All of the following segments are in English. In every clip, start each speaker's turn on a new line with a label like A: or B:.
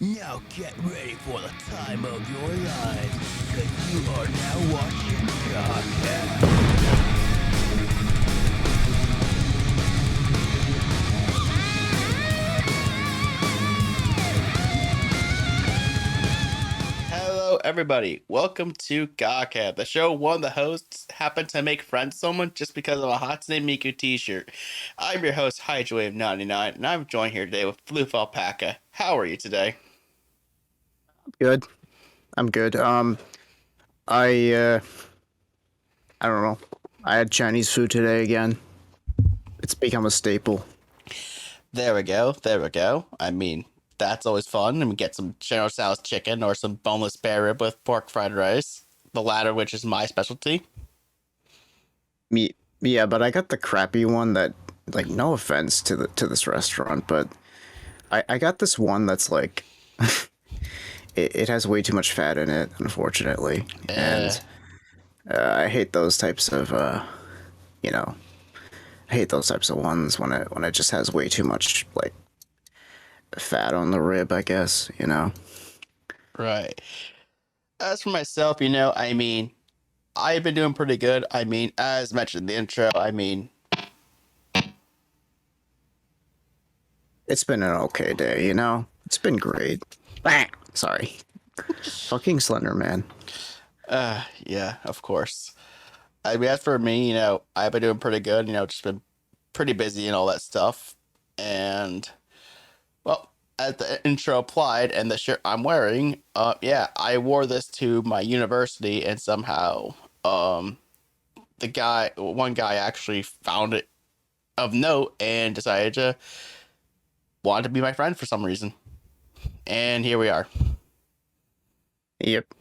A: Now get ready for the time of your lives, cause you are now watching GAHCast.
B: Hello, everybody. Welcome to GAHCast, the show one of the hosts happened to make friends with someone just because of a Hatsune Miku t-shirt. I'm your host, HydroWave99, and I'm joined here today with FluufAlpaca. How are you today?
C: Good. I'm good. I don't know. I had Chinese food today again. It's become a staple.
B: There we go. I mean, that's always fun. And we get some General Tso's chicken or some boneless spare rib with pork fried rice. The latter, which is my specialty.
C: Yeah, but I got the crappy one that, like, no offense to this restaurant, but I got this one that's like it has way too much fat in it, unfortunately. And I hate those types of you know, I hate those types of ones when it just has way too much like fat on the rib, I guess, you know.
B: Right. As for myself, I mean, I've been doing pretty good. I mean, as mentioned in the intro,
C: It's been an okay day, you know? It's been great. Sorry. Fucking Slenderman.
B: yeah, of course. I mean, as for me, I've been doing pretty good, just been pretty busy and all that stuff. And, well, as the intro applied and the shirt I'm wearing, yeah, I wore this to my university and somehow, one guy actually found it of note and decided to want to be my friend for some reason. And here we are.
C: Yep.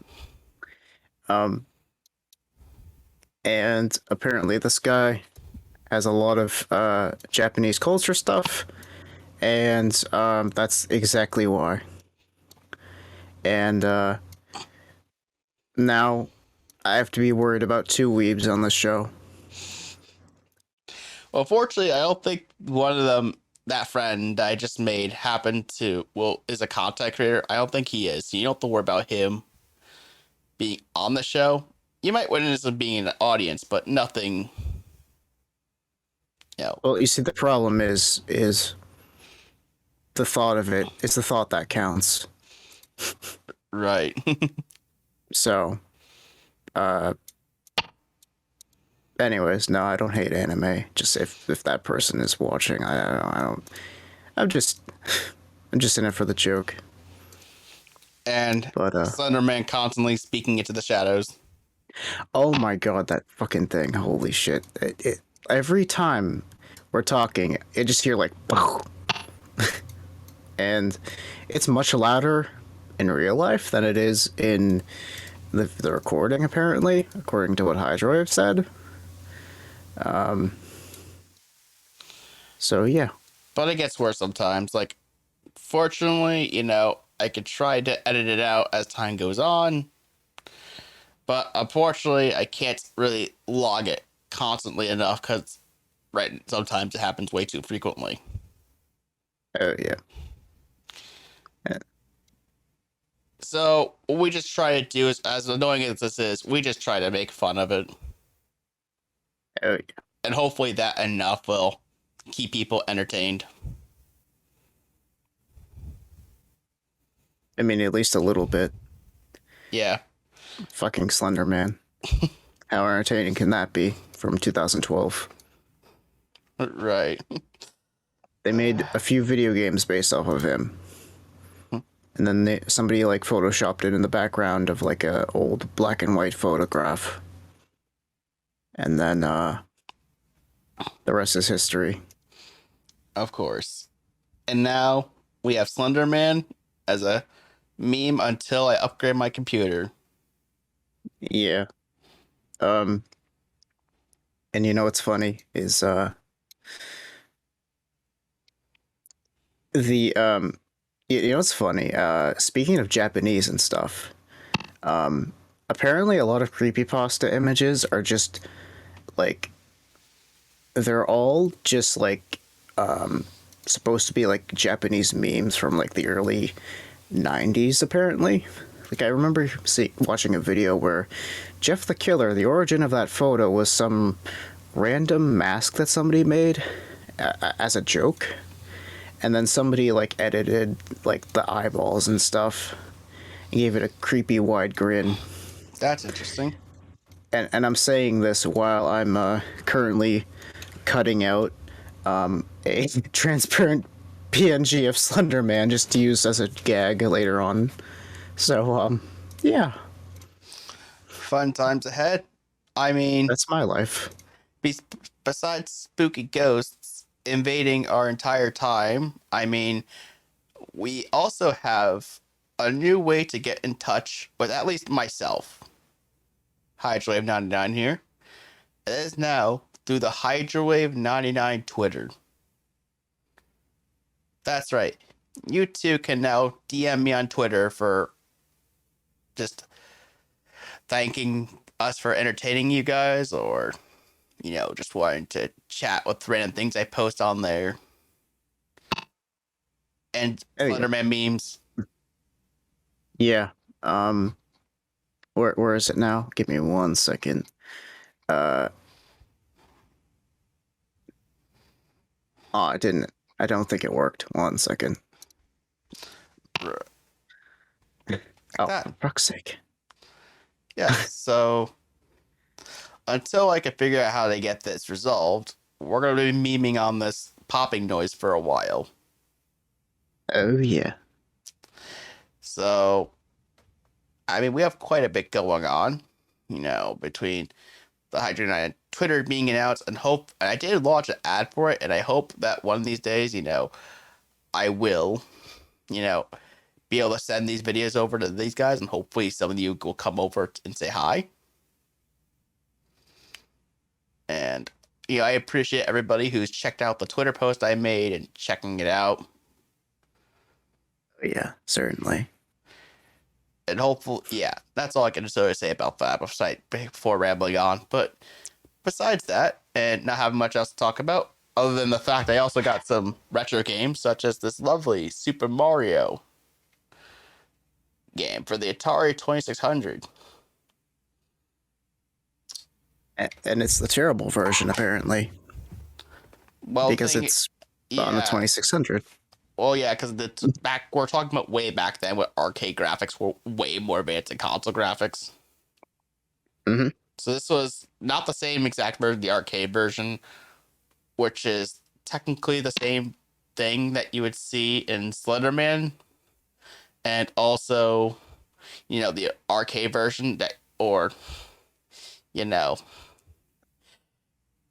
C: And apparently this guy has a lot of Japanese culture stuff, and that's exactly why. And now I have to be worried about two weebs on the show.
B: Well, fortunately, I don't think one of them, that friend I just made, is a content creator. I don't think he is. So you don't have to worry about him being on the show. You might witness him being in the audience, but nothing.
C: Well, you see, the problem is the thought of it. It's the thought that counts.
B: Right.
C: So, anyways, no, I don't hate anime. Just if that person is watching, I don't. I'm just in it for the joke.
B: And Slenderman constantly speaking into the shadows.
C: Oh my god, that fucking thing! Holy shit! Every time we're talking, I just hear like, and it's much louder in real life than it is in the recording. Apparently, according to what Hydroid said. So yeah.
B: But it gets worse sometimes. Like, fortunately, I could try to edit it out as time goes on. But unfortunately, I can't really log it constantly enough because, right, sometimes it happens way too frequently.
C: Oh yeah.
B: So what we just try to do is, as annoying as this is, we just try to make fun of it.
C: Oh yeah.
B: And hopefully that enough will keep people entertained.
C: I mean, at least a little bit.
B: Yeah.
C: Fucking Slenderman. How entertaining can that be from 2012?
B: Right.
C: They made a few video games based off of him. And then somebody like photoshopped it in the background of like a old black and white photograph. And then the rest is history.
B: Of course. And now we have Slenderman as a meme until I upgrade my computer.
C: Yeah. And you know what's funny is you know what's funny? Speaking of Japanese and stuff, apparently a lot of creepypasta images are just like they're all just like supposed to be like Japanese memes from like the early 90s, apparently. Like, I remember watching a video where Jeff the Killer, the origin of that photo was some random mask that somebody made as a joke. And then somebody, like, edited, like, the eyeballs and stuff. And gave it a creepy wide grin.
B: That's interesting.
C: And I'm saying this while I'm currently cutting out a transparent PNG of Slenderman just to use as a gag later on. So, yeah.
B: Fun times ahead. I mean,
C: That's my life.
B: besides spooky ghosts invading our entire time, I mean, we also have a new way to get in touch with at least myself. Hydrowave 99 here. It is now through the Hydrowave 99 Twitter. That's right. You too can now DM me on Twitter for just thanking us for entertaining you guys, or, you know, just wanting to chat with random things I post on there. And Slenderman memes.
C: Yeah. Where is it now? Give me 1 second. Oh, it didn't. I don't think it worked. 1 second. Oh, for fuck's sake.
B: Yeah, so until I can figure out how to get this resolved, we're going to be memeing on this popping noise for a while.
C: Oh, yeah.
B: So, I mean, we have quite a bit going on, you know, between the Hydra 9 Twitter being announced, and I did launch an ad for it, and I hope that one of these days, you know, I will, you know, be able to send these videos over to these guys, and hopefully some of you will come over and say hi. And, you know, I appreciate everybody who's checked out the Twitter post I made and checking it out.
C: Yeah, certainly.
B: And hopefully, yeah, that's all I can sort of say about that before rambling on. But besides that, and not having much else to talk about, other than the fact I also got some retro games, such as this lovely Super Mario game for the Atari 2600.
C: And it's the terrible version, apparently.
B: Well,
C: because it's on the 2600.
B: Well, yeah, because we're talking about way back then, where arcade graphics were way more advanced than console graphics.
C: Mm-hmm.
B: So this was not the same exact version, the arcade version, which is technically the same thing that you would see in Slenderman, and also, you know, the arcade version you know,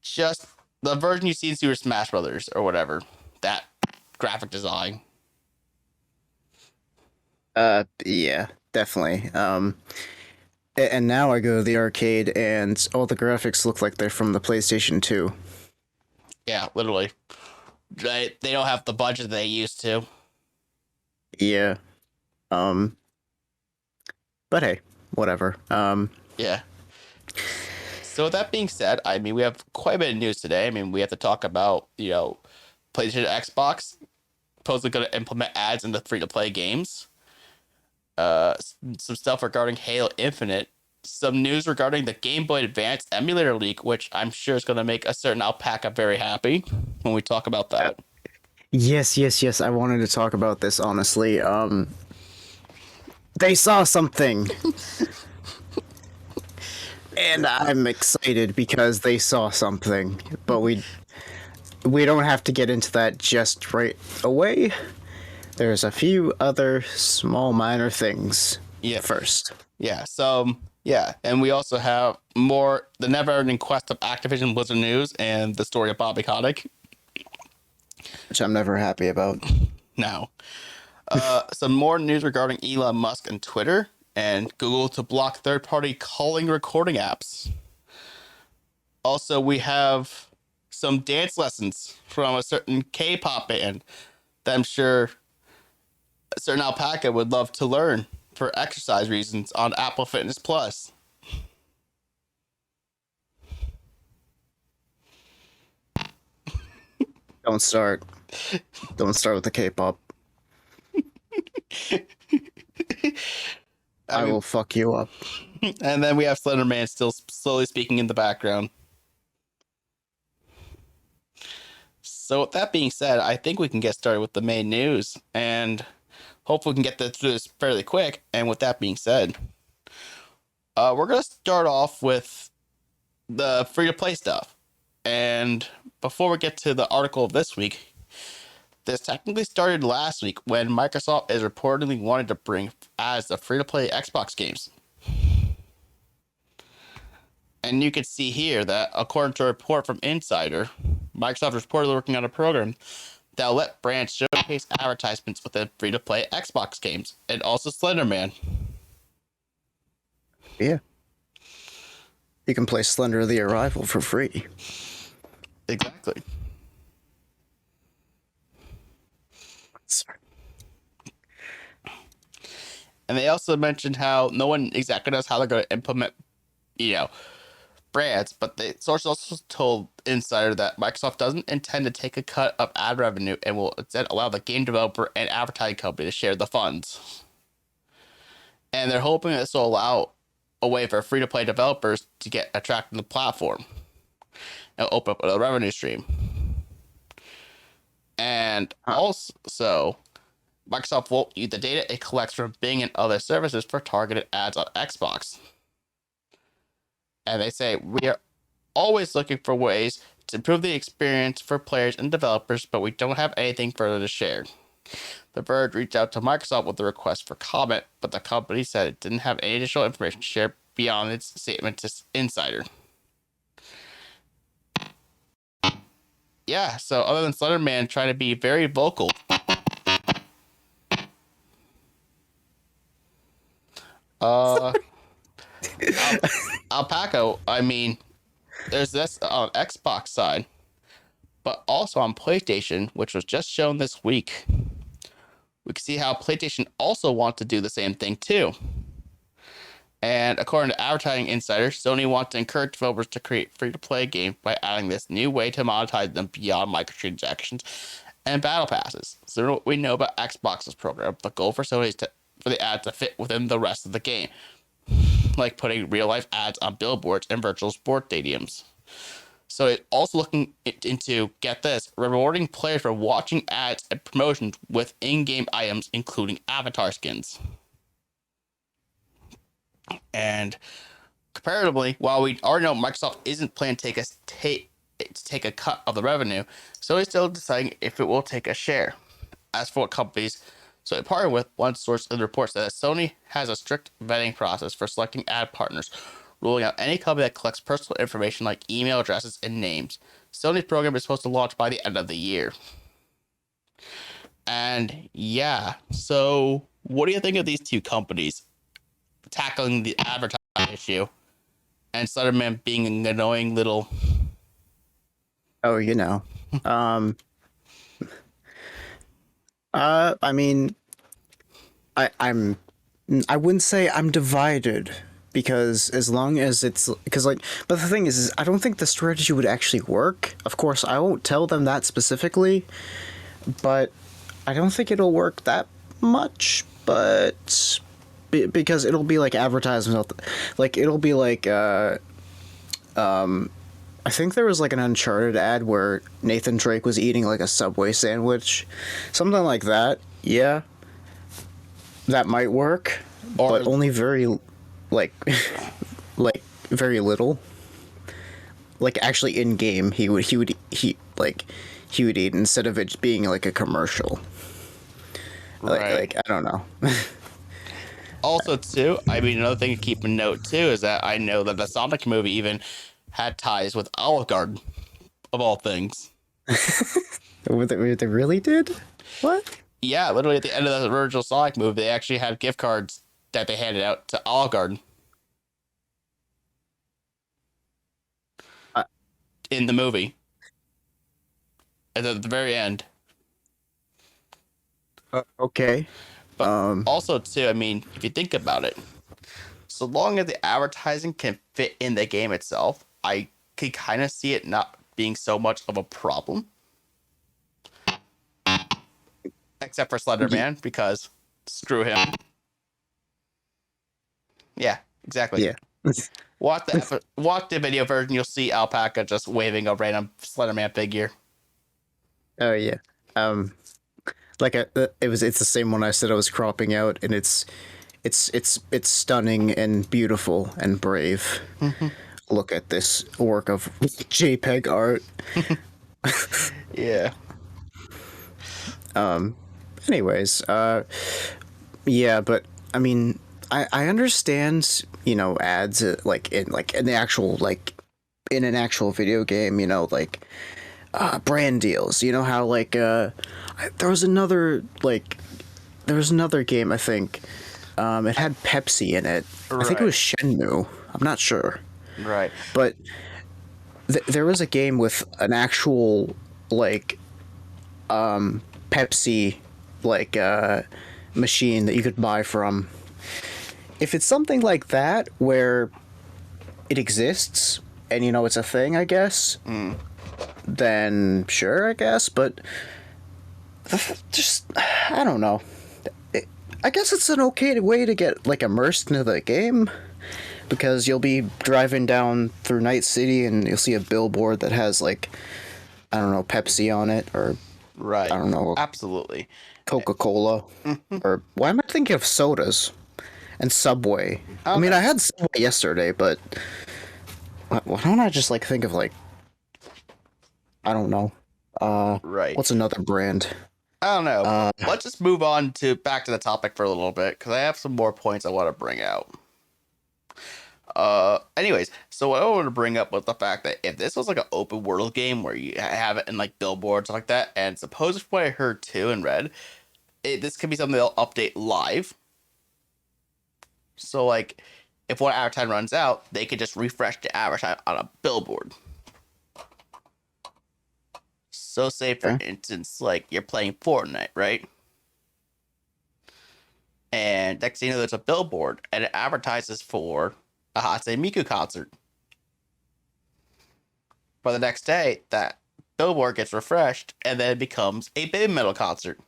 B: just the version you see in Super Smash Brothers or whatever, that graphic design.
C: Yeah, definitely. And now I go to the arcade and all the graphics look like they're from the PlayStation 2.
B: Yeah, literally. They don't have the budget they used to.
C: Yeah. But hey, whatever.
B: Yeah. So with that being said, I mean, we have quite a bit of news today. I mean, we have to talk about, you know, PlayStation, Xbox supposedly going to implement ads in the free-to-play games. Some stuff regarding Halo Infinite. Some news regarding the Game Boy Advance emulator leak, which I'm sure is going to make a certain alpaca very happy when we talk about that.
C: Yes. I wanted to talk about this, honestly. They saw something. And I'm excited because they saw something. But we don't have to get into that just right away. There's a few other small minor things first.
B: Yeah, so, yeah, and we also have more, the never-ending quest of Activision Blizzard news and the story of Bobby Kotick.
C: Which I'm never happy about.
B: No. Some more news regarding Elon Musk and Twitter, and Google to block third-party calling recording apps. Also, we have some dance lessons from a certain K-pop band that I'm sure a certain alpaca would love to learn for exercise reasons on Apple Fitness Plus.
C: Don't start with the K-pop. I will fuck you up.
B: And then we have Slenderman still slowly speaking in the background. So with that being said, I think we can get started with the main news, and hopefully we can get through this fairly quick. And with that being said, we're going to start off with the free-to-play stuff. And before we get to the article of this week, this technically started last week when Microsoft is reportedly wanted to bring as the free-to-play Xbox games. And you can see here that, according to a report from Insider, Microsoft is reportedly working on a program that will let brands showcase advertisements within free-to-play Xbox games, and also Slenderman.
C: Yeah. You can play Slender the Arrival for free.
B: Exactly.
C: Sorry.
B: And they also mentioned how no one exactly knows how they're going to implement, brands, but the source also told Insider that Microsoft doesn't intend to take a cut of ad revenue and will instead allow the game developer and advertising company to share the funds. And they're hoping this will allow a way for free-to-play developers to get attracted to the platform and open up a revenue stream. And also, Microsoft will use the data it collects from Bing and other services for targeted ads on Xbox. And they say, we are always looking for ways to improve the experience for players and developers, but we don't have anything further to share. The Verge reached out to Microsoft with a request for comment, but the company said it didn't have any additional information to share beyond its statement to Insider. Yeah, so other than Slenderman trying to be very vocal, Alpaca, I mean, there's this on Xbox side, but also on PlayStation, which was just shown this week. We can see how PlayStation also wants to do the same thing too. And according to Advertising Insider, Sony wants to encourage developers to create free-to-play games by adding this new way to monetize them beyond microtransactions and battle passes. So what we know about Xbox's program, the goal for Sony is for the ads to fit within the rest of the game, like putting real-life ads on billboards and virtual sport stadiums. So it's also looking into, get this, rewarding players for watching ads and promotions with in-game items, including avatar skins. And comparatively, while we already know Microsoft isn't planning to take a cut of the revenue, Sony's still deciding if it will take a share. As for what companies Sony partnered with, one source in the report said that Sony has a strict vetting process for selecting ad partners, ruling out any company that collects personal information like email addresses and names. Sony's program is supposed to launch by the end of the year. And yeah, so what do you think of these two companies tackling the advertising issue and Slenderman being an annoying little...
C: Oh, I mean, I wouldn't say I'm divided, because as long as but the thing is I don't think the strategy would actually work. Of course, I won't tell them that specifically, but I don't think it'll work that much, but because it'll be like advertisements, like it'll be like I think there was like an Uncharted ad where Nathan Drake was eating like a Subway sandwich, something like that. Yeah, that might work, but only very like very little. Like actually in game, he would eat instead of it being like a commercial.
B: Right.
C: Like I don't know.
B: Also, too, I mean, another thing to keep in note, too, is that I know that the Sonic movie even had ties with Olive Garden, of all things.
C: They really did? What?
B: Yeah, literally at the end of the original Sonic movie, they actually had gift cards that they handed out to Olive Garden. In the movie. At the very end.
C: Okay.
B: But also, too, I mean, if you think about it, so long as the advertising can fit in the game itself, I can kind of see it not being so much of a problem. Except for Slenderman, because Screw him. Yeah, exactly.
C: Yeah.
B: Watch the video version. You'll see Alpaca just waving a random Slenderman figure.
C: Oh yeah. It's the same one I said I was cropping out, and it's stunning and beautiful and brave. Look at this work of JPEG art.
B: Yeah.
C: Anyways, yeah, but I mean, I understand, ads in the actual in an actual video game, brand deals. You know how there was another game, I think. It had Pepsi in it. I think it was Shenmue. I'm not sure.
B: Right.
C: But there was a game with an actual Pepsi machine that you could buy from. If it's something like that where it exists and it's a thing, I guess, then sure, I guess. But just I don't know. I guess it's an okay way to get immersed into the game, because you'll be driving down through Night City and you'll see a billboard that has I don't know, Pepsi on it, or
B: right.
C: I don't know,
B: absolutely,
C: Coca-Cola, or why am I thinking of sodas and Subway? I mean, I had Subway yesterday, but why don't I just think of I don't know,
B: right?
C: What's another brand?
B: I don't know. Let's just move on back to the topic for a little bit, because I have some more points I want to bring out. Anyways, so what I wanted to bring up was the fact that if this was an open world game where you have it in billboards like that, and suppose what I heard too and read, this could be something they'll update live. So if one advertisement runs out, they could just refresh the advertisement on a billboard. So say for instance, you're playing Fortnite, right? And next thing you know, there's a billboard and it advertises for a Hatsune Miku concert. But the next day, that billboard gets refreshed and then it becomes a Baby Metal concert.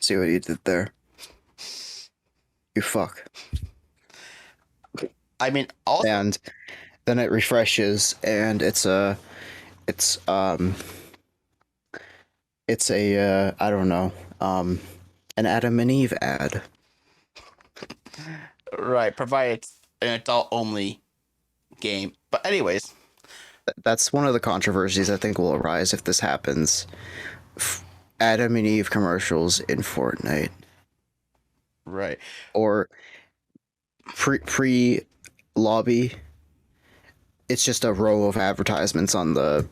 C: See what you did there. You fuck.
B: I mean, also,
C: and then it refreshes and it's a I don't know, an Adam and Eve ad.
B: Right, provided it's an adult only game. But anyways,
C: that's one of the controversies I think will arise if this happens. Adam and Eve commercials in Fortnite.
B: Right.
C: Or pre lobby. It's just a row of advertisements on the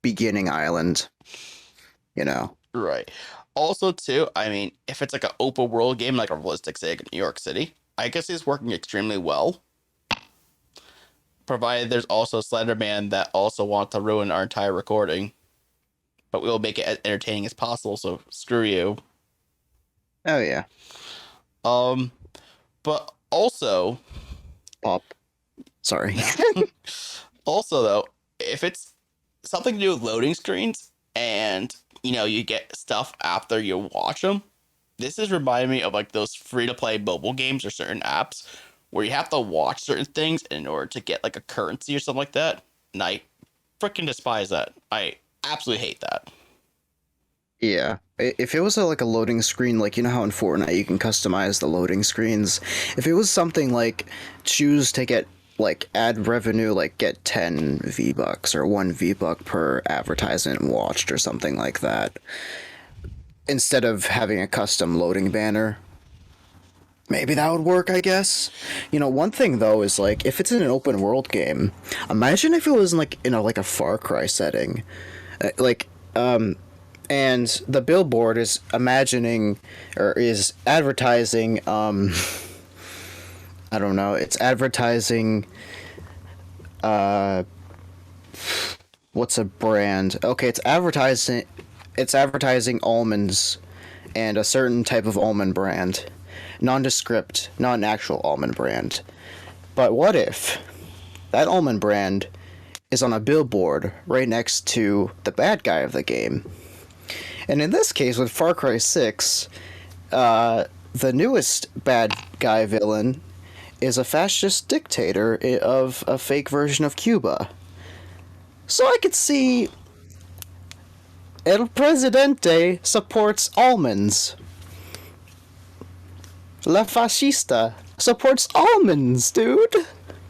C: beginning island.
B: Right. Also, too, I mean, if it's an open world game like a realistic Sega New York City, I guess it's working extremely well. Provided there's also Slenderman that also wants to ruin our entire recording. But we'll make it as entertaining as possible, so screw you.
C: Oh, yeah.
B: But also...
C: Pop. Sorry.
B: Also, though, if it's something to do with loading screens and... you get stuff after you watch them. This is reminding me of those free-to-play mobile games or certain apps where you have to watch certain things in order to get a currency or something like that. And I freaking despise that. I absolutely hate that.
C: Yeah. If it was a loading screen, how in Fortnite you can customize the loading screens. If it was something choose to get ad revenue, get 10 V-Bucks or 1 V-Buck per advertisement watched or something like that, instead of having a custom loading banner, maybe that would work, I guess. One thing though is if it's in an open world game, imagine if it was in a Far Cry setting, and the billboard is advertising I don't know, it's advertising what's a brand? Okay, it's advertising almonds and a certain type of almond brand. Nondescript, not an actual almond brand. But what if that almond brand is on a billboard right next to the bad guy of the game. And in this case, with Far Cry 6, the newest bad guy villain is a fascist dictator of a fake version of Cuba. So I could see El Presidente supports almonds. La Fascista supports almonds, dude.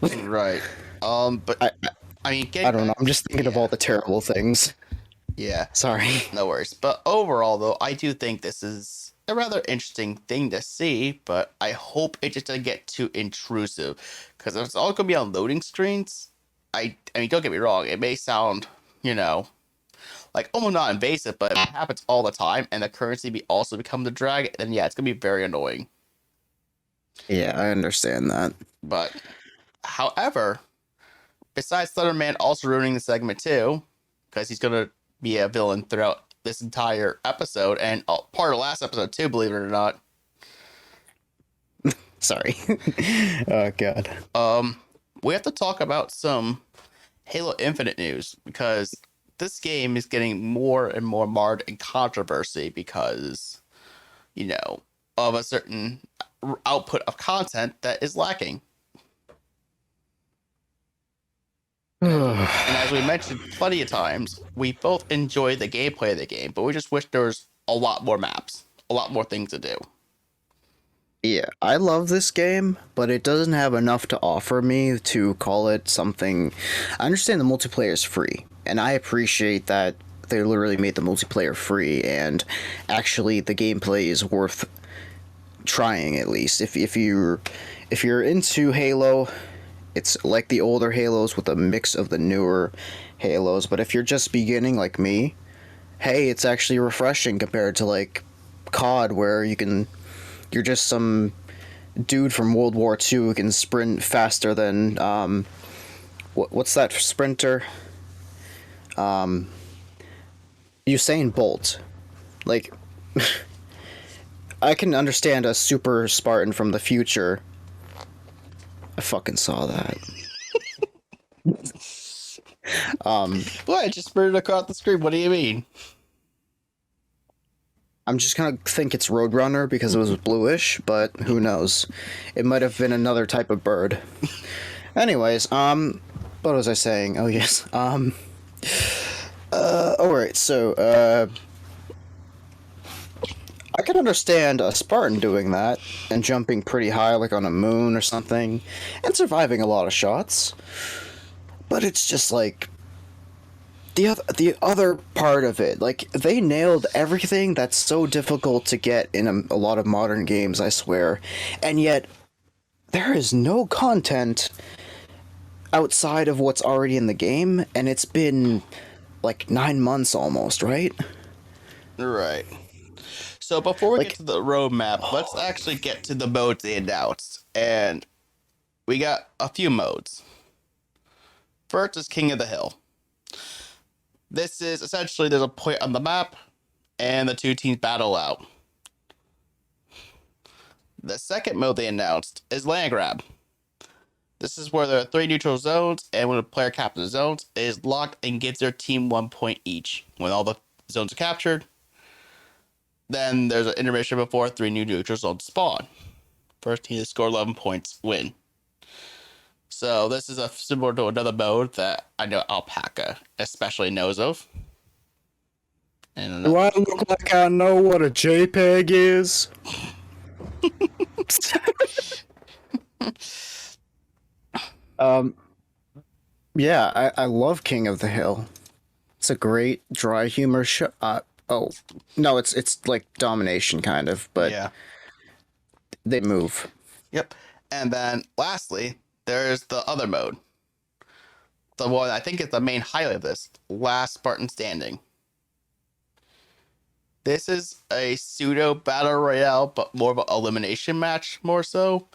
B: Right. But I mean,
C: I don't know. I'm just thinking of all the terrible things.
B: Yeah.
C: Sorry.
B: No worries. But overall, though, I do think this is a rather interesting thing to see, but I hope it just doesn't get too intrusive. Because if it's all going to be on loading screens, I mean, don't get me wrong, it may sound, like almost not invasive, but if it happens all the time and the currency also become the drag, then yeah, it's going to be very annoying.
C: Yeah, I understand that.
B: But, however, besides Slenderman also ruining the segment too, because he's going to be a villain throughout this entire episode and part of the last episode too, believe it or not.
C: Sorry. Oh god.
B: We have to talk about some Halo Infinite news because this game is getting more and more marred in controversy because, of a certain output of content that is lacking. And as we mentioned plenty of times, we both enjoy the gameplay of the game, but we just wish there was a lot more maps, a lot more things to do.
C: Yeah, I love this game, but it doesn't have enough to offer me to call it something. I understand the multiplayer is free, and I appreciate that they literally made the multiplayer free, and actually the gameplay is worth trying at least. If you're into Halo, it's like the older Halos with a mix of the newer Halos, but if you're just beginning like me, hey, it's actually refreshing compared to like COD where you're just some dude from World War II who can sprint faster than what's that sprinter? Usain Bolt. Like I can understand a super Spartan from the future. I fucking saw that.
B: What? I just sprinted across the screen. What do you mean?
C: I'm just gonna think it's Roadrunner because it was bluish, but who knows? It might have been another type of bird. Anyways, what was I saying? Oh yes. Alright, so, I can understand a Spartan doing that and jumping pretty high, like on a moon or something, and surviving a lot of shots. But it's just like the other part of it. Like they nailed everything that's so difficult to get in a lot of modern games, I swear, and yet there is no content outside of what's already in the game, and it's been like 9 months almost, right?
B: Right. So before we get to the roadmap, let's actually get to the modes they announced. And we got a few modes. First is King of the Hill. This is essentially there's a point on the map and the two teams battle out. The second mode they announced is Land Grab. This is where there are 3 neutral zones, and when a player captures the zones, it is locked and gives their team 1 point each. When all the zones are captured, then there's an intermission before 3 new neutral zones spawn. First team to score 11 points win. So this is similar to another mode that I know Alpaca especially knows of. And
C: Do I look like I know what a JPEG is? Yeah, I love King of the Hill. It's a great dry humor show. Oh, no, it's like domination kind of, but
B: yeah.
C: they move.
B: Yep. And then lastly, there's the other mode. The one I think is the main highlight of this, Last Spartan Standing. This is a pseudo battle royale, but more of an elimination match, more so.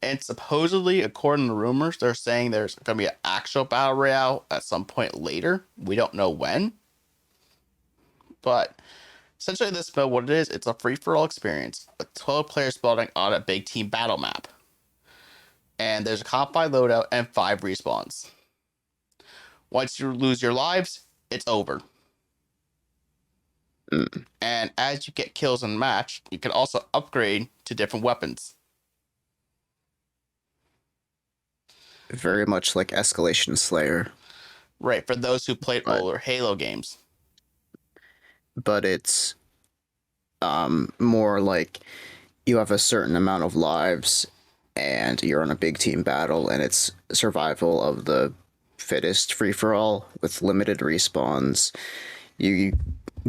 B: And supposedly, according to rumors, they're saying there's going to be an actual battle royale at some point later. We don't know when. But essentially, this mode, what it is, it's a free-for-all experience with 12 players spawning on a big team battle map. And there's a comp 5 loadout and 5 respawns. Once you lose your lives, it's over. And as you get kills in the match, you can also upgrade to different weapons.
C: Very much like Escalation Slayer.
B: Right, for those who played
C: But-
B: older Halo games.
C: But it's more like you have a certain amount of lives and you're on a big team battle, and it's survival of the fittest free-for-all with limited respawns. You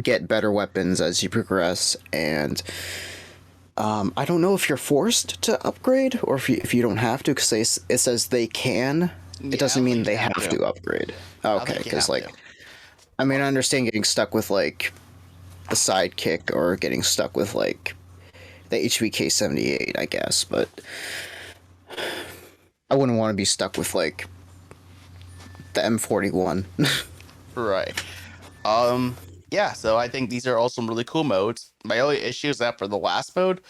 C: get better weapons as you progress, and I don't know if you're forced to upgrade or if you don't have to, because it says they can.
B: Yeah,
C: It doesn't
B: I
C: mean
B: think
C: they
B: you have
C: have
B: to.
C: to upgrade.
B: I
C: Okay,
B: think you
C: because
B: have
C: like,
B: to.
C: I mean, I understand getting stuck with like the sidekick or getting stuck with like the HVK 78, I guess, but I wouldn't want to be stuck with like the M41.
B: Right. Yeah, so I think these are all some really cool modes. My only issue is that for the last mode,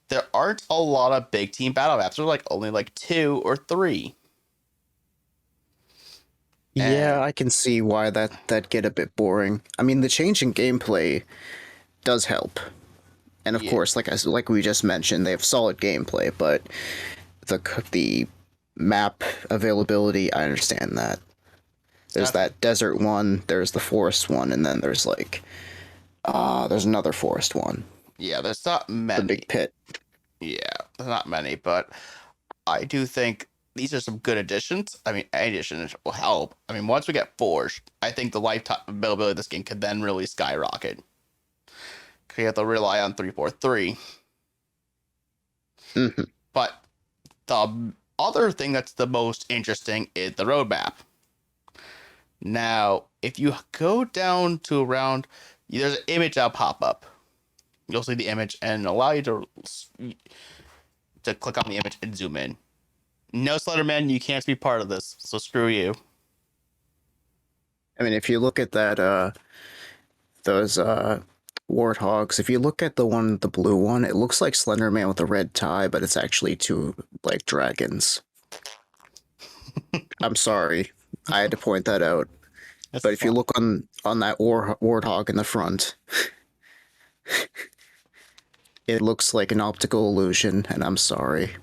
B: there aren't a lot of big team battle maps. There are like only like 2 or 3.
C: Yeah,
B: And
C: I can see why that get a bit boring. I mean, the change in gameplay does help. And of
B: yeah,
C: course, like we just mentioned, they have solid gameplay, but the map availability, I understand that. There's that desert one, there's the forest one, and then there's like there's another forest one.
B: yeah, there's not
C: The
B: many.
C: big pit.
B: Yeah, there's not many, but I do think these are some good additions. I mean, any addition will help. I mean, once we get Forged, I think the lifetime availability of this game could then really skyrocket. Because you have to rely on 343.
C: Mhm.
B: But the other thing that's the most interesting is the roadmap. Now, if you go down to around, there's an image that'll pop up. You'll see the image and allow you to click on the image and zoom in. No, Slenderman, you can't be part of this, so screw you.
C: I mean, if you look at that, those warthogs, if you look at the blue one, it looks like Slenderman with a red tie, but it's actually two like dragons. I'm sorry, I had to point that out.
B: That's
C: But if you
B: fun.
C: look on that warthog in the front, it looks like an optical illusion, and I'm sorry.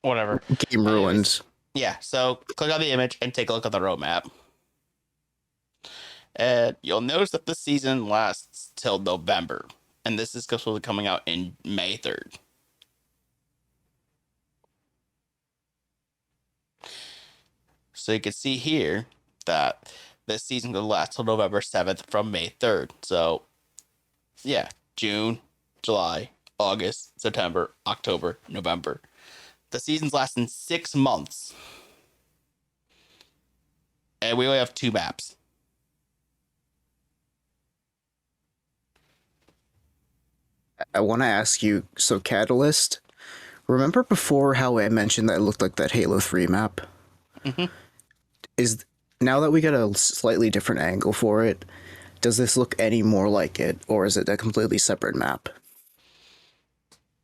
B: Whatever.
C: Game ruined.
B: Yeah, so click on the image and take a look at the roadmap. And you'll notice that this season lasts till November. And this is supposed to be coming out in May 3rd. So you can see here that this season will last till November 7th from May 3rd. So, yeah, June, July, August, September, October, November. The season's lasting 6 months. And we only have 2 maps.
C: I want to ask you, so Catalyst, remember before how I mentioned that it looked like that Halo 3 map?
B: Mm-hmm.
C: Is now that we got a slightly different angle for it, does this look any more like it, or is it a completely separate map?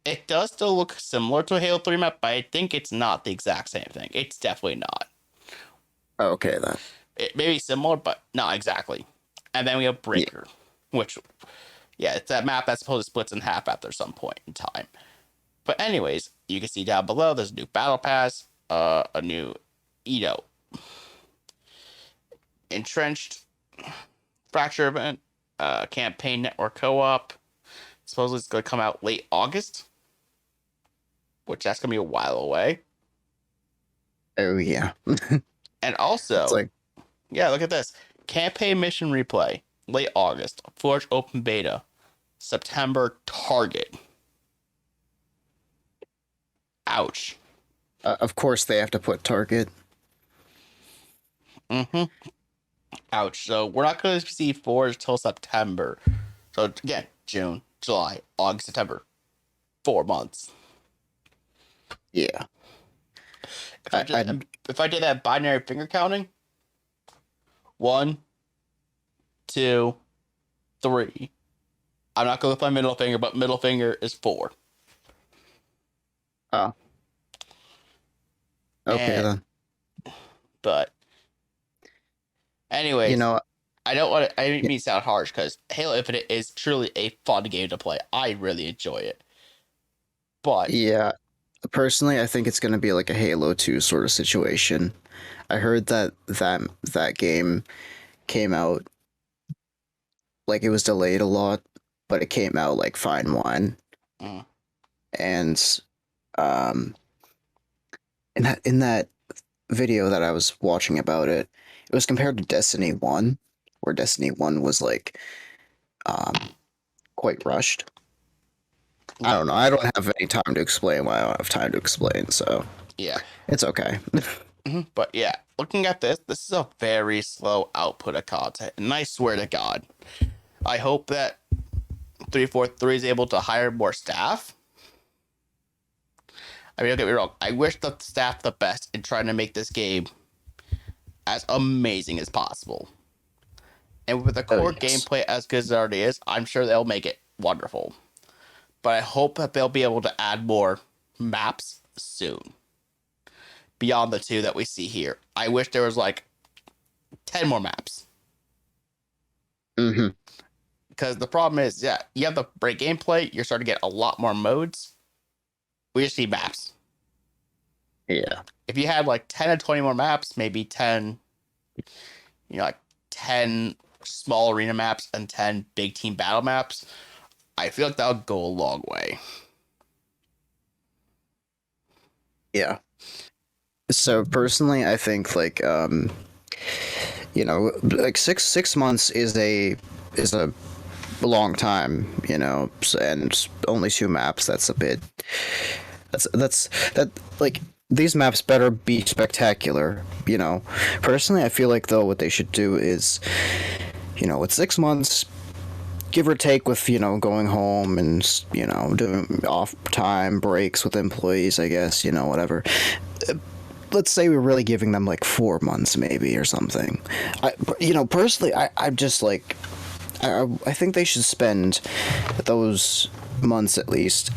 B: It does still look similar to a Halo 3 map, but I think it's not the exact same thing. It's definitely not.
C: Okay, then.
B: It may be similar, but not exactly. And then we have Breaker, which, yeah, it's that map that's supposed to split in half after some point in time. But anyways, you can see down below there's a new battle pass, a new, entrenched fracture event, campaign network co-op. Supposedly it's going to come out late August, which that's going to be a while away.
C: Oh yeah.
B: And also,
C: It's like,
B: yeah, look at this. Campaign mission replay, late August. Forge open beta, September target. Ouch.
C: of course they have to put target.
B: Mm-hmm. Ouch. So we're not going to see Forge till September. So again, June, July, August, September. 4 months.
C: Yeah.
B: If I did that binary finger counting, 1, 2, 3. I'm not going with my middle finger, but middle finger is 4.
C: Oh. Okay
B: And-
C: then.
B: But
C: You
B: Anyways,
C: know,
B: I didn't
C: y-
B: mean to sound harsh because Halo Infinite is truly a fun game to play. I really enjoy it. But
C: yeah. Personally, I think it's gonna be like a Halo 2 sort of situation. I heard that game came out like it was delayed a lot, but it came out like fine wine.
B: mm,
C: And um, in that video that I was watching about it, it was compared to Destiny 1, where Destiny 1 was like um quite rushed. I
B: yeah,
C: don't know. I don't have any time to explain why I don't have time to explain, so
B: yeah.
C: it's okay.
B: But yeah, looking at this is a very slow output of content. And I swear to God, I hope that 343 is able to hire more staff. I mean, don't get me wrong. I wish the staff the best in trying to make this game as amazing as possible. And with the
C: Oh
B: core
C: yes.
B: gameplay as good as it already is, I'm sure they'll make it wonderful. But I hope that they'll be able to add more maps soon beyond the two that we see here. I wish there was like 10 more maps.
C: Hmm.
B: Because the problem is, yeah, you have the great gameplay, you're starting to get a lot more modes. We just need maps.
C: Yeah.
B: If you had like 10 or 20 more maps, maybe 10, like 10 small arena maps and 10 big team battle maps, I feel like that would go a long way.
C: Yeah. So personally, I think like like six months is a long time, and only two maps. That's a bit. That like these maps better be spectacular. Personally, I feel like though what they should do is, with 6 months, give or take with going home and doing off time breaks with employees, I guess, whatever. Let's say we're really giving them like 4 months maybe or something. Personally, I'm just like I think they should spend those months at least,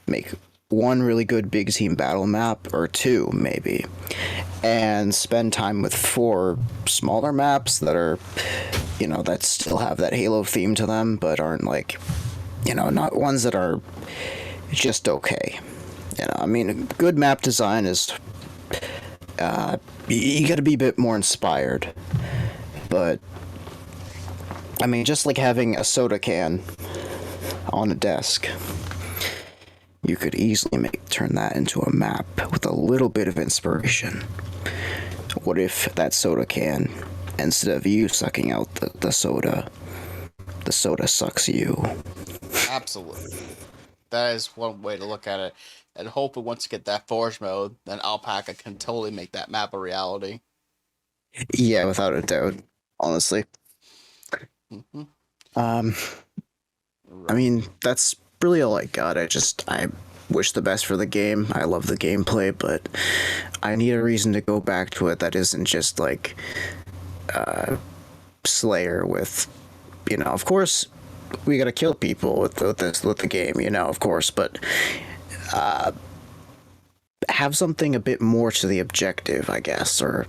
C: make one really good big team battle map or two maybe, and spend time with four smaller maps that are, that still have that Halo theme to them, but aren't like, not ones that are just okay. I mean, good map design is, you got to be a bit more inspired, but I mean, just like having a soda can on a desk, you could easily turn that into a map with a little bit of inspiration. What if that soda can, instead of you sucking out the soda sucks you?
B: Absolutely. That is one way to look at it. And hopefully, once you get that Forge mode, then Alpaca can totally make that map a reality.
C: Yeah, without a doubt. Honestly,
B: Mm-hmm.
C: um, I
B: Right.
C: mean, that's really all I got. I wish the best for the game. I love the gameplay, but I need a reason to go back to it that isn't just like Slayer with, of course, we gotta kill people with the game, of course, but have something a bit more to the objective, I guess, or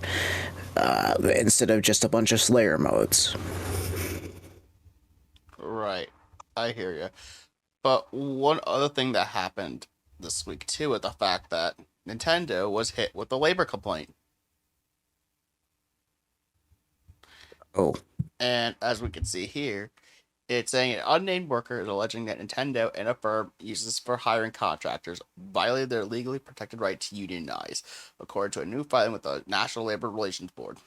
C: instead of just a bunch of Slayer modes.
B: Right. I hear you. But one other thing that happened this week, too, is the fact that Nintendo was hit with a labor complaint.
C: Oh,
B: And as we can see here, it's saying an unnamed worker is alleging that Nintendo and a firm uses for hiring contractors violated their legally protected right to unionize, according to a new filing with the National Labor Relations Board.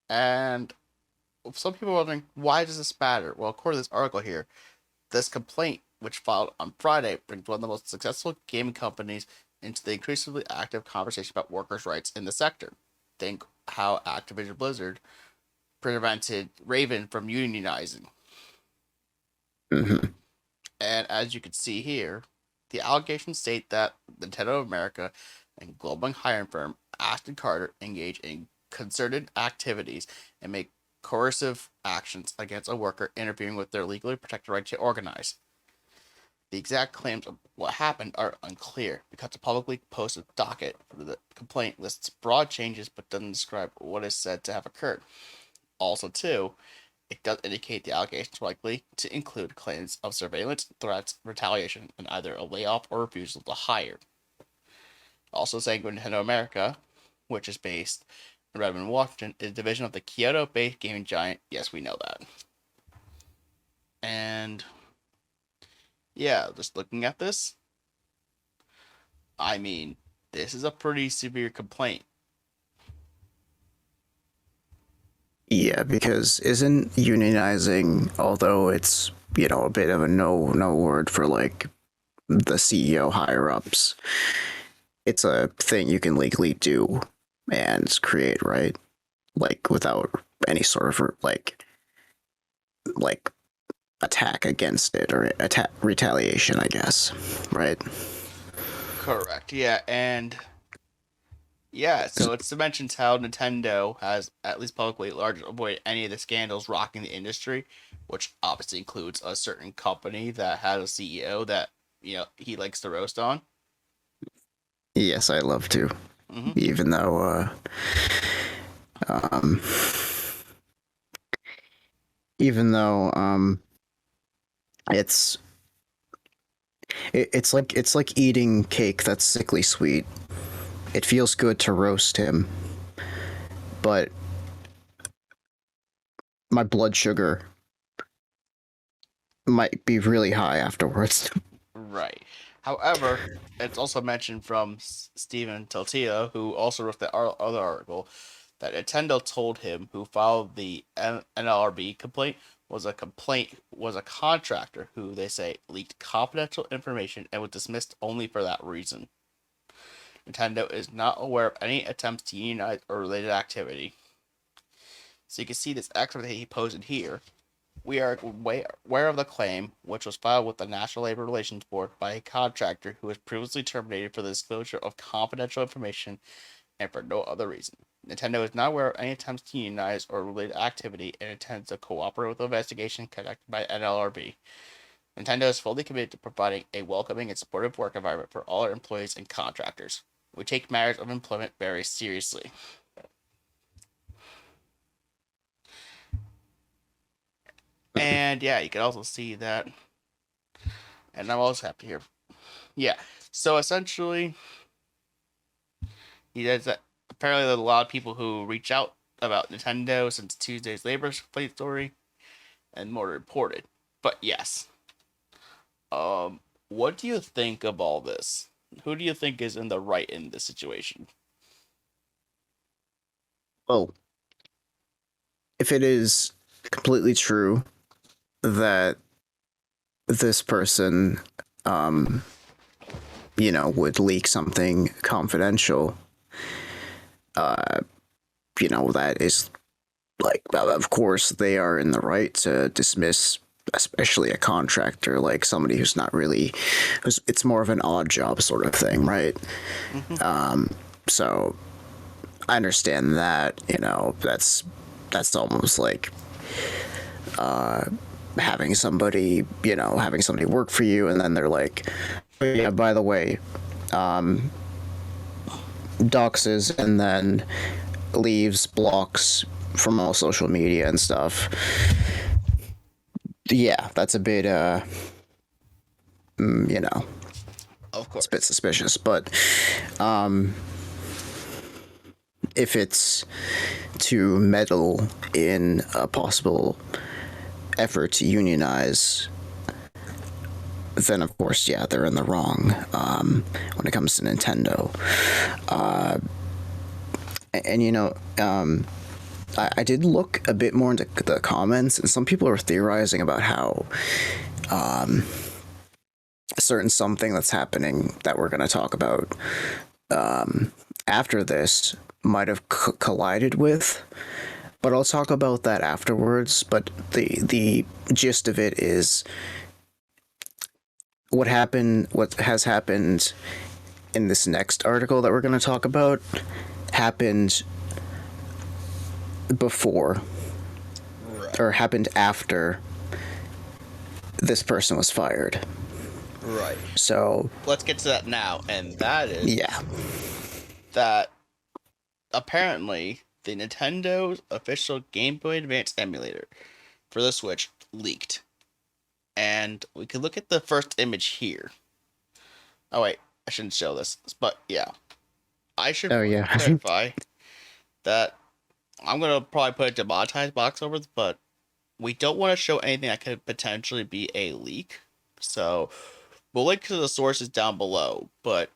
B: And some people are wondering, why does this matter? Well, according to this article here, this complaint, which filed on Friday, brings one of the most successful gaming companies into the increasingly active conversation about workers' rights in the sector. Think how Activision Blizzard prevented Raven from unionizing.
C: mm-hmm.
B: And as you can see here, the allegations state that Nintendo of America and global hiring firm Ashton Carter engage in concerted activities and make coercive actions against a worker interfering with their legally protected right to organize. The exact claims of what happened are unclear because the publicly posted docket for the complaint lists broad changes but doesn't describe what is said to have occurred. Also, too, it does indicate the allegations are likely to include claims of surveillance, threats, retaliation, and either a layoff or refusal to hire. Also saying Nintendo America, which is based in Redmond, Washington, is a division of the Kyoto-based gaming giant. Yes, we know that. And yeah, just looking at this, I mean, this is a pretty severe complaint.
C: Yeah, because isn't unionizing, although it's, a bit of a no word for like the CEO higher ups, it's a thing you can legally do and create, right? Like without any sort of like attack against it or retaliation, I guess, right?
B: Correct. Yeah, and yeah, so it's to mention how Nintendo has, at least publicly, largely avoided any of the scandals rocking the industry, which obviously includes a certain company that has a CEO that, he likes to roast on.
C: Yes, I love to.
B: Mm-hmm.
C: Even though, it's it's like eating cake that's sickly sweet. It feels good to roast him, but my blood sugar might be really high afterwards.
B: Right. However, it's also mentioned from Steven Totilo, who also wrote the other article, that Nintendo told him who filed the NLRB complaint was a contractor who they say leaked confidential information and was dismissed only for that reason. Nintendo is not aware of any attempts to unionize or related activity. So you can see this excerpt that he posted here. We are aware of the claim, which was filed with the National Labor Relations Board by a contractor who was previously terminated for the disclosure of confidential information and for no other reason. Nintendo is not aware of any attempts to unionize or related activity and intends to cooperate with the investigation conducted by NLRB. Nintendo is fully committed to providing a welcoming and supportive work environment for all our employees and contractors. We take matters of employment very seriously. And yeah, you can also see that. And I'm also happy here. Yeah, so essentially, he says that apparently there's a lot of people who reach out about Nintendo since Tuesday's labor complaint story, and more reported. But yes, what do you think of all this? Who do you think is in the right in this situation?
C: Well, if it is completely true that this person, would leak something confidential, that is like, of course, they are in the right to dismiss, especially a contractor, like somebody who's not really, it's more of an odd job sort of thing, right? Mm-hmm. So I understand that, that's almost like having somebody work for you, and then they're like, oh, yeah, by the way, doxes, and then leaves, blocks from all social media and stuff. Yeah, that's a bit,
B: Of course.
C: it's a bit suspicious, but if it's to meddle in a possible effort to unionize, then of course, yeah, they're in the wrong when it comes to Nintendo. I did look a bit more into the comments, and some people are theorizing about how a certain something that's happening that we're going to talk about after this might have collided with, but I'll talk about that afterwards. But the gist of it is what has happened in this next article that we're going to talk about happened before, or happened after this person was fired.
B: Right.
C: So
B: Let's get to that now, and that is
C: yeah,
B: that apparently the Nintendo's official Game Boy Advance emulator for the Switch leaked. And we can look at the first image here. Oh wait, I shouldn't show this, but yeah. I should
C: oh yeah,
B: clarify that I'm gonna probably put a demonetized box over this, but we don't want to show anything that could potentially be a leak. So we'll link to the sources down below, but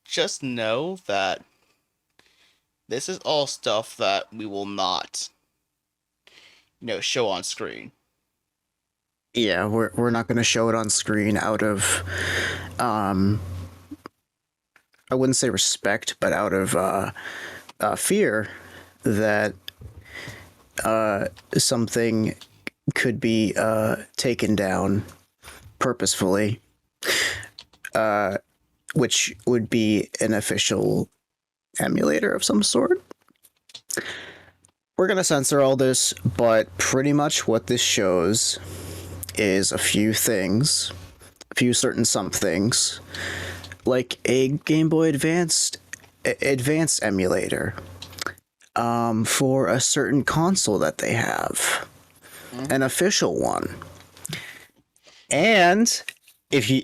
B: just know that this is all stuff that we will not, show on screen.
C: yeah. We're not gonna show it on screen out of, I wouldn't say respect, but out of fear that something could be taken down purposefully, which would be an official emulator of some sort. We're going to censor all this, but pretty much what this shows is a few things, a few certain some things, like a Game Boy Advance emulator for a certain console that they have, an official one. And if you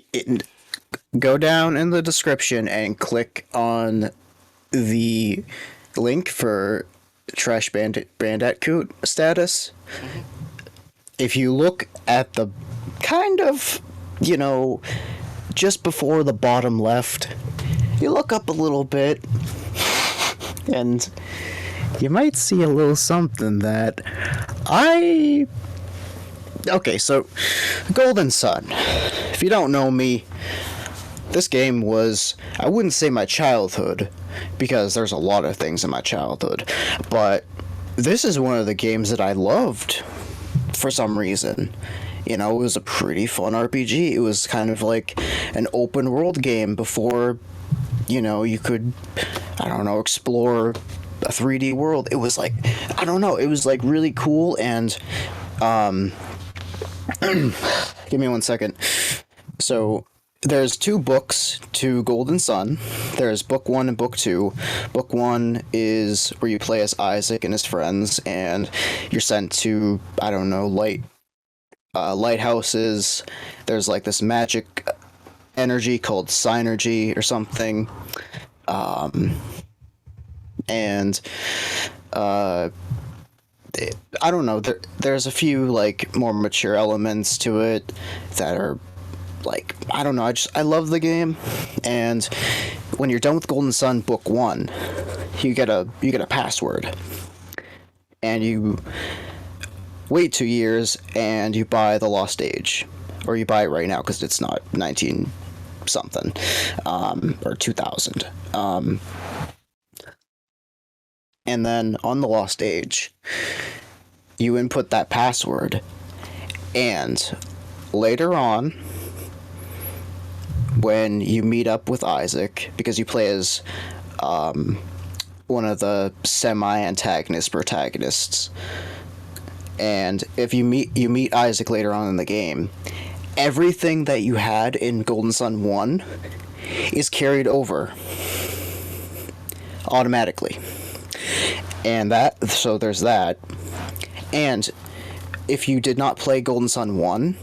C: go down in the description and click on the link for Trash Bandicoot status, if you look at the kind of, just before the bottom left, you look up a little bit and you might see a little something that Okay, so Golden Sun. If you don't know me, this game was, I wouldn't say my childhood, because there's a lot of things in my childhood, but this is one of the games that I loved for some reason. It was a pretty fun RPG. It was kind of like an open world game before, you could, explore a 3D world. It was like, it was like really cool. And give me 1 second. So there's 2 books to Golden Sun. There's book 1 and book 2. Book 1 is where you play as Isaac and his friends, and you're sent to, lighthouses. There's like this magic energy called Synergy or something. I don't know. There's a few like more mature elements to it that are like, I don't know. I love the game, and when you're done with Golden Sun Book 1, you get a password, and you wait 2 years and you buy the Lost Age, or you buy it right now because it's not 19 something or 2000. And then on the Lost Age, you input that password, and later on, when you meet up with Isaac, because you play as one of the semi-antagonist protagonists, and if you meet Isaac later on in the game, everything that you had in Golden Sun 1 is carried over automatically. And so there's that. And if you did not play Golden Sun 1,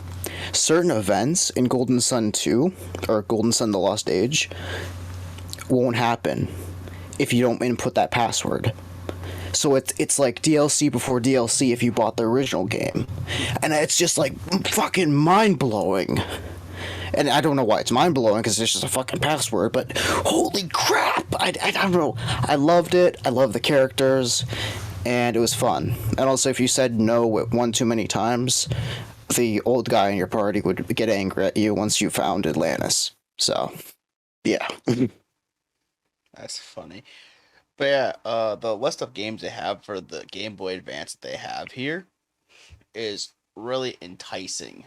C: certain events in Golden Sun 2, or Golden Sun The Lost Age, won't happen if you don't input that password. So it's like DLC before DLC if you bought the original game. And it's just like fucking mind-blowing. And I don't know why it's mind-blowing, because it's just a fucking password, but holy crap! I don't know. I loved it. I love the characters, and it was fun. And also, if you said no one too many times, the old guy in your party would get angry at you once you found Atlantis. So, yeah.
B: That's funny. But yeah, the list of games they have for the Game Boy Advance that they have here is really enticing.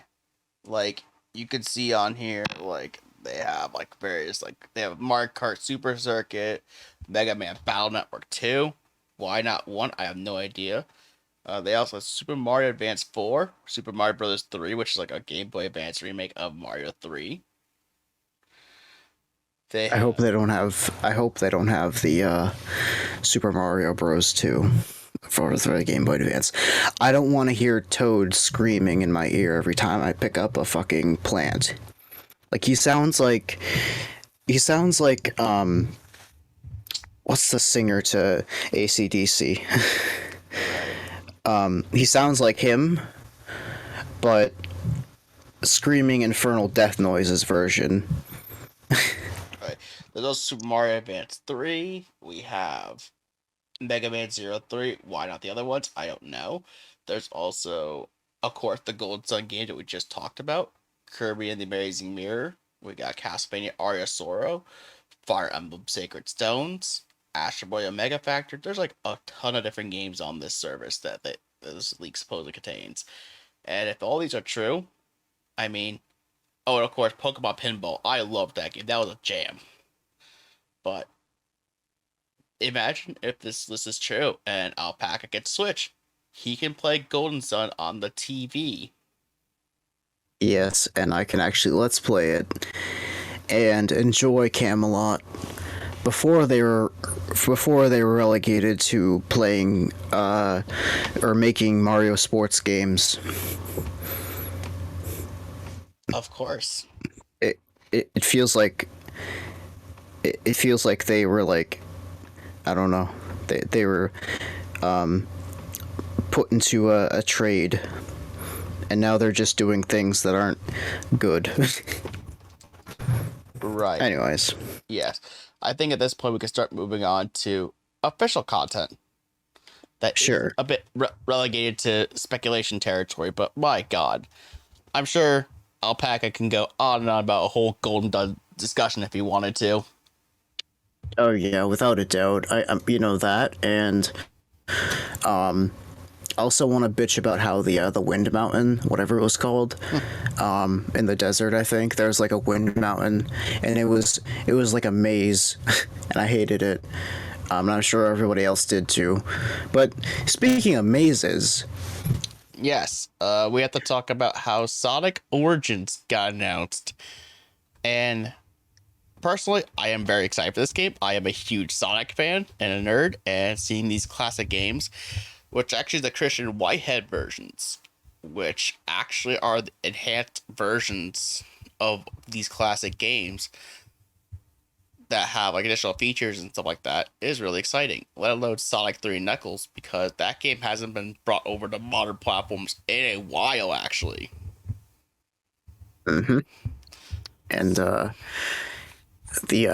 B: Like, you could see on here, like, they have, like, various, like, they have Mario Kart Super Circuit, Mega Man Battle Network 2. Why not 1? I have no idea. They also have Super Mario Advance 4, Super Mario Bros. 3, which is, like, a Game Boy Advance remake of Mario 3. They
C: I hope
B: have.
C: they don't have. I hope they don't have the Super Mario Bros. 2 for the Game Boy Advance. I don't want to hear Toad screaming in my ear every time I pick up a fucking plant. Like he sounds like what's the singer to AC/DC?
B: Right.
C: He sounds like him, but screaming infernal death noises version.
B: Right. There's also Super Mario Advance 3. We have Mega Man Zero 3. Why not the other ones? I don't know. There's also, of course, the Golden Sun game that we just talked about. Kirby and the Amazing Mirror. We got Castlevania Aria Soro. Fire Emblem Sacred Stones. Astro Boy Omega Factor. There's like a ton of different games on this service that this leak supposedly contains. And if all these are true, I mean, oh, and of course, Pokemon Pinball. I loved that game. That was a jam. But imagine if this list is true and Alpaca gets Switch. He can play Golden Sun on the TV.
C: Yes, and I can actually let's play it and enjoy Camelot before they were relegated to playing or making Mario sports games.
B: Of course.
C: It feels like it feels like they were like, I don't know, they were put into a trade, and now they're just doing things that aren't good.
B: Right.
C: Anyways,
B: Yes. I think at this point we can start moving on to official content that
C: sure.
B: is a bit relegated to speculation territory, but my god. I'm sure Alpaca can go on and on about a whole Golden Dun discussion if he wanted to.
C: Oh yeah, without a doubt. I that, and I also want to bitch about how the wind mountain, whatever it was called, in the desert. I think there's like a wind mountain, and it was like a maze, and I hated it. And I'm sure everybody else did too. But speaking of mazes,
B: Yes, we have to talk about how Sonic Origins got announced. And personally, I am very excited for this game. I am a huge Sonic fan and a nerd, and seeing these classic games, which actually the Christian Whitehead versions, which actually are the enhanced versions of these classic games that have like additional features and stuff like that, is really exciting. Let alone Sonic 3 Knuckles, because that game hasn't been brought over to modern platforms in a while, actually.
C: and the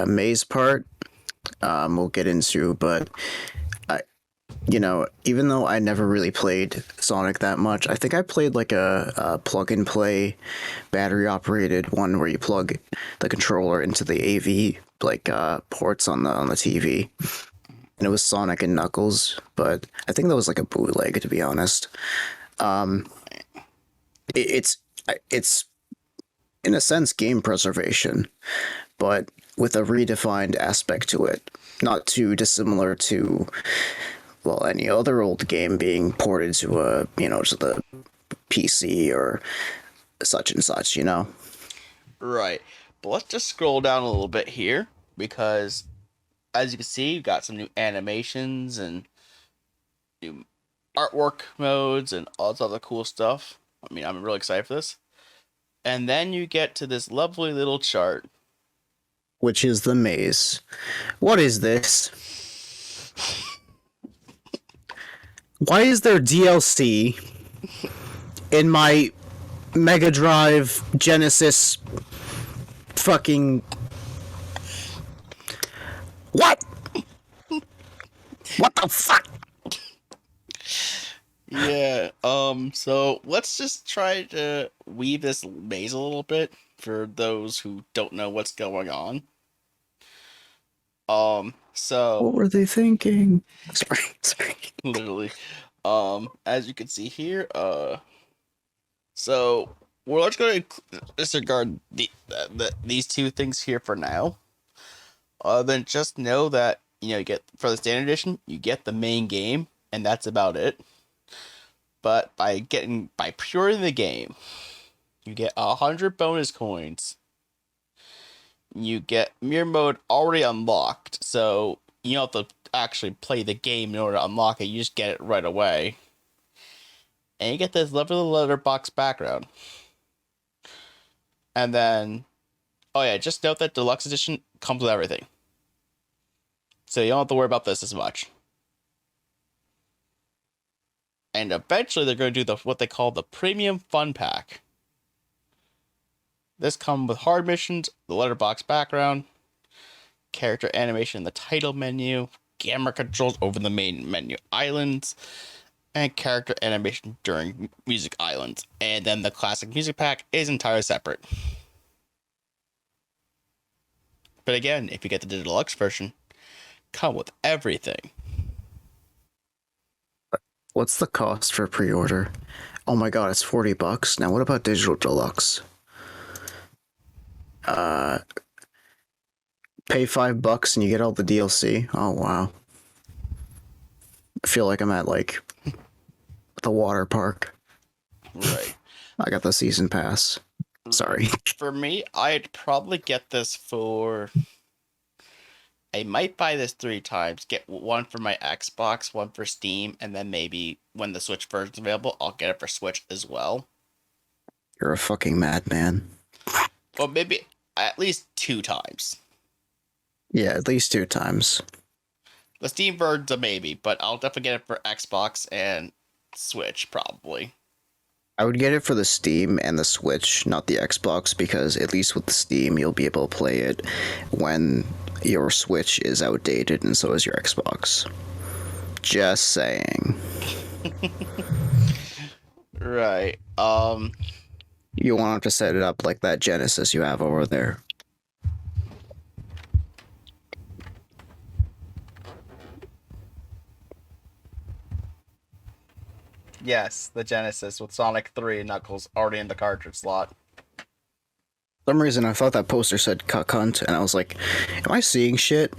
C: maze part, we'll get into, but even though I never really played Sonic that much, I think I played like a plug and play battery operated one where you plug the controller into the AV like ports on the TV, and it was Sonic and Knuckles. But I think that was like a bootleg, to be honest. It's in a sense game preservation, but with a redefined aspect to it, not too dissimilar to, well, any other old game being ported to to the PC or such and such.
B: Right. But let's just scroll down a little bit here, because as you can see, you've got some new animations and new artwork modes and all this other cool stuff. I mean, I'm really excited for this. And then you get to this lovely little chart.
C: Which is the maze. What is this? Why is there DLC in my Mega Drive Genesis fucking... What? What the fuck?
B: Yeah, so let's just try to weave this maze a little bit for those who don't know what's going on. So
C: What were they thinking? Sorry.
B: literally, as you can see here, so we're just going to disregard these two things here for now. Then just know that you get, for the standard edition, you get the main game, and that's about it. But by puring the game, you get 100 bonus coins. you get mirror mode already unlocked, so you don't have to actually play the game in order to unlock it. You just get it right away. And you get this lovely little letterbox background. And then, oh yeah, just note that Deluxe Edition comes with everything. So you don't have to worry about this as much. And eventually they're going to do what they call the Premium Fun Pack. This comes with hard missions, the letterbox background, character animation in the title menu, camera controls over the main menu islands, and character animation during music islands. And then the classic music pack is entirely separate. But again, if you get the deluxe version, come with everything.
C: What's the cost for pre-order? Oh my god, it's $40. Now what about digital deluxe? Pay $5 and you get all the DLC. Oh wow. I feel like I'm at like the water park.
B: Right.
C: I got the season pass. Sorry.
B: For me, I'd probably get this for... I might buy this 3 times. Get one for my Xbox, one for Steam, and then maybe when the Switch version's available, I'll get it for Switch as well.
C: You're a fucking madman.
B: Or maybe at least 2 times.
C: Yeah, at least 2 times.
B: The Steam version's a maybe, but I'll definitely get it for Xbox and Switch, probably.
C: I would get it for the Steam and the Switch, not the Xbox, because at least with the Steam, you'll be able to play it when your Switch is outdated and so is your Xbox. Just saying.
B: Right.
C: You want to set it up like that Genesis you have over there.
B: Yes, the Genesis with Sonic 3 and Knuckles already in the cartridge slot.
C: For some reason, I thought that poster said cunt, and I was like, am I seeing shit?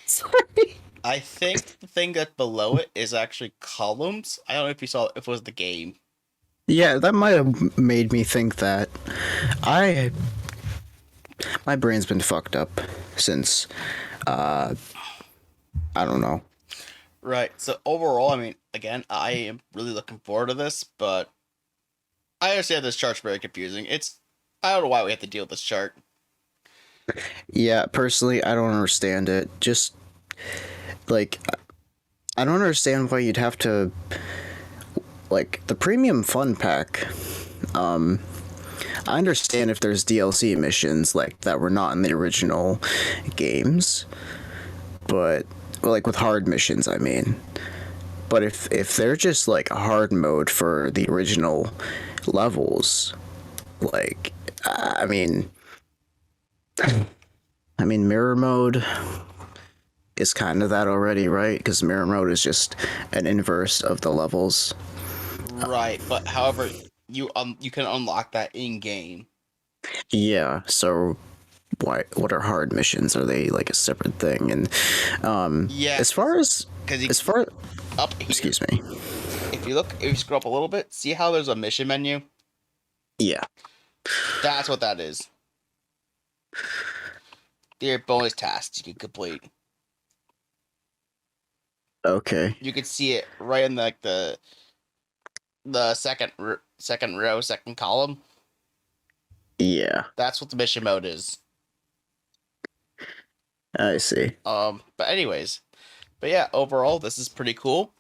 C: Sorry.
B: I think the thing that's below it is actually columns. I don't know if you saw if it was the game.
C: Yeah, that might have made me think that. My brain's been fucked up since, I don't know.
B: Right. So overall, I mean, again, I am really looking forward to this, but I understand this chart's very confusing. I don't know why we have to deal with this chart.
C: Yeah, personally, I don't understand it. Just, like, I don't understand why you'd have to, like, the Premium Fun Pack, I understand if there's DLC missions, like, that were not in the original games, but, like, with hard missions, I mean. But if they're just, like, a hard mode for the original levels, like, I mean, mirror mode is kind of that already, right? Because mirror mode is just an inverse of the levels.
B: Right, but however, you can unlock that in game.
C: Yeah. So, what are hard missions? Are they like a separate thing? And
B: yeah,
C: as far
B: up here,
C: excuse me.
B: If you scroll up a little bit, see how there's a mission menu?
C: Yeah.
B: That's what that is. They're bonus tasks you can complete.
C: Okay.
B: You can see it right in the second row, second column.
C: Yeah.
B: That's what the mission mode is.
C: I see.
B: But yeah, overall this is pretty cool.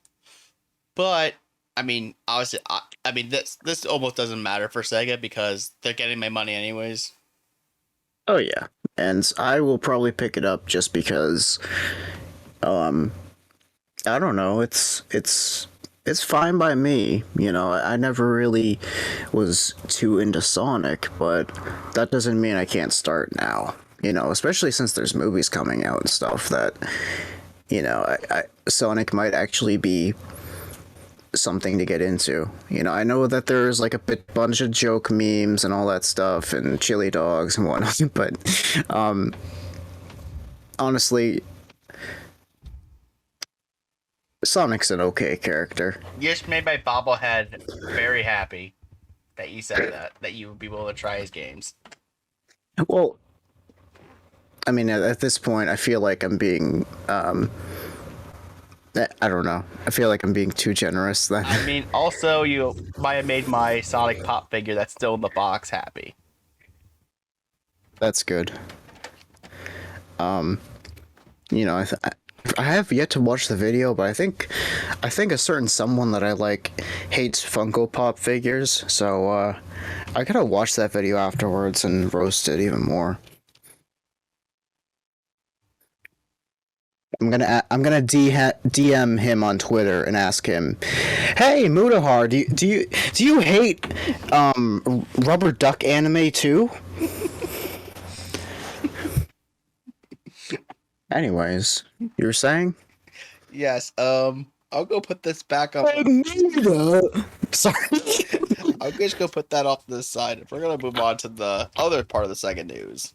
B: But I mean, obviously, this almost doesn't matter for Sega because they're getting my money anyways.
C: Oh yeah, and I will probably pick it up just because, I don't know. It's fine by me. You know, I never really was too into Sonic, but that doesn't mean I can't start now. You know, especially since there's movies coming out and stuff that, you know, Sonic might actually be something to get into. You know, I know that there's like a bunch of joke memes and all that stuff and chili dogs and whatnot, but honestly, Sonic's an okay character.
B: You just made my bobblehead very happy that you said that you would be able to try his games.
C: Well, I mean, at this point, I feel like I'm being, I don't know. I feel like I'm being too generous then.
B: I mean, also, you might have made my Sonic Pop figure that's still in the box happy.
C: That's good. You know, I have yet to watch the video, but I think a certain someone that I like hates Funko Pop figures, so I gotta watch that video afterwards and roast it even more. I'm gonna DM him on Twitter and ask him, "Hey, Mutahar, do you hate rubber duck anime too?" Anyways, you were saying?
B: Yes. I'll go put this back up.
C: Sorry.
B: I'll just go put that off to the side. We're gonna move on to the other part of the Sega news.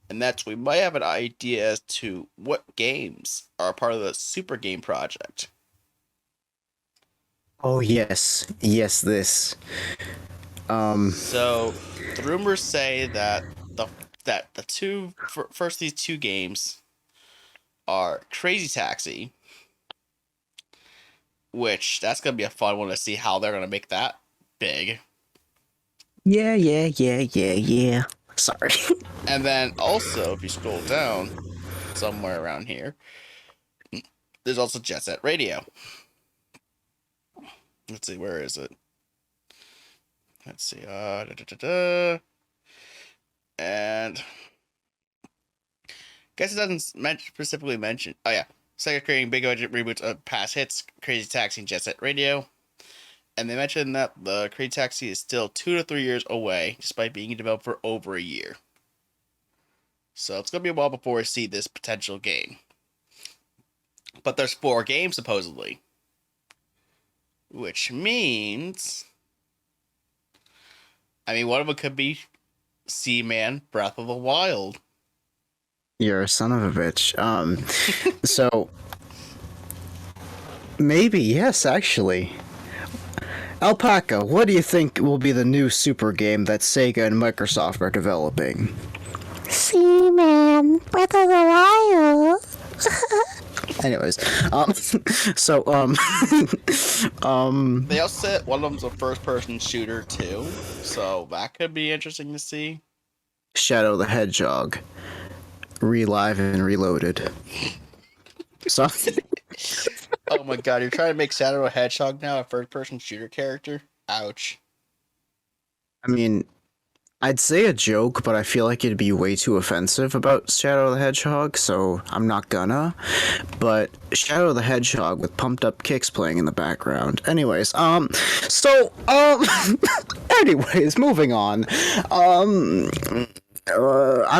B: And that's we might have an idea as to what games are part of the Super Game Project.
C: Oh yes, this.
B: So the rumors say that these two games are Crazy Taxi, which that's gonna be a fun one to see how they're gonna make that big.
C: Yeah. Sorry.
B: And then also, if you scroll down somewhere around here, there's also Jet Set Radio. Let's see, where is it? Let's see. And guess it doesn't specifically mention. Oh yeah, Sega creating big budget reboots of past hits, Crazy Taxi and Jet Set Radio. And they mentioned that the Crazy Taxi is still 2 to 3 years away, despite being developed for over a year. So it's gonna be a while before we see this potential game. But there's 4 games supposedly, which means, I mean, one of them could be Seaman Breath of the Wild.
C: You're a son of a bitch. So maybe yes, actually. Alpaca, what do you think will be the new super game that Sega and Microsoft are developing? Seaman, Breath of the Wild. Anyways,
B: They also said one of them's a first-person shooter too, so that could be interesting to see.
C: Shadow the Hedgehog, Relive and Reloaded. So,
B: Oh my god, you're trying to make Shadow the Hedgehog now a first-person shooter character? Ouch.
C: I mean, I'd say a joke, but I feel like it'd be way too offensive about Shadow the Hedgehog, so I'm not gonna. But Shadow the Hedgehog with pumped up kicks playing in the background. Anyways, anyways, moving on. I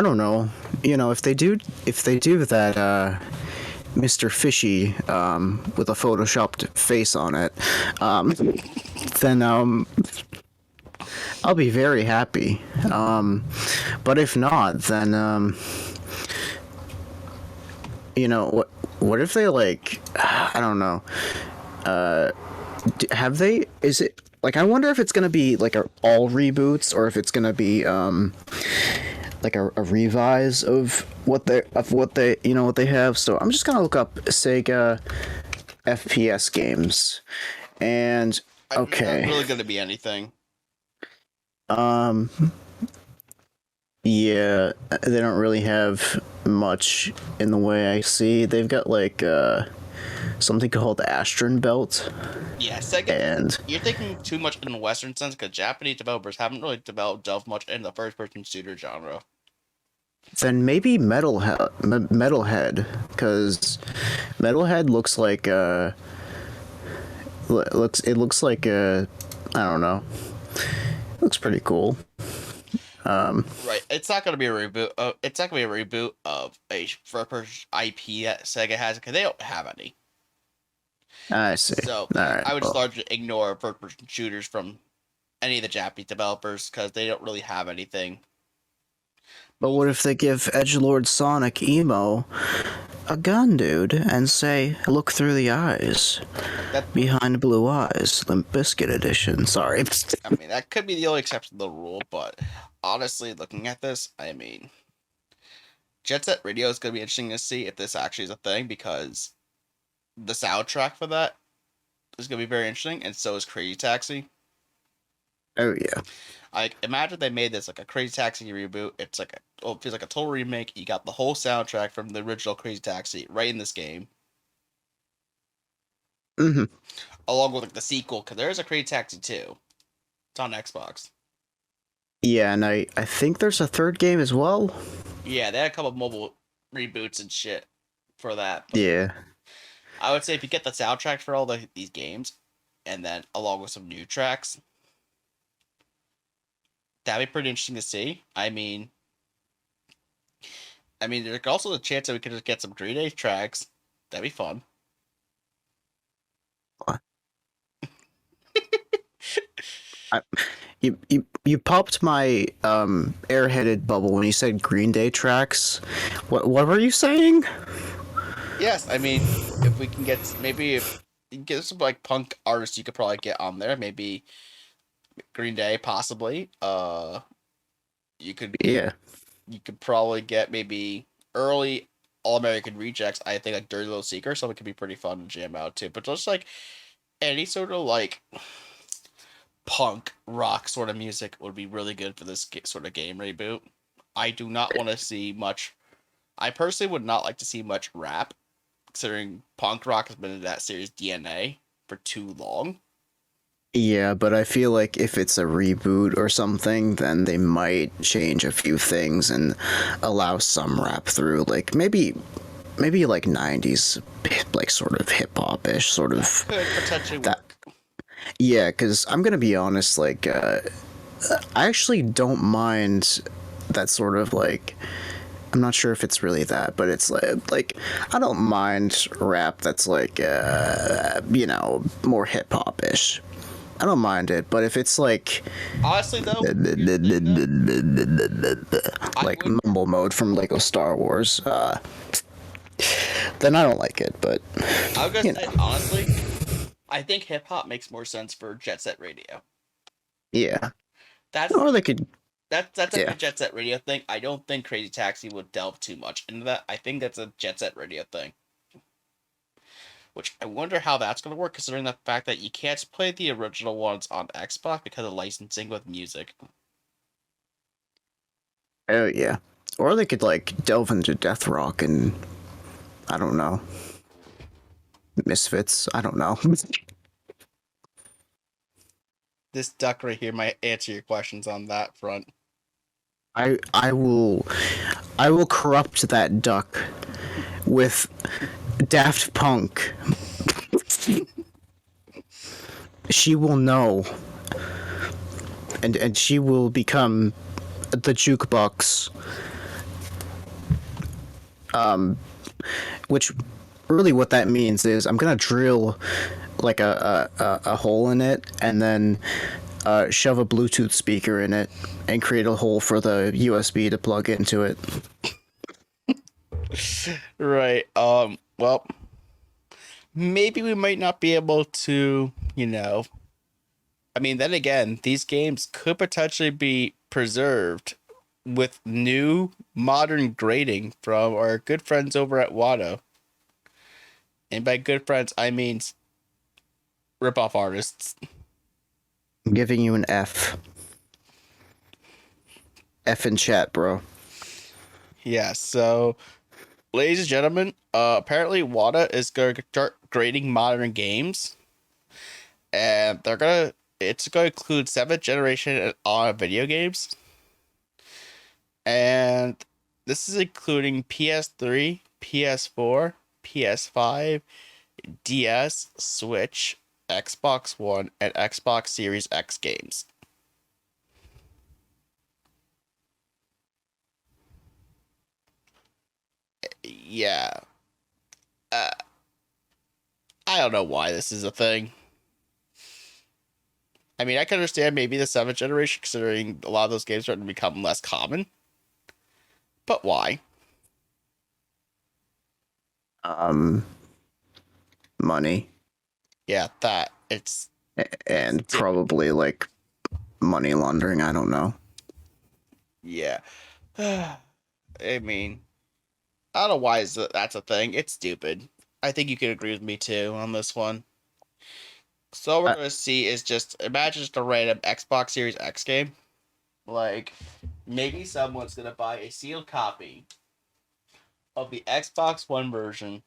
C: don't know. You know, if they do that, Mr. Fishy, with a photoshopped face on it, then, I'll be very happy. But if not, then, you know, what if they, like, I don't know, have they, is it, like, I wonder if it's gonna be, like, all reboots, or if it's gonna be, like a revise of what they have. So I'm just gonna look up Sega FPS games, and okay,
B: Not really gonna be anything.
C: Yeah, they don't really have much in the way I see. They've got like something called Astron Belt.
B: Yeah, Sega.
C: And
B: you're thinking too much in the Western sense because Japanese developers haven't really delved much into the first-person shooter genre.
C: then maybe Metalhead, because Metalhead looks like looks like I don't know. It looks pretty cool.
B: Right, it's not gonna be a reboot. It's not gonna be a reboot of a first-person IP that Sega has because they don't have any.
C: I see.
B: So
C: Alright,
B: I would just largely ignore first-person shooters from any of the Japanese developers because they don't really have anything.
C: but what if they give Edgelord Sonic Emo a gun, dude, and say, "Look through the eyes, behind blue eyes, Limp Bizkit edition." Sorry.
B: I mean, that could be the only exception to the rule, but honestly, looking at this, I mean, Jet Set Radio is going to be interesting to see if this actually is a thing, because the soundtrack for that is going to be very interesting, and so is Crazy Taxi.
C: Oh yeah.
B: Like, imagine they made this like a Crazy Taxi reboot. It's like it feels like a total remake. You got the whole soundtrack from the original Crazy Taxi right in this game,
C: Mm-hmm.
B: along with like the sequel, because there is a Crazy Taxi 2. It's on Xbox.
C: Yeah, and I think there's a third game as well.
B: Yeah, they had a couple of mobile reboots and shit for that. But
C: Yeah.
B: I would say if you get the soundtrack for all these games, and then along with some new tracks, that'd be pretty interesting to see. I mean, there's also a chance that we could just get some Green Day tracks. That'd be fun.
C: What? You popped my airheaded bubble when you said Green Day tracks. What were you saying?
B: Yes, I mean, if we can get maybe if you can get some like punk artists, you could probably get on there. Maybe Green Day, possibly. You could
C: Yeah.
B: you could probably get maybe early All American Rejects. I think like Dirty Little Secret, so it could be pretty fun to jam out to. But just like any sort of like punk rock sort of music would be really good for this sort of game reboot. I do not want to see much. I personally would not like to see much rap, considering punk rock has been in that series' DNA for too long.
C: Yeah, but I feel like if it's a reboot or something, then they might change a few things and allow some rap through. Like maybe like 90s, like sort of hip hop ish, sort of.
B: Could potentially work.
C: Yeah, because I'm gonna be honest, like I actually don't mind that sort of like. I'm not sure if it's really that, but it's like I don't mind rap that's like more hip hop ish. I don't mind it, but if it's like
B: Honestly, though,
C: like mumble mode from Lego Star Wars, then I don't like it. But
B: I was gonna say honestly, I think hip hop makes more sense for Jet Set Radio.
C: yeah,
B: That's
C: or they could.
B: that's a
C: Yeah.
B: good Jet Set Radio thing. I don't think Crazy Taxi would delve too much into that. I think that's a Jet Set Radio thing. Which I wonder how that's going to work, considering the fact that you can't play the original ones on Xbox because of licensing with music.
C: Oh yeah, or they could like delve into death rock and I don't know, Misfits. I don't know.
B: This duck right here might answer your questions on that front.
C: I will corrupt that duck with Daft Punk. She will know, and she will become the jukebox. Which really what that means is I'm gonna drill like a hole in it and then shove a Bluetooth speaker in it and create a hole for the USB to plug into it.
B: Right. Well, maybe we might not be able to, I mean, then again, these games could potentially be preserved with new modern grading from our good friends over at WATA. And by good friends, I mean rip-off artists.
C: I'm giving you an F. F in chat, bro.
B: Yeah, so, ladies and gentlemen, apparently WATA is going to start grading modern games. And it's going to include 7th generation on video games. And this is including PS3, PS4, PS5, DS, Switch, Xbox One, and Xbox Series X games. Yeah. I don't know why this is a thing. I mean, I can understand maybe the 7th generation, considering a lot of those games are starting to become less common. But why?
C: Money.
B: Yeah, that. It's...
C: And probably like money laundering, I don't know.
B: Yeah. I mean, I don't know why that's a thing. It's stupid. I think you could agree with me too on this one. So what we're
C: I,
B: gonna see is just imagine just a random Xbox Series X game. Like maybe someone's gonna buy a sealed copy of the Xbox One version,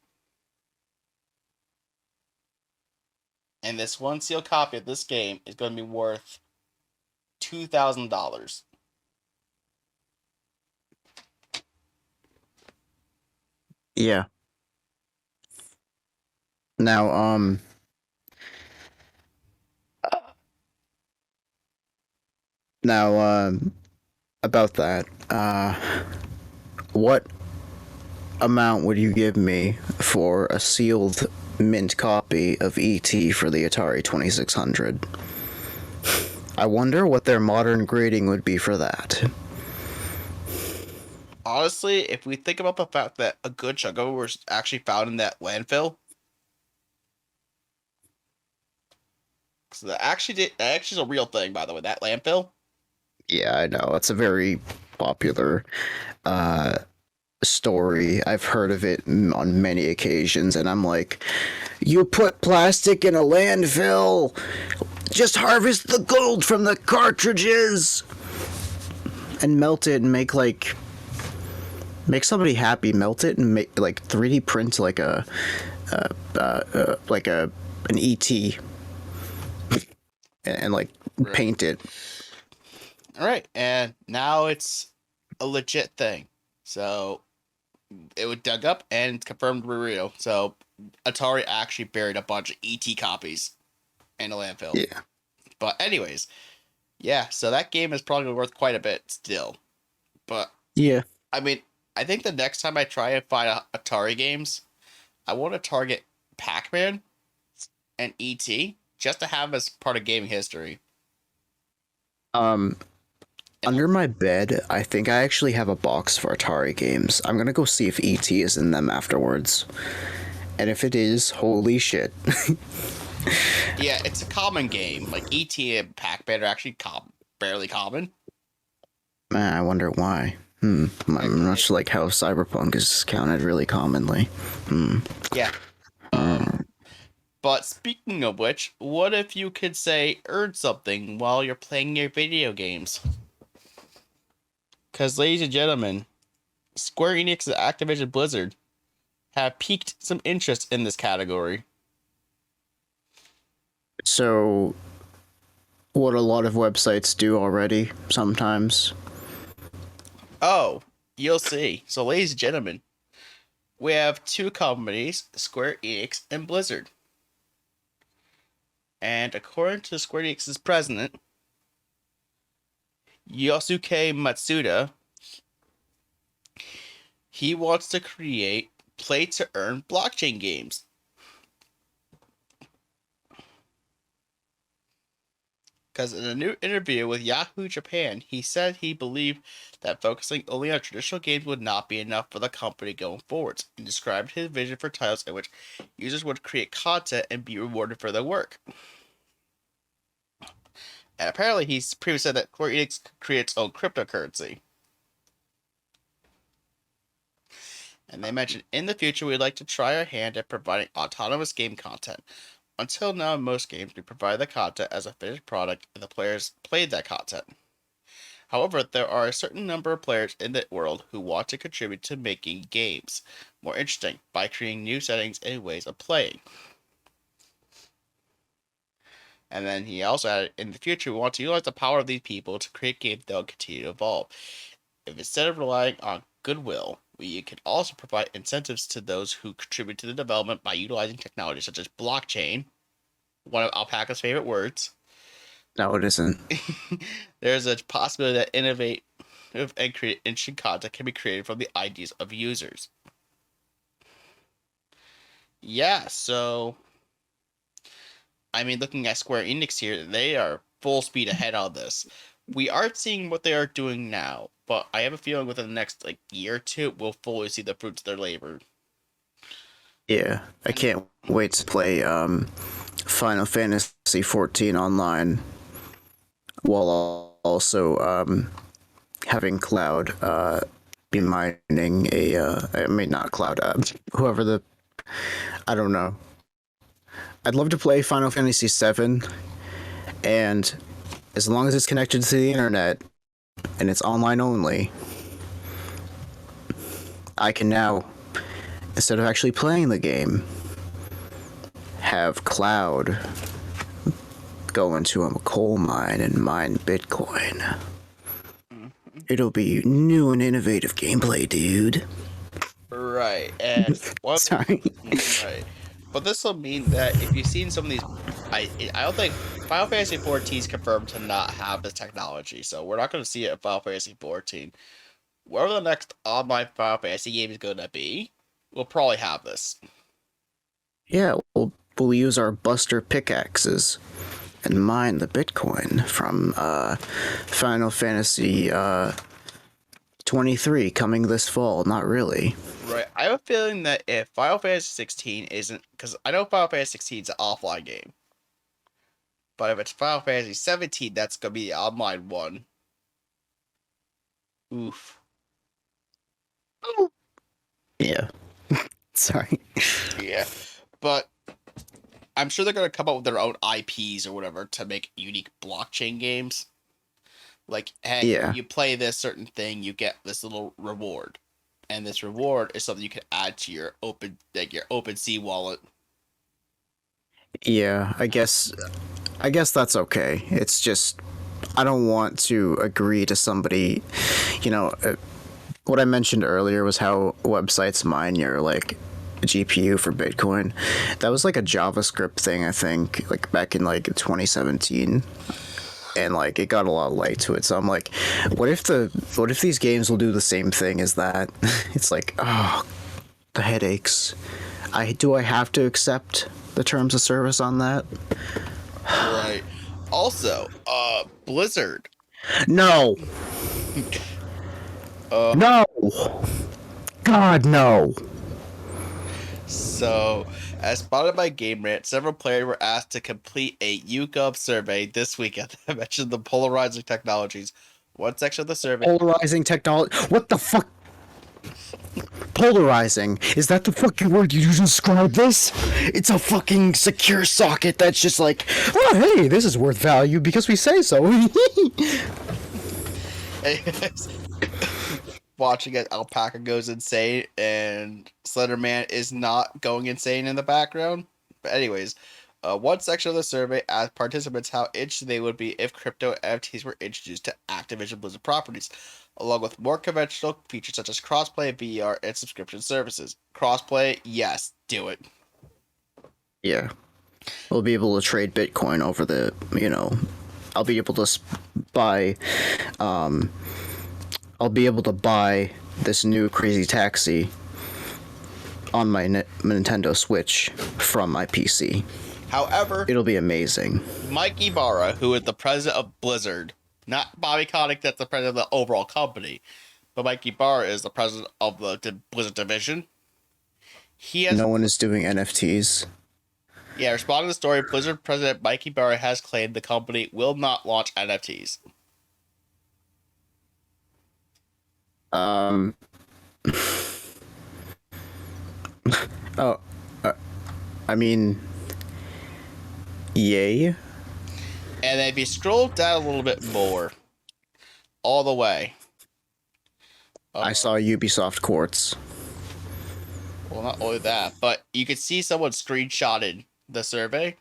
B: and this one sealed copy of this game is gonna be worth $2,000.
C: yeah. Now, now, about that, what amount would you give me for a sealed mint copy of ET for the Atari 2600? I wonder what their modern grading would be for that.
B: Honestly, if we think about the fact that a good chunk of it was actually found in that landfill, because that actually is a real thing, by the way. That landfill.
C: Yeah, I know. It's a very popular story. I've heard of it on many occasions, and I'm like, you put plastic in a landfill, just harvest the gold from the cartridges and melt it and make somebody happy. Melt it and make like 3D print like an ET and like
B: Right.
C: paint it.
B: All right, and now it's a legit thing. So it was dug up and confirmed to be real. So Atari actually buried a bunch of ET copies in a landfill.
C: Yeah.
B: But anyways, yeah. So that game is probably worth quite a bit still. But
C: Yeah.
B: I mean, I think the next time I try and find Atari games, I want to target Pac-Man and ET just to have as part of gaming history.
C: Under my bed, I think I actually have a box for Atari games. I'm gonna go see if ET is in them afterwards. And if it is, holy shit.
B: Yeah, it's a common game. Like ET and Pac-Man are actually barely common.
C: Man, I wonder why. Much like how Cyberpunk is counted really commonly.
B: Yeah. But speaking of which, what if you could say earn something while you're playing your video games? Because, ladies and gentlemen, Square Enix and Activision Blizzard have piqued some interest in this category.
C: So, what a lot of websites do already, sometimes.
B: Oh, you'll see. So, ladies and gentlemen, we have two companies, Square Enix and Blizzard. And according to Square Enix's president, Yosuke Matsuda, he wants to create play-to-earn blockchain games. Because in a new interview with Yahoo Japan, he said he believed that focusing only on traditional games would not be enough for the company going forwards, and described his vision for titles in which users would create content and be rewarded for their work. And apparently he's previously said that Square Enix could create its own cryptocurrency. And they mentioned, in the future, we'd like to try our hand at providing autonomous game content. Until now, in most games, we provide the content as a finished product and the players played that content. However, there are a certain number of players in the world who want to contribute to making games more interesting by creating new settings and ways of playing. And then he also added, in the future, we want to utilize the power of these people to create games that will continue to evolve. If instead of relying on goodwill, we can also provide incentives to those who contribute to the development by utilizing technology such as blockchain, one of Alpaca's favorite words.
C: No, it isn't.
B: There's a possibility that innovative and create interesting content can be created from the ideas of users. Yeah, so I mean, looking at Square Enix here, they are full speed ahead on this. We aren't seeing what they are doing now, but I have a feeling within the next year or two, we'll fully see the fruits of their labor.
C: Yeah, I can't wait to play Final Fantasy XIV online while also having Cloud be mining I mean, not Cloud, whoever I don't know. I'd love to play Final Fantasy VII, and as long as it's connected to the internet and it's online only, I can now, instead of actually playing the game, have Cloud go into a coal mine and mine Bitcoin. It'll be new and innovative gameplay, dude.
B: Right, and what?
C: Sorry.
B: Right, but this will mean that if you've seen some of these, I don't think Final Fantasy 14 is confirmed to not have this technology, so we're not going to see it in Final Fantasy 14. Whatever the next online Final Fantasy game is going to be, we'll probably have this.
C: Yeah, we'll use our Buster pickaxes and mine the Bitcoin from Final Fantasy 23 coming this fall. Not really.
B: Right, I have a feeling that if Final Fantasy 16 isn't, because I know Final Fantasy 16 is an offline game, but if it's Final Fantasy 17, that's going to be the online one. Oof.
C: Yeah. Sorry.
B: Yeah, but I'm sure they're going to come up with their own IPs or whatever to make unique blockchain games. Like, hey,
C: Yeah.
B: you play this certain thing, you get this little reward, and this reward is something you can add to your OpenSea wallet.
C: Yeah, I guess that's okay. It's just I don't want to agree to somebody, you know, what I mentioned earlier was how websites mine your like GPU for Bitcoin. That was like a JavaScript thing, I think, like back in like 2017. And like it got a lot of light to it. So I'm like, what if these games will do the same thing as that? It's like, oh, the headaches. Do I have to accept the terms of service on that?
B: Right. Also, Blizzard.
C: No. No. God, no.
B: So, as spotted by Game Rant, several players were asked to complete a YouGov survey this weekend that mentioned the polarizing technologies. One section of the survey.
C: Polarizing technology. What the fuck? Polarizing. Is that the fucking word you describe this? It's a fucking secure socket that's just like, oh, hey, this is worth value because we say so.
B: Watching as Alpaca goes insane and Slenderman is not going insane in the background. But anyways, one section of the survey asked participants how interested they would be if crypto NFTs were introduced to Activision Blizzard properties, along with more conventional features such as crossplay, VR, and subscription services. Crossplay, yes, do it.
C: Yeah. We'll be able to trade Bitcoin over the, I'll be able to buy, I'll be able to buy this new crazy taxi on my Nintendo Switch from my PC.
B: However,
C: it'll be amazing.
B: Mike Ibarra, who is the president of Blizzard, not Bobby Kotick, that's the president of the overall company, but Mike Ibarra is the president of the Blizzard division.
C: No one is doing NFTs.
B: Yeah, responding to the story, Blizzard president Mike Ibarra has claimed the company will not launch NFTs.
C: I mean, yay.
B: And then if you scroll down a little bit more, all the way.
C: I saw Ubisoft Quartz.
B: Well, not only that, but you could see someone screenshotted the survey.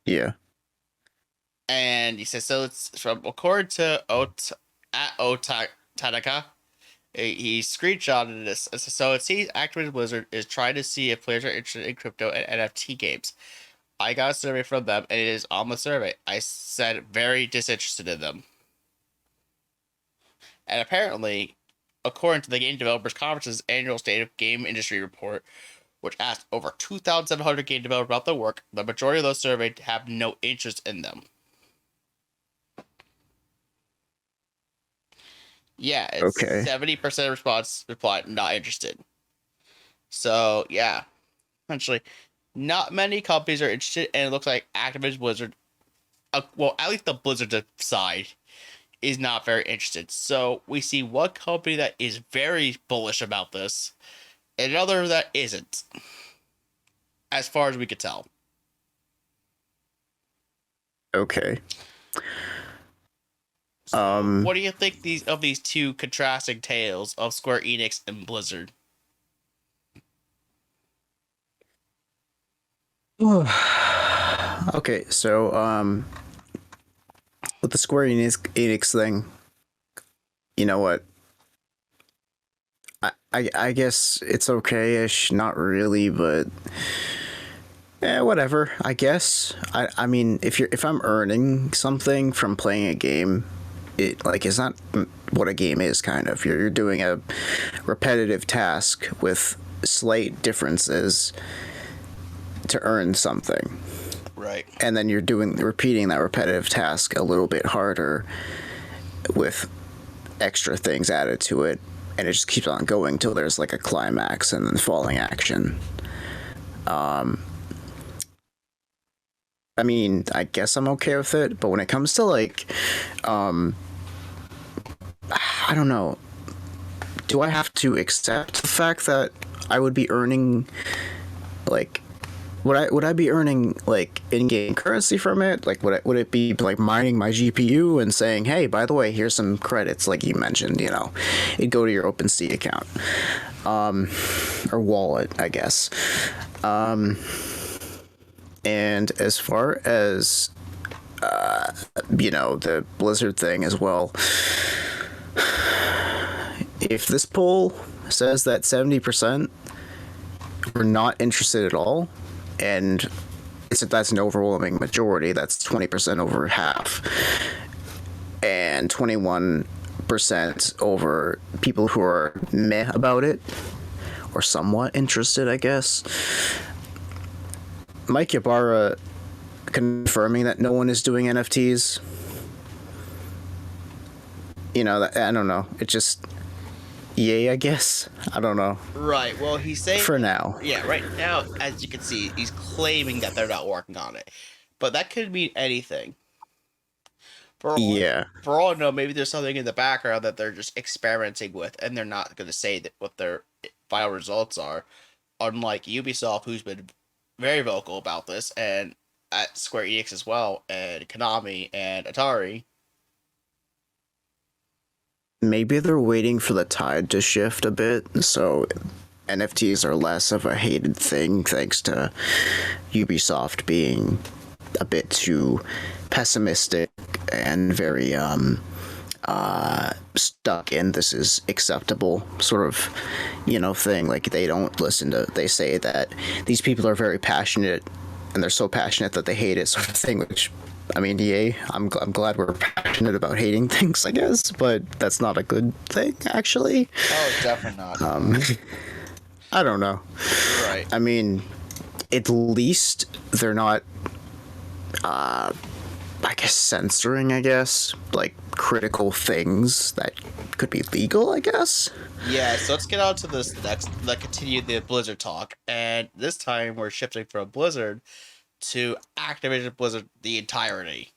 C: Yeah.
B: And he says, so it's from, according to Tanaka, he screenshotted this. So it seems Activision Blizzard is trying to see if players are interested in crypto and NFT games. I got a survey from them, and it is on the survey. I said very disinterested in them. And apparently, according to the Game Developers Conference's annual State of Game Industry report, which asked over 2,700 game developers about their work, the majority of those surveyed have no interest in them. Yeah, it's okay. 70% response replied not interested. So, yeah. Essentially, not many companies are interested, and it looks like Activision Blizzard, well, at least the Blizzard side, is not very interested. So we see one company that is very bullish about this, and another that isn't, as far as we could tell.
C: Okay.
B: So what do you think these two contrasting tales of Square Enix and Blizzard?
C: Okay, so with the Square Enix thing, you know what? I guess it's okay-ish, not really, but whatever. I guess. I mean, if I'm earning something from playing a game, it's not what a game is. Kind of, you're doing a repetitive task with slight differences to earn something.
B: Right.
C: And then you're repeating that repetitive task a little bit harder with extra things added to it, and it just keeps on going till there's like a climax and then falling action. I mean, I guess I'm okay with it, but when it comes to like, I don't know, do I have to accept the fact that I would be earning, like, would I be earning like in-game currency from it? Like, would it be like mining my GPU and saying, hey, by the way, here's some credits, like you mentioned, it'd go to your OpenSea account, or wallet, I guess. And as far as the Blizzard thing as well, if this poll says that 70% were not interested at all, and that's an overwhelming majority, that's 20% over half, and 21% over people who are meh about it, or somewhat interested, I guess. Mike Ybarra confirming that no one is doing NFTs. I don't know. It just, yay, I guess. I don't know.
B: Right. Well, he's saying
C: for now.
B: Yeah. Right now, as you can see, he's claiming that they're not working on it, but that could mean anything. For all I know, maybe there's something in the background that they're just experimenting with, and they're not going to say that what their final results are. Unlike Ubisoft, who's been very vocal about this, and at Square Enix as well, and Konami and Atari.
C: Maybe they're waiting for the tide to shift a bit, so NFTs are less of a hated thing, thanks to Ubisoft being a bit too pessimistic and very stuck in this is acceptable sort of thing. Like, they say that these people are very passionate, and they're so passionate that they hate it, sort of thing, which, I mean, yay, I'm glad we're passionate about hating things, I guess, but that's not a good thing, actually.
B: Oh, definitely not.
C: I don't know.
B: Right.
C: I mean, at least they're not I guess censoring, like critical things that could be legal, I guess.
B: Yeah, so let's get on to this next, continue the Blizzard talk, and this time we're shifting from Blizzard to Activision Blizzard the entirety.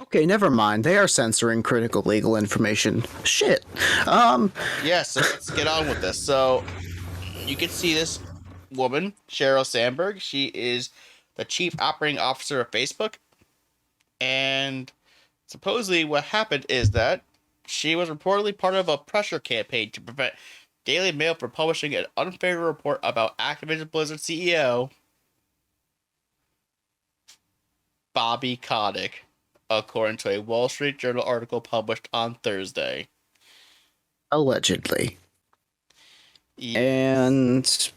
C: Okay, never mind. They are censoring critical legal information. Shit.
B: Yeah, so let's get on with this. So you can see this woman, Sheryl Sandberg. She is the chief operating officer of Facebook. And supposedly what happened is that she was reportedly part of a pressure campaign to prevent Daily Mail from publishing an unfavorable report about Activision Blizzard CEO Bobby Kotick, according to a Wall Street Journal article published on Thursday.
C: Allegedly.
B: Yes.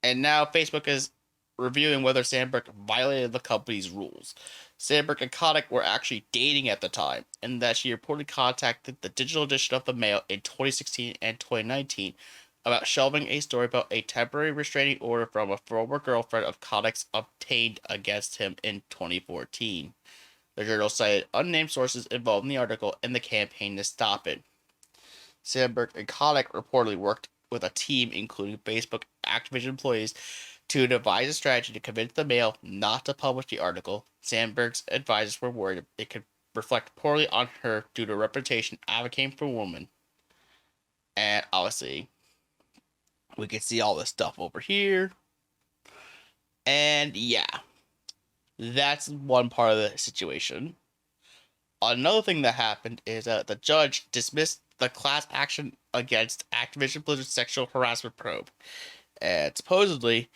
B: And now Facebook is reviewing whether Sandberg violated the company's rules. Sandberg and Kotick were actually dating at the time, and that she reportedly contacted the digital edition of the Mail in 2016 and 2019 about shelving a story about a temporary restraining order from a former girlfriend of Kotick's obtained against him in 2014. The journal cited unnamed sources involved in the article and the campaign to stop it. Sandberg and Kotick reportedly worked with a team including Facebook Activision employees to devise a strategy to convince the Mail not to publish the article. Sandberg's advisors were worried it could reflect poorly on her due to her reputation advocating for women. And obviously, we can see all this stuff over here. And yeah, that's one part of the situation. Another thing that happened is that the judge dismissed the class action against Activision Blizzard's sexual harassment probe. And supposedly,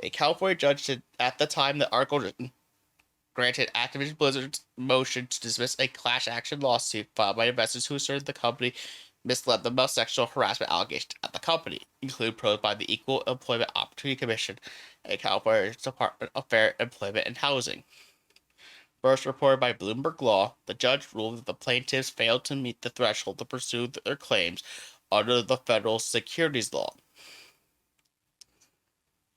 B: a California judge did, at the time the article written, granted Activision Blizzard's motion to dismiss a class action lawsuit filed by investors who asserted the company misled them about sexual harassment allegations at the company, including probed by the Equal Employment Opportunity Commission and California's Department of Fair Employment and Housing. First reported by Bloomberg Law, the judge ruled that the plaintiffs failed to meet the threshold to pursue their claims under the federal securities law.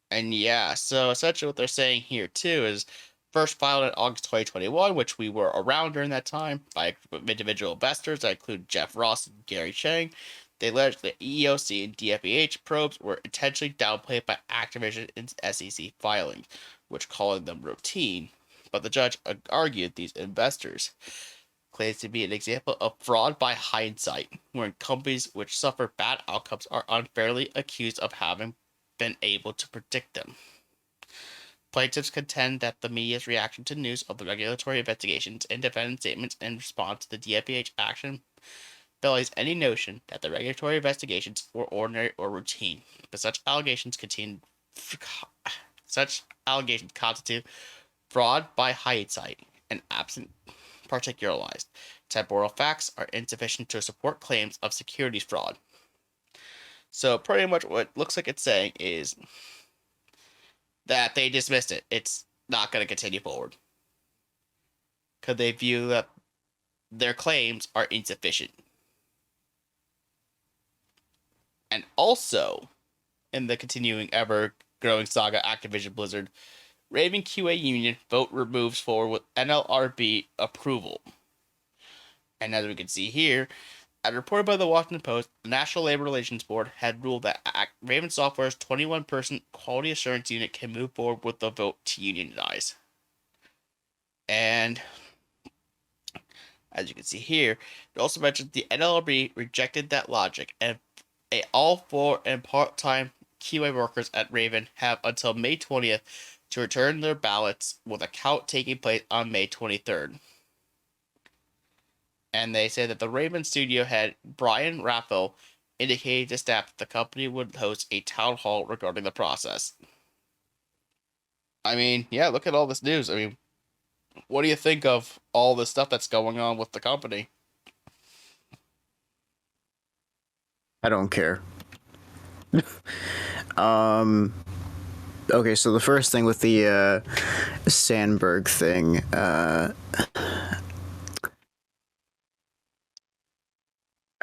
B: And yeah, so essentially what they're saying here too is first filed in August 2021, which we were around during that time, by a group of individual investors that include Jeff Ross and Gary Chang. They alleged that EEOC and DFEH probes were intentionally downplayed by Activision in SEC filings, which calling them routine. But the judge argued these investors claims to be an example of fraud by hindsight, wherein companies which suffer bad outcomes are unfairly accused of having been able to predict them. Plaintiffs contend that the media's reaction to news of the regulatory investigations and defendant statements in response to the DFEH action belies any notion that the regulatory investigations were ordinary or routine, but such allegations constitute fraud by hindsight and absent particularized temporal facts are insufficient to support claims of securities fraud. So pretty much what it looks like it's saying is that they dismissed it. It's not going to continue forward. Because they view that their claims are insufficient. And also, in the continuing ever-growing saga Activision Blizzard, Raven QA Union vote removes forward with NLRB approval. And as we can see here, as reported by the Washington Post, the National Labor Relations Board had ruled that Raven Software's 21-person quality assurance unit can move forward with the vote to unionize. And as you can see here, it also mentions the NLRB rejected that logic, and all full and part-time QA workers at Raven have until May 20th to return their ballots, with a count taking place on May 23rd. And they said that the Raven studio head, Brian Raphael, indicated to staff that the company would host a town hall regarding the process. I mean, yeah, look at all this news. I mean, what do you think of all this stuff that's going on with the company?
C: I don't care. Okay, so the first thing with the Sandberg thing, I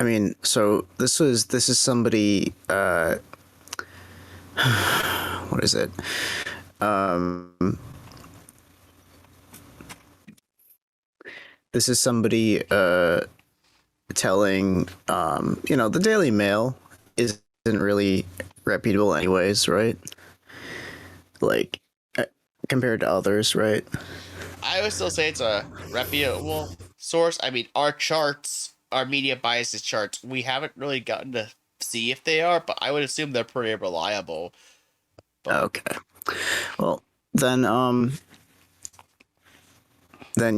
C: mean, so this is somebody, what is it? This is somebody telling, the Daily Mail isn't really reputable anyways, right? Like, compared to others, right?
B: I would still say it's a reputable source. I mean, our charts, our media biases charts, we haven't really gotten to see if they are, but I would assume they're pretty reliable. But...
C: Okay. Well, then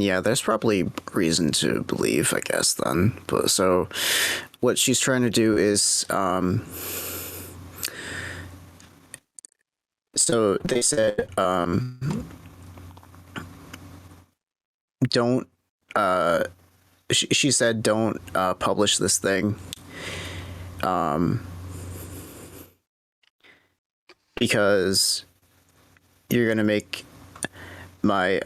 C: yeah, there's probably reason to believe, I guess, then. But so what she's trying to do is, so they said, don't, she said, don't publish this thing, because you're gonna make my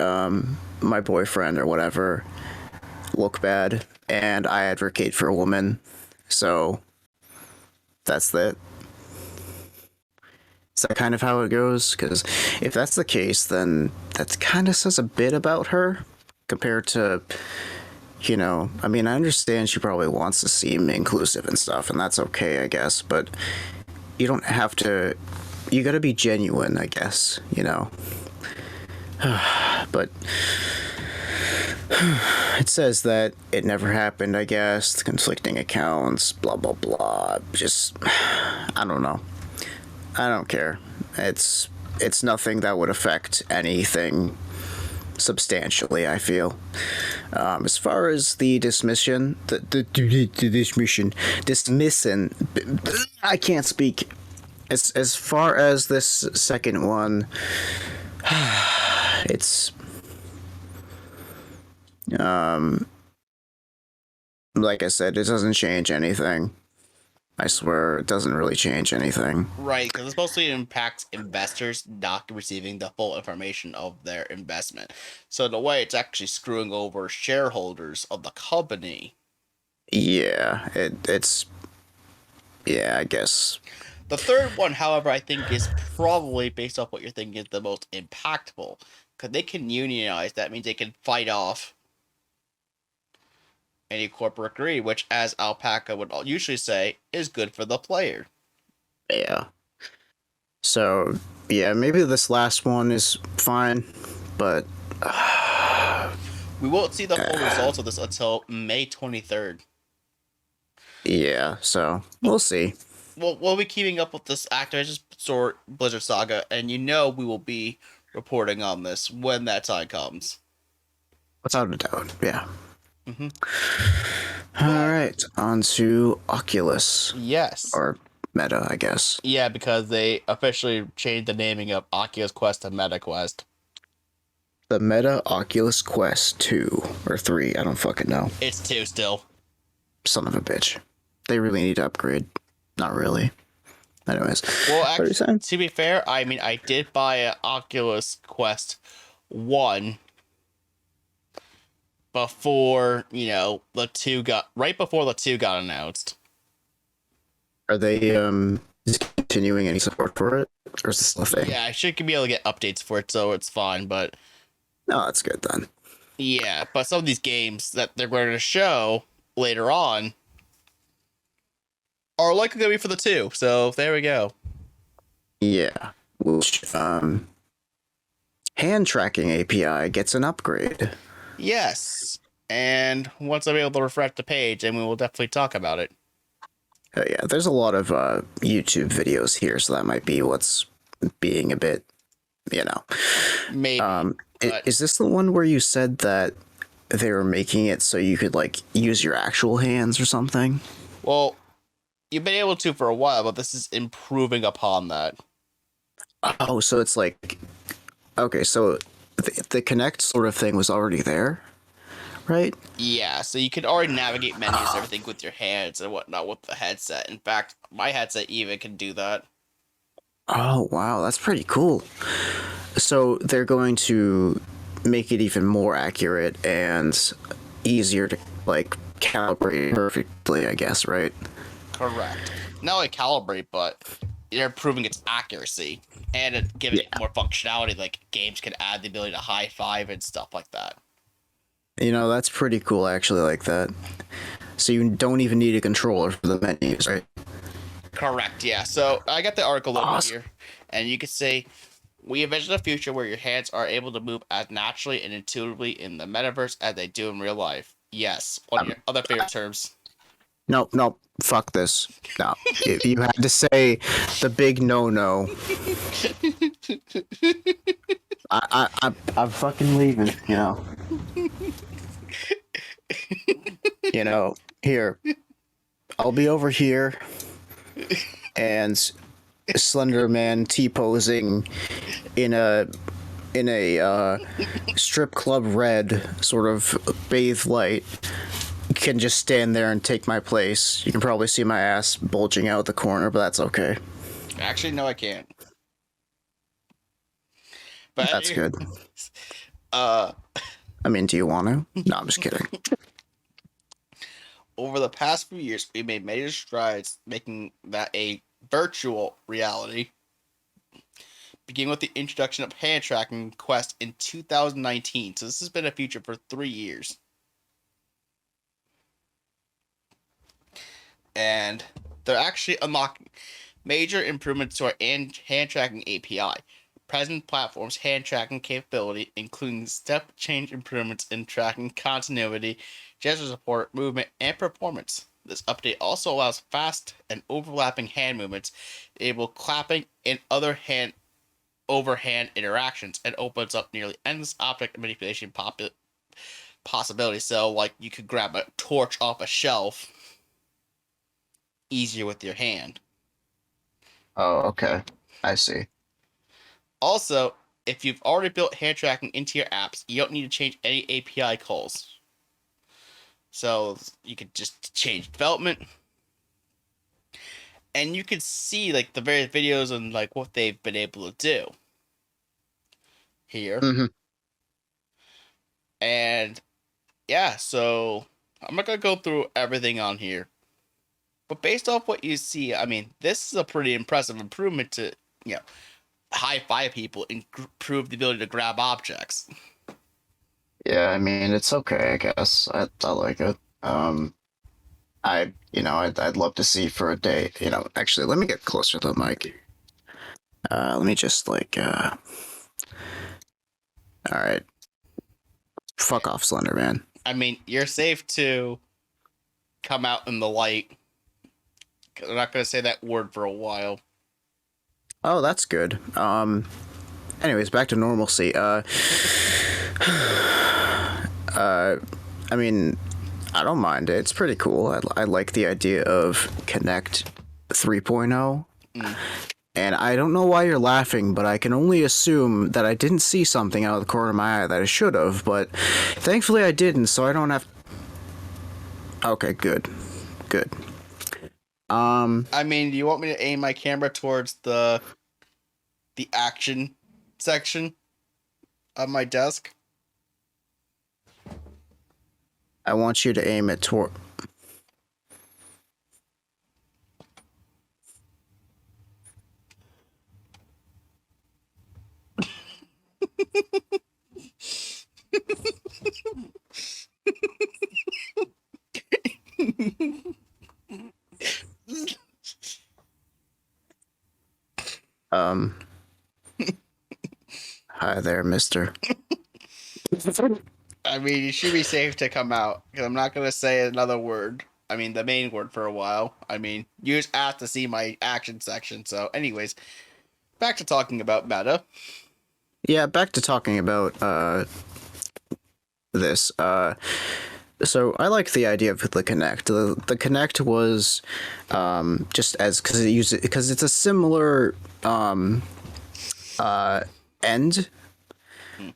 C: my boyfriend or whatever look bad, and I advocate for a woman, so that's it. Is that kind of how it goes? Because if that's the case, then that kind of says a bit about her compared to, I mean, I understand she probably wants to seem inclusive and stuff, and that's okay, I guess, but you don't have to, you gotta be genuine, I guess, But it says that it never happened, I guess. Conflicting accounts, blah, blah, blah. Just, I don't know. I don't care. It's nothing that would affect anything substantially, I feel. As far as the dismissing, I can't speak. As far as this second one, it's like I said, it doesn't change anything. I swear, it doesn't really change anything.
B: Right, because it mostly impacts investors not receiving the full information of their investment. So in a way, it's actually screwing over shareholders of the company.
C: Yeah, it's... Yeah, I guess.
B: The third one, however, I think is probably, based off what you're thinking, is the most impactful. Because they can unionize, that means they can fight off any corporate greed, which, as Alpaca would usually say, is good for the player.
C: Yeah. So, yeah, maybe this last one is fine, but...
B: we won't see the full results of this until May 23rd.
C: Yeah, so, we'll see.
B: We'll be keeping up with this Activision Blizzard saga, and we will be reporting on this when that time comes.
C: Without a doubt, yeah.
B: Mm-hmm.
C: All right, on to Oculus.
B: Yes.
C: Or Meta, I guess.
B: Yeah, because they officially changed the naming of Oculus Quest to Meta Quest.
C: The Meta Oculus Quest 2 or 3, I don't fucking know.
B: It's 2 still.
C: Son of a bitch. They really need to upgrade. Not really. Anyways.
B: Well, actually, to be fair, I mean, I did buy an Oculus Quest 1 before, the 2 got... Right before the 2 got announced.
C: Are they discontinuing any support for it? Or is this still a thing?
B: Yeah, I should be able to get updates for it, so it's fine, but...
C: No, that's good then.
B: Yeah, but some of these games that they're going to show later on are likely going to be for the 2, so there we go.
C: Yeah, which, hand tracking API gets an upgrade.
B: Yes, and once I'm able to refresh the page, then we will definitely talk about it.
C: Yeah, there's a lot of YouTube videos here, so that might be what's being a bit,
B: Maybe.
C: Is this the one where you said that they were making it so you could, use your actual hands or something?
B: Well, you've been able to for a while, but this is improving upon that.
C: Oh, so it's okay, so the Kinect sort of thing was already there, right?
B: Yeah, so you can already navigate menus and everything with your hands and whatnot with the headset. In fact, my headset even can do that.
C: Oh, wow, that's pretty cool. So they're going to make it even more accurate and easier to, calibrate perfectly, I guess, right?
B: Correct. Not only calibrate, but they're improving its accuracy and giving it more functionality, like games can add the ability to high five and stuff like that.
C: That's pretty cool, actually, like that. So you don't even need a controller for the menus, right?
B: Correct, yeah. So I got the article over here, and you could say, we envision a future where your hands are able to move as naturally and intuitively in the metaverse as they do in real life. Yes, one of your other favorite terms.
C: No, fuck this. No, you had to say the big no. I'm fucking leaving. Here, I'll be over here, and Slenderman T-posing in a strip club red sort of bathe light can just stand there and take my place. You can probably see my ass bulging out the corner, but that's okay.
B: Actually, no, I can't. But
C: that's good. I mean, do you want to? No, I'm just kidding.
B: Over the past few years, we made major strides making that a virtual reality, beginning with the introduction of hand tracking Quest in 2019. So this has been a feature for 3 years. And they're actually unlocking major improvements to our hand tracking API. present platform's hand tracking capability, including step change improvements in tracking continuity, gesture support, movement, and performance. This update also allows fast and overlapping hand movements, enable clapping and other hand overhand interactions, and opens up nearly endless object manipulation possibilities. So, like, you could grab a torch off a shelf easier with your hand.
C: Oh, okay. I see.
B: Also, if you've already built hand tracking into your apps, you don't need to change any API calls. So you could just change development, and you could see like the various videos and like what they've been able to do here.
C: Mm-hmm.
B: And yeah, so I'm not gonna go through everything on here, but based off what you see, I mean, this is a pretty impressive improvement to, you know, high five people and improve the ability to grab objects.
C: Yeah, I mean, it's okay, I guess. I like it. I'd love to see for a day, actually, let me get closer to the mic. Let me just, all right. Fuck off, Slenderman.
B: I mean, you're safe to come out in the light. I'm not going to say that word for a while.
C: Oh, that's good. Anyways, back to normalcy. I mean, I don't mind it. It's pretty cool. I like the idea of Kinect 3.0. And I don't know why you're laughing, but I can only assume that I didn't see something out of the corner of my eye that I should have, but thankfully I didn't, so I don't have... Okay, good. Good.
B: I mean, do you want me to aim my camera towards the action section of my desk?
C: I want you to aim it toward... Hi there, mister.
B: I mean, you should be safe to come out, because I'm not going to say another word. I mean, the main word for a while. I mean, you just have to see my action section. So, anyways, back to talking about meta.
C: Yeah, back to talking about this. So I like the idea of the Kinect. The Kinect was just as because it's a similar end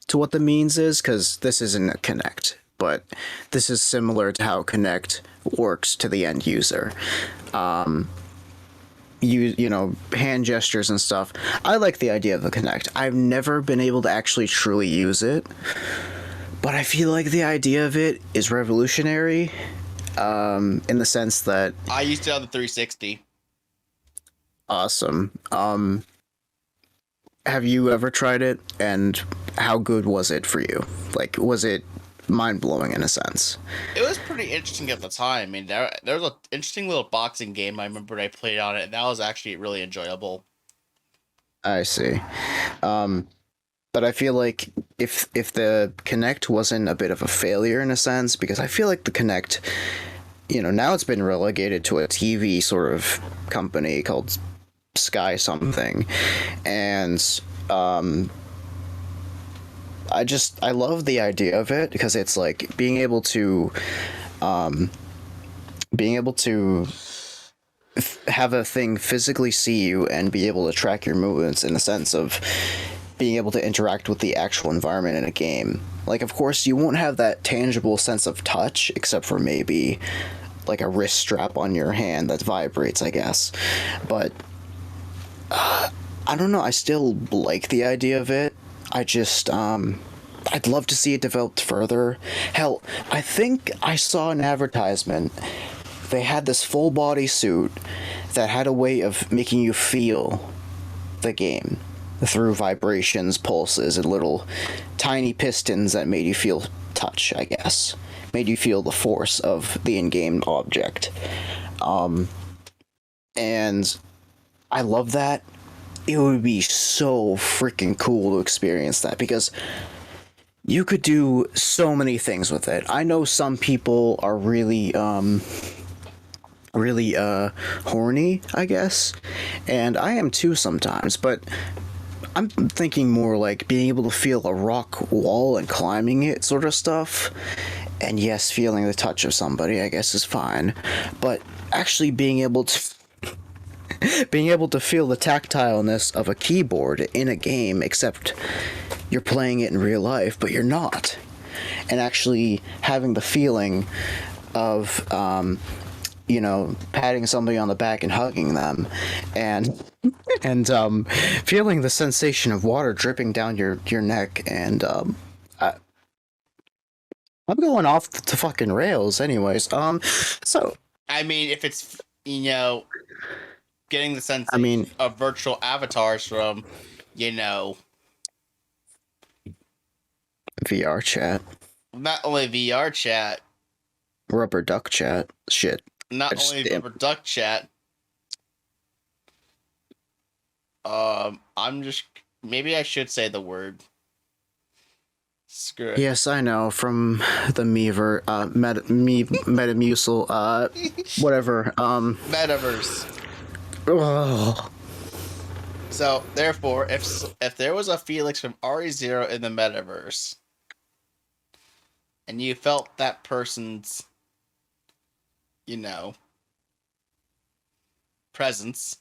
C: to what the means is, because this isn't a Kinect, but this is similar to how Kinect works to the end user. Hand gestures and stuff. I like the idea of the Kinect. I've never been able to actually truly use it, but I feel like the idea of it is revolutionary, in the sense that...
B: I used it on the 360.
C: Awesome. Have you ever tried it, and how good was it for you? Like, was it mind-blowing in a sense?
B: It was pretty interesting at the time. I mean, there was an interesting little boxing game I remember I played on it, and that was actually really enjoyable.
C: I see. But I feel like if the Kinect wasn't a bit of a failure in a sense, because I feel like the Kinect, now it's been relegated to a TV sort of company called Sky something, and I love the idea of it, because it's like being able to have a thing physically see you and be able to track your movements, in the sense of being able to interact with the actual environment in a game. Like, of course, you won't have that tangible sense of touch, except for maybe like a wrist strap on your hand that vibrates, I guess. But I don't know, I still like the idea of it. I just, I'd love to see it developed further. Hell, I think I saw an advertisement. They had this full body suit that had a way of making you feel the game through vibrations, pulses, and little tiny pistons that made you feel touch, I guess. Made you feel the force of the in-game object. And I love that. it would be so freaking cool to experience that, because you could do so many things with it. I know some people are really horny, I guess, and I am too sometimes, but I'm thinking more like being able to feel a rock wall and climbing it sort of stuff. And yes, feeling the touch of somebody, I guess, is fine, but actually being able to feel the tactileness of a keyboard in a game, except you're playing it in real life, but you're not. And actually having the feeling of, patting somebody on the back and hugging them, and feeling the sensation of water dripping down your neck, and I'm going off the fucking rails, anyways. So
B: I mean, if it's getting the sense of virtual avatars from
C: VR chat,
B: not only VR chat,
C: rubber duck chat, shit.
B: Not only rubber duck chat. Maybe I should say the word. Screw it.
C: Yes, I know, from the Metamucil, whatever,
B: Metaverse.
C: Oh.
B: So, therefore, if there was a Felix from RE0 in the Metaverse, and you felt that person's, presence,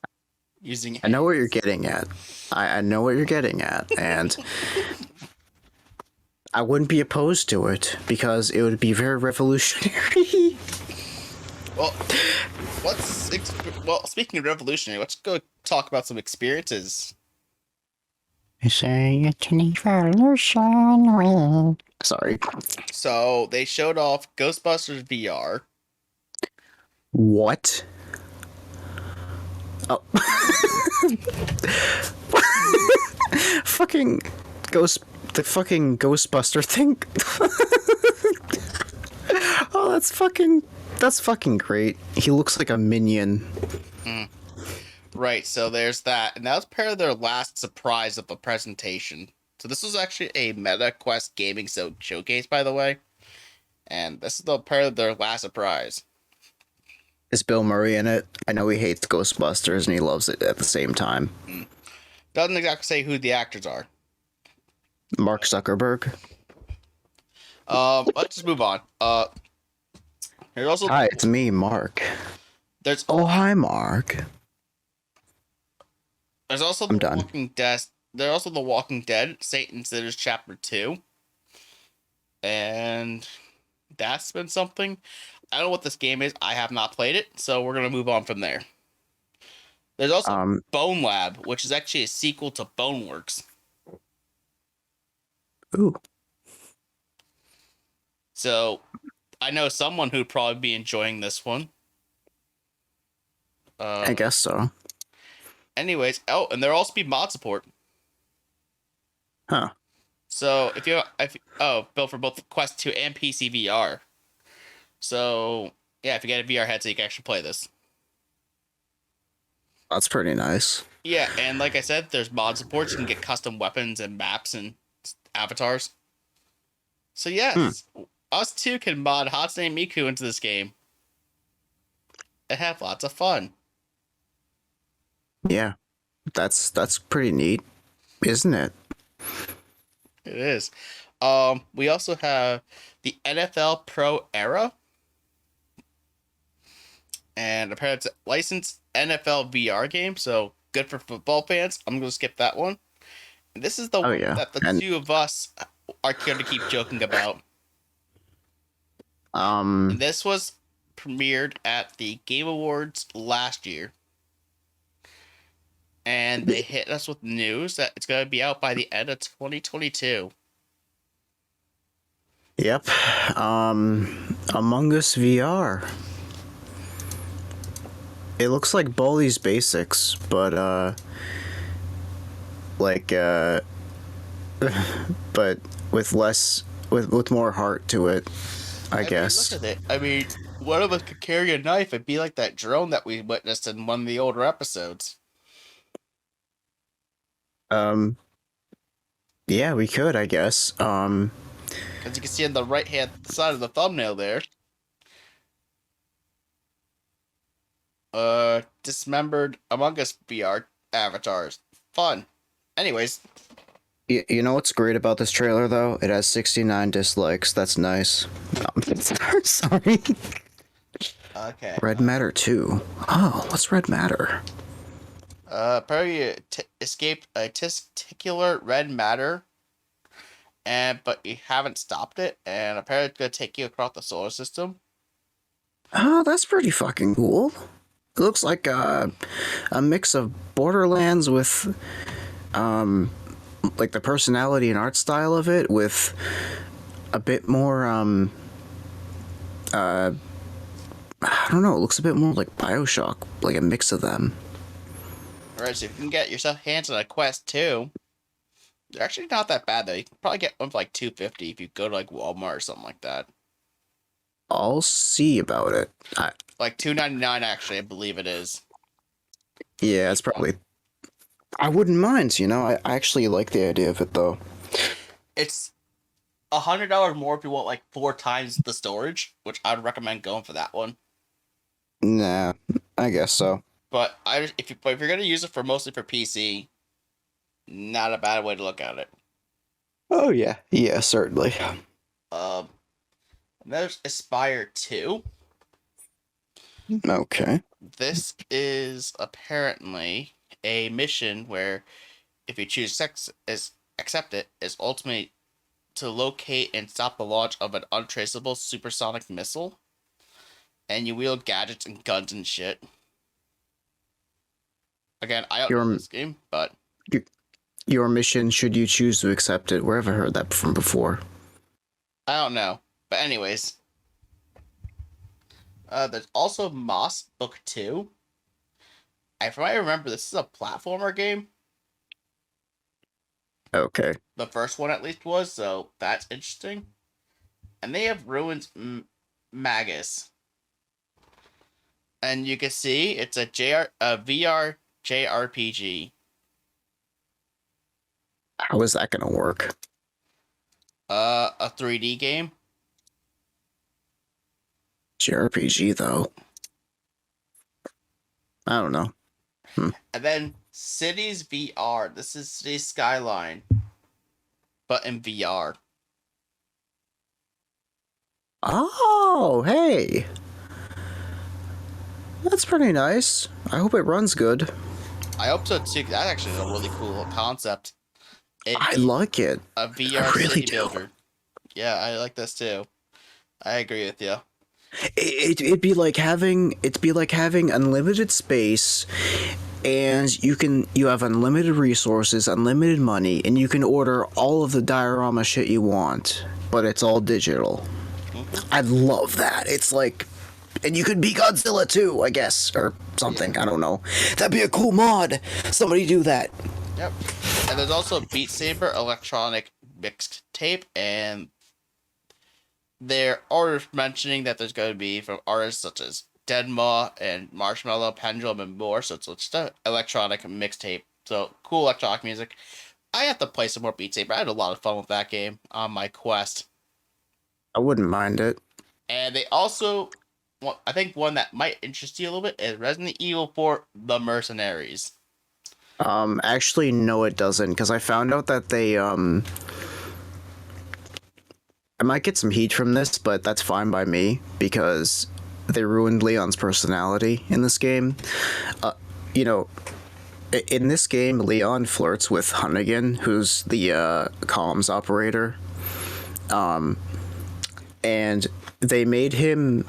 B: using...
C: I know what you're getting at. I know what you're getting at, and... I wouldn't be opposed to it, because it would be very revolutionary.
B: Well, speaking of revolutionary, let's go talk about some experiences.
C: I say it's an evolution. Sorry.
B: So, they showed off Ghostbusters VR.
C: What? Oh. Fucking the fucking Ghostbuster thing. Oh, that's fucking great. He looks like a minion.
B: Mm. Right, so there's that. And that was part of their last surprise of the presentation. So this was actually a MetaQuest gaming showcase, by the way. And this is the part of their last surprise.
C: Is Bill Murray in it? I know he hates Ghostbusters and he loves it at the same time.
B: Doesn't exactly say who the actors are.
C: Mark Zuckerberg.
B: Let's just move on. There's also...
C: Hi, it's me, Mark. Hi, Mark.
B: There's also
C: I'm done.
B: Walking Dead. There's also The Walking Dead, Satan Sitters Chapter 2. And that's been something. I don't know what this game is. I have not played it, so we're going to move on from there. There's also Bone Lab, which is actually a sequel to Boneworks.
C: Ooh.
B: So, I know someone who'd probably be enjoying this one.
C: I guess so.
B: Anyways, and there'll also be mod support.
C: Huh.
B: So, built for both Quest 2 and PC VR. So, yeah, if you get a VR headset, you can actually play this.
C: That's pretty nice.
B: Yeah, and like I said, there's mod support. You can get custom weapons and maps and avatars. So, yes, us two can mod Hatsune Miku into this game and have lots of fun.
C: Yeah, that's pretty neat, isn't it?
B: It is. We also have the NFL Pro Era. And apparently it's a licensed NFL VR game, so good for football fans. I'm going to skip that one. And this is the one that the two of us are going to keep joking about. And this was premiered at the Game Awards last year. And they hit us with news that it's going to be out by the end of 2022.
C: Yep. Among Us VR. It looks like Baldi's Basics, but but with more heart to it, I guess.
B: Look at it. I mean, one of us could carry a knife and be like that drone that we witnessed in one of the older episodes.
C: Um, yeah, we could, I guess.
B: As you can see on the right-hand side of the thumbnail there. Dismembered Among Us VR avatars. Fun. Anyways.
C: You know what's great about this trailer, though? It has 69 dislikes. That's nice. No, sorry.
B: Okay.
C: Red Matter 2. Oh, what's Red Matter?
B: Apparently you escaped a testicular red matter, but you haven't stopped it, and apparently it's going to take you across the solar system.
C: Oh, that's pretty fucking cool. It looks like a mix of Borderlands with, like the personality and art style of it, with a bit more, I don't know, it looks a bit more like Bioshock, like a mix of them.
B: Alright, so if you can get yourself hands on a Quest 2, they're actually not that bad, though. You can probably get one for like $250 if you go to like Walmart or something like that.
C: I'll see about it.
B: Like $2.99, actually, I believe it is.
C: Yeah, it's probably... I wouldn't mind, you know? I actually like the idea of it, though.
B: It's $100 more if you want like 4 times the storage, which I would recommend going for that one.
C: Nah, I guess so.
B: But if you're gonna use it mostly for PC, not a bad way to look at it.
C: Oh yeah, yeah, certainly.
B: There's Aspire 2.
C: Okay.
B: This is apparently a mission where, if you choose accept it, is ultimately to locate and stop the launch of an untraceable supersonic missile. And you wield gadgets and guns and shit. Again, I don't know this game, but...
C: Your mission, should you choose to accept it. Where have I heard that from before?
B: I don't know. But anyways. There's also Moss Book 2. From what I remember, this is a platformer game.
C: Okay.
B: The first one, at least, was, so that's interesting. And they have Ruins Magus. And you can see it's a VR JRPG.
C: How is that gonna work?
B: A 3D game.
C: JRPG, though. I don't know.
B: And then Cities VR. This is Cities Skyline, but in VR.
C: Oh, hey. That's pretty nice. I hope it runs good.
B: I hope so too. That's actually a really cool concept.
C: I like it.
B: A VR
C: I really
B: city builder. Yeah, I like this too. I agree with you.
C: It'd be like having unlimited space, and you have unlimited resources, unlimited money, and you can order all of the diorama shit you want, but it's all digital. Mm-hmm. I'd love that. It's like, and you could be Godzilla too, I guess, or something. Yeah. I don't know. That'd be a cool mod. Somebody do that.
B: Yep. And there's also Beat Saber electronic mixtape, and there are mentioning that there's going to be from artists such as Deadma and Marshmallow, Pendulum, and more. So it's just an electronic mixtape. So cool electronic music. I have to play some more Beat Saber. I had a lot of fun with that game on my Quest.
C: I wouldn't mind it.
B: And they also, I think one that might interest you a little bit is Resident Evil 4: The Mercenaries.
C: Actually, no, it doesn't, because I found out that they, I might get some heat from this, but that's fine by me, because they ruined Leon's personality in this game. You know, in this game, Leon flirts with Hunnigan, who's the, comms operator. And they made him,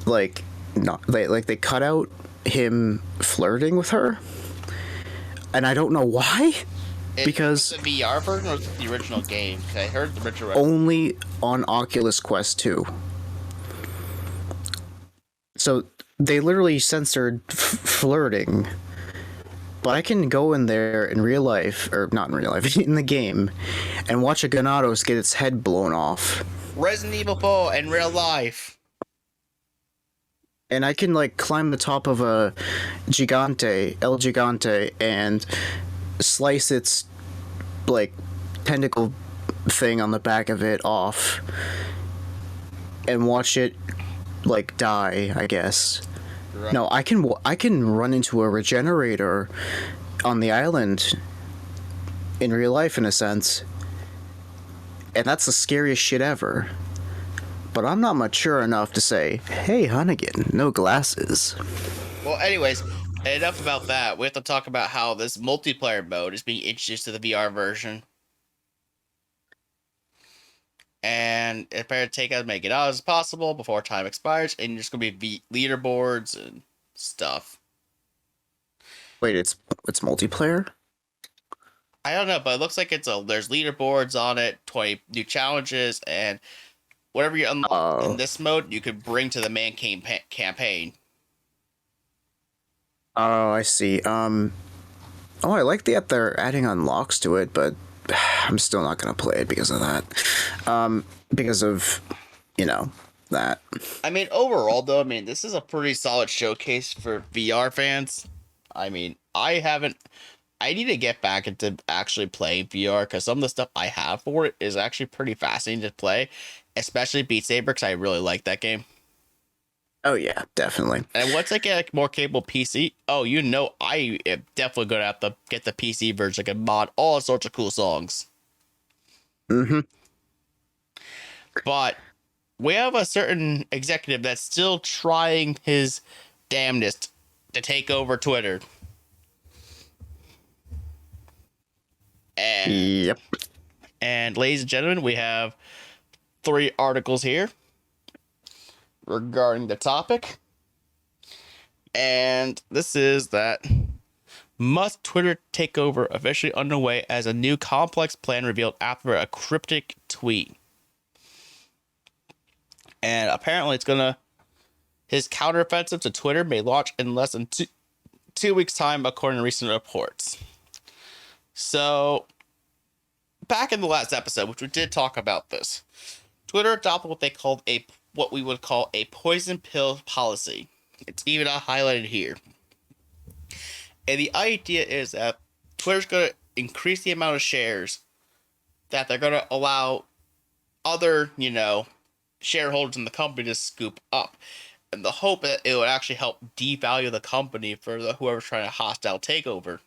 C: like, they cut out him flirting with her. And I don't know why. Because
B: the VR version or the original game? Because I heard the original.
C: Only on Oculus Quest 2. So they literally censored flirting. But I can go in there in real life, or not in real life, in the game, and watch a Ganados get its head blown off.
B: Resident Evil 4 in real life.
C: And I can, like, climb the top of a El Gigante and slice its like tentacle thing on the back of it off and watch it like die, I guess.
B: Right.
C: No, I can run into a regenerator on the island in real life, in a sense, and that's the scariest shit ever. But I'm not mature enough to say, "Hey, Hunnigan, no glasses."
B: Well, anyways, enough about that. We have to talk about how this multiplayer mode is being introduced to the VR version. And it better take as many get out as possible before time expires, and there's going to be leaderboards and stuff.
C: Wait, it's multiplayer?
B: I don't know, but it looks like there's leaderboards on it, 20 new challenges, and whatever you unlock in this mode, you could bring to the main campaign.
C: Oh, I see. Oh, I like that they're adding unlocks to it, but I'm still not gonna play it because of that. Because of, that.
B: I mean, overall, though, this is a pretty solid showcase for VR fans. I need to get back into actually playing VR, because some of the stuff I have for it is actually pretty fascinating to play, especially Beat Saber, because I really like that game.
C: Oh yeah, definitely.
B: And once I get a more capable PC, I am definitely going to have to get the PC version. I can mod all sorts of cool songs.
C: Mm-hmm.
B: But we have a certain executive that's still trying his damnedest to take over Twitter.
C: Yep.
B: And ladies and gentlemen, we have 3 articles here regarding the topic. And this is that Musk Twitter takeover officially underway as a new complex plan revealed after a cryptic tweet. And apparently his counteroffensive to Twitter may launch in less than two weeks' time, according to recent reports. So, back in the last episode, which we did talk about this, Twitter adopted what we would call a poison pill policy. It's even highlighted here. And the idea is that Twitter's going to increase the amount of shares that they're going to allow other, shareholders in the company to scoop up. And the hope that it would actually help devalue the company for whoever's trying to hostile takeover.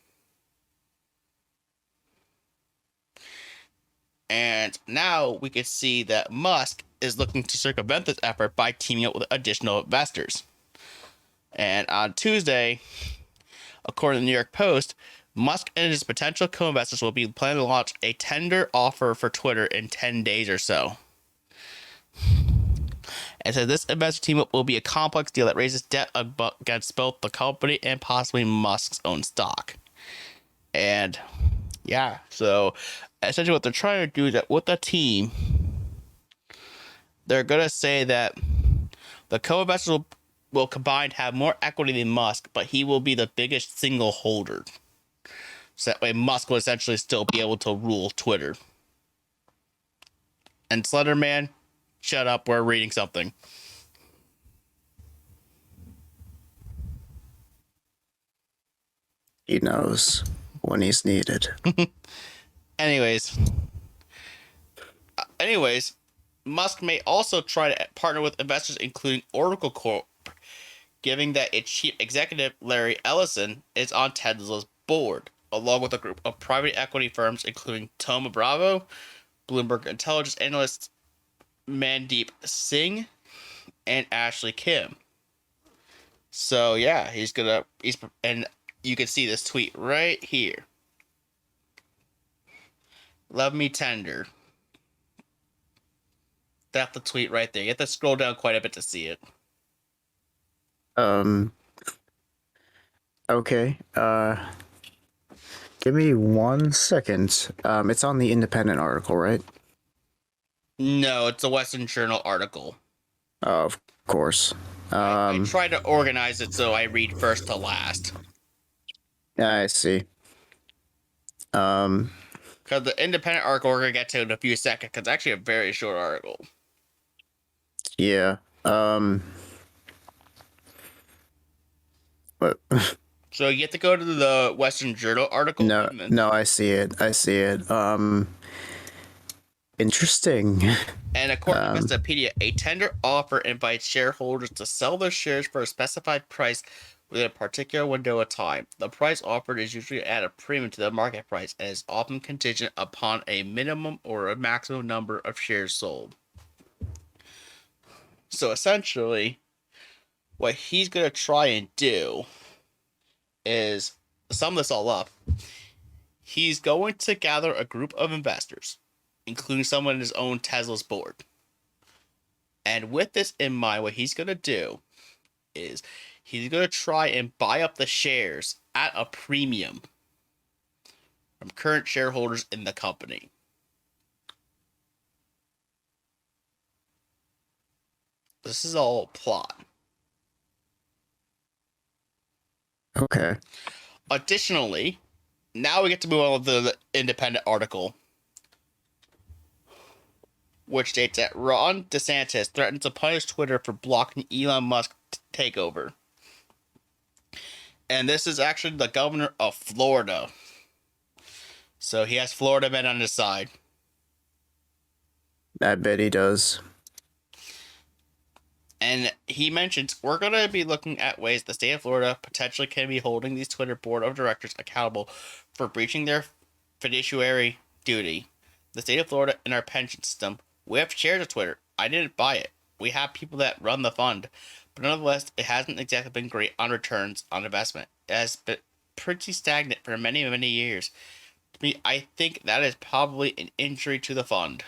B: And now we can see that Musk is looking to circumvent this effort by teaming up with additional investors. And on Tuesday, according to the New York Post, Musk and his potential co-investors will be planning to launch a tender offer for Twitter in 10 days or so. And so this investor team will be a complex deal that raises debt against both the company and possibly Musk's own stock. And yeah, so essentially what they're trying to do is that with the team, they're going to say that the co-investors will combined have more equity than Musk, but he will be the biggest single holder. So that way Musk will essentially still be able to rule Twitter. And Slenderman, shut up, we're reading something.
C: He knows when he's needed.
B: Anyways, Musk may also try to partner with investors, including Oracle Corp, given that its chief executive, Larry Ellison, is on Tesla's board, along with a group of private equity firms, including Thoma Bravo, Bloomberg intelligence analyst Mandeep Singh, and Ashley Kim. So yeah, and you can see this tweet right here. Love me tender. That's the tweet right there. You have to scroll down quite a bit to see it.
C: Okay. Give me 1 second. It's on the Independent article, right?
B: No, it's a Western Journal article.
C: Of course.
B: I try to organize it so I read first to last.
C: I see.
B: Because the Independent article we're going to get to in a few seconds, because it's actually a very short article.
C: Yeah. But
B: So So you have to go to the Western Journal article.
C: No, I see it. Interesting.
B: And according to Wikipedia, a tender offer invites shareholders to sell their shares for a specified price within a particular window of time. The price offered is usually at a premium to the market price and is often contingent upon a minimum or a maximum number of shares sold. So essentially, what he's going to try and do is sum this all up. He's going to gather a group of investors, including someone in his own Tesla's board. And with this in mind, what he's going to do is he's going to try and buy up the shares at a premium from current shareholders in the company. This is all plot.
C: Okay.
B: Additionally, now we get to move on to the independent article, which states that Ron DeSantis threatens to punish Twitter for blocking Elon Musk takeover. And this is actually the governor of Florida. So he has Florida men on his side.
C: I bet he does.
B: And he mentions, we're going to be looking at ways the state of Florida potentially can be holding these Twitter board of directors accountable for breaching their fiduciary duty. The state of Florida and our pension system, we have shares of Twitter. I didn't buy it. We have people that run the fund. But nonetheless, it hasn't exactly been great on returns on investment. It has been pretty stagnant for many, many years. To me, I think that is probably an injury to the fund.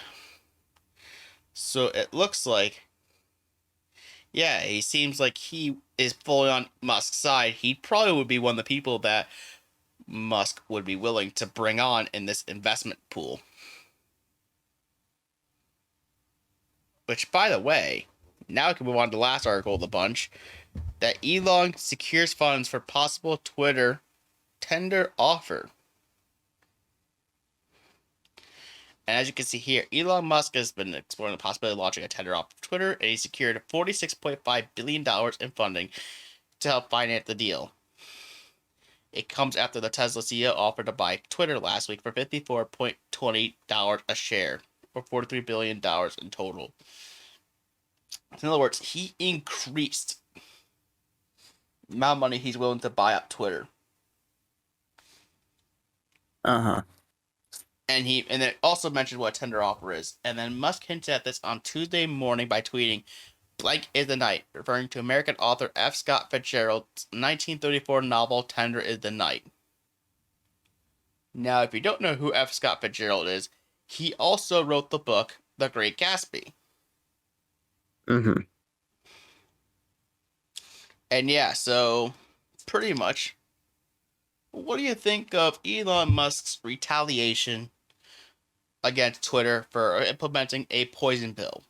B: So it looks like, yeah, he seems like he is fully on Musk's side. He probably would be one of the people that Musk would be willing to bring on in this investment pool. Which, by the way, now we can move on to the last article of the bunch, that Elon secures funds for possible Twitter tender offer. And as you can see here, Elon Musk has been exploring the possibility of launching a tender offer for Twitter, and he secured $46.5 billion in funding to help finance the deal. It comes after the Tesla CEO offered to buy Twitter last week for $54.20 a share, or $43 billion in total. In other words, he increased the amount of money he's willing to buy up Twitter.
C: Uh-huh.
B: And it also mentioned what a tender offer is. And then Musk hinted at this on Tuesday morning by tweeting, "Blank is the night," referring to American author F. Scott Fitzgerald's 1934 novel Tender is the Night. Now, if you don't know who F. Scott Fitzgerald is, he also wrote the book The Great Gatsby.
C: Mm-hmm.
B: And yeah, so pretty much, what do you think of Elon Musk's retaliation against Twitter for implementing a poison pill?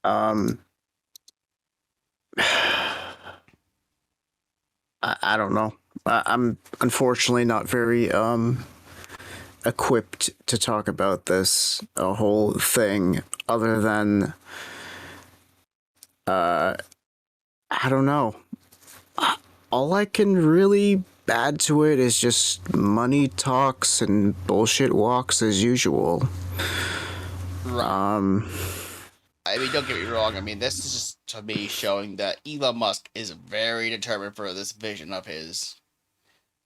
C: I don't know. I'm unfortunately not very equipped to talk about this whole thing, other than I don't know. All I can really add to it is just money talks and bullshit walks as usual.
B: Right. I mean, don't get me wrong. I mean, this is just, to me, showing that Elon Musk is very determined for this vision of his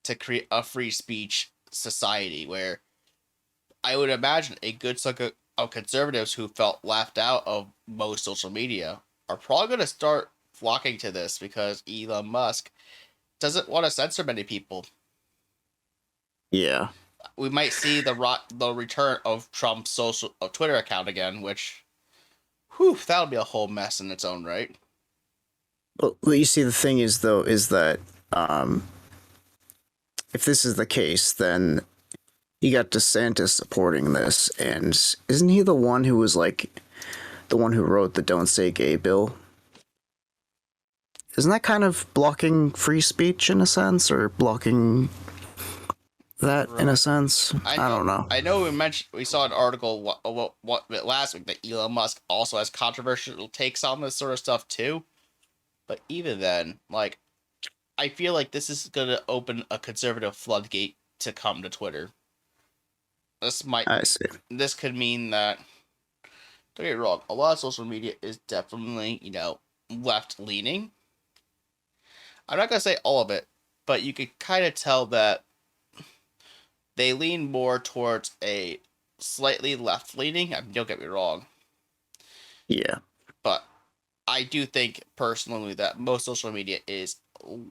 B: to create a free speech society where I would imagine a good chunk of conservatives who felt left out of most social media are probably going to start flocking to this because Elon Musk doesn't want to censor many people.
C: Yeah.
B: We might see the return of Trump's Twitter account again, which, whew, that'll be a whole mess in its own right.
C: Well, you see, the thing is, though, is that if this is the case, then you got DeSantis supporting this, and isn't he the one who was like the one who wrote the "Don't Say Gay" bill? Isn't that kind of blocking free speech in a sense, or blocking that in a
B: Right.
C: sense. I don't know.
B: I know we saw an article last week that Elon Musk also has controversial takes on this sort of stuff too. But even then, like, I feel like this is gonna open a conservative floodgate to come to Twitter.
C: I see.
B: This could mean that, don't get me wrong, a lot of social media is definitely, left leaning. I'm not gonna say all of it, but you could kind of tell that they lean more towards a slightly left leaning. I mean, don't get me wrong,
C: Yeah.
B: but I do think personally that most social media is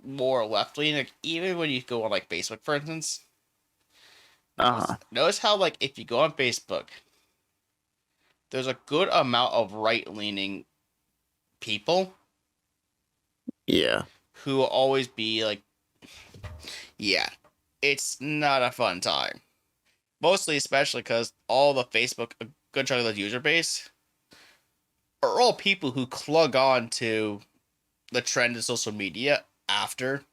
B: more left leaning. Like, even when you go on like Facebook, for instance,
C: Uh-huh.
B: notice how like if you go on Facebook, there's a good amount of right leaning people
C: Yeah.
B: who will always be like, yeah, it's not a fun time. Mostly, especially because all the Facebook, a good chunk of the user base, are all people who clung on to the trend of social media after.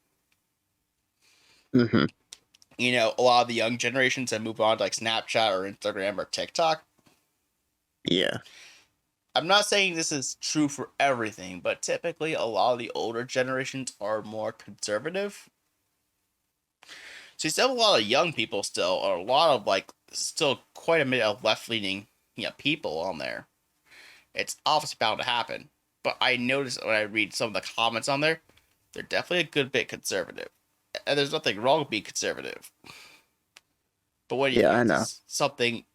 C: Mm-hmm.
B: A lot of the young generations that move on to like Snapchat or Instagram or TikTok.
C: Yeah.
B: I'm not saying this is true for everything, but typically a lot of the older generations are more conservative. So you still have a lot of young people still, or a lot of like still quite a bit of left leaning, people on there. It's obviously bound to happen. But I notice when I read some of the comments on there, they're definitely a good bit conservative. And there's nothing wrong with being conservative. But when you
C: Yeah, I
B: get to
C: know.
B: something,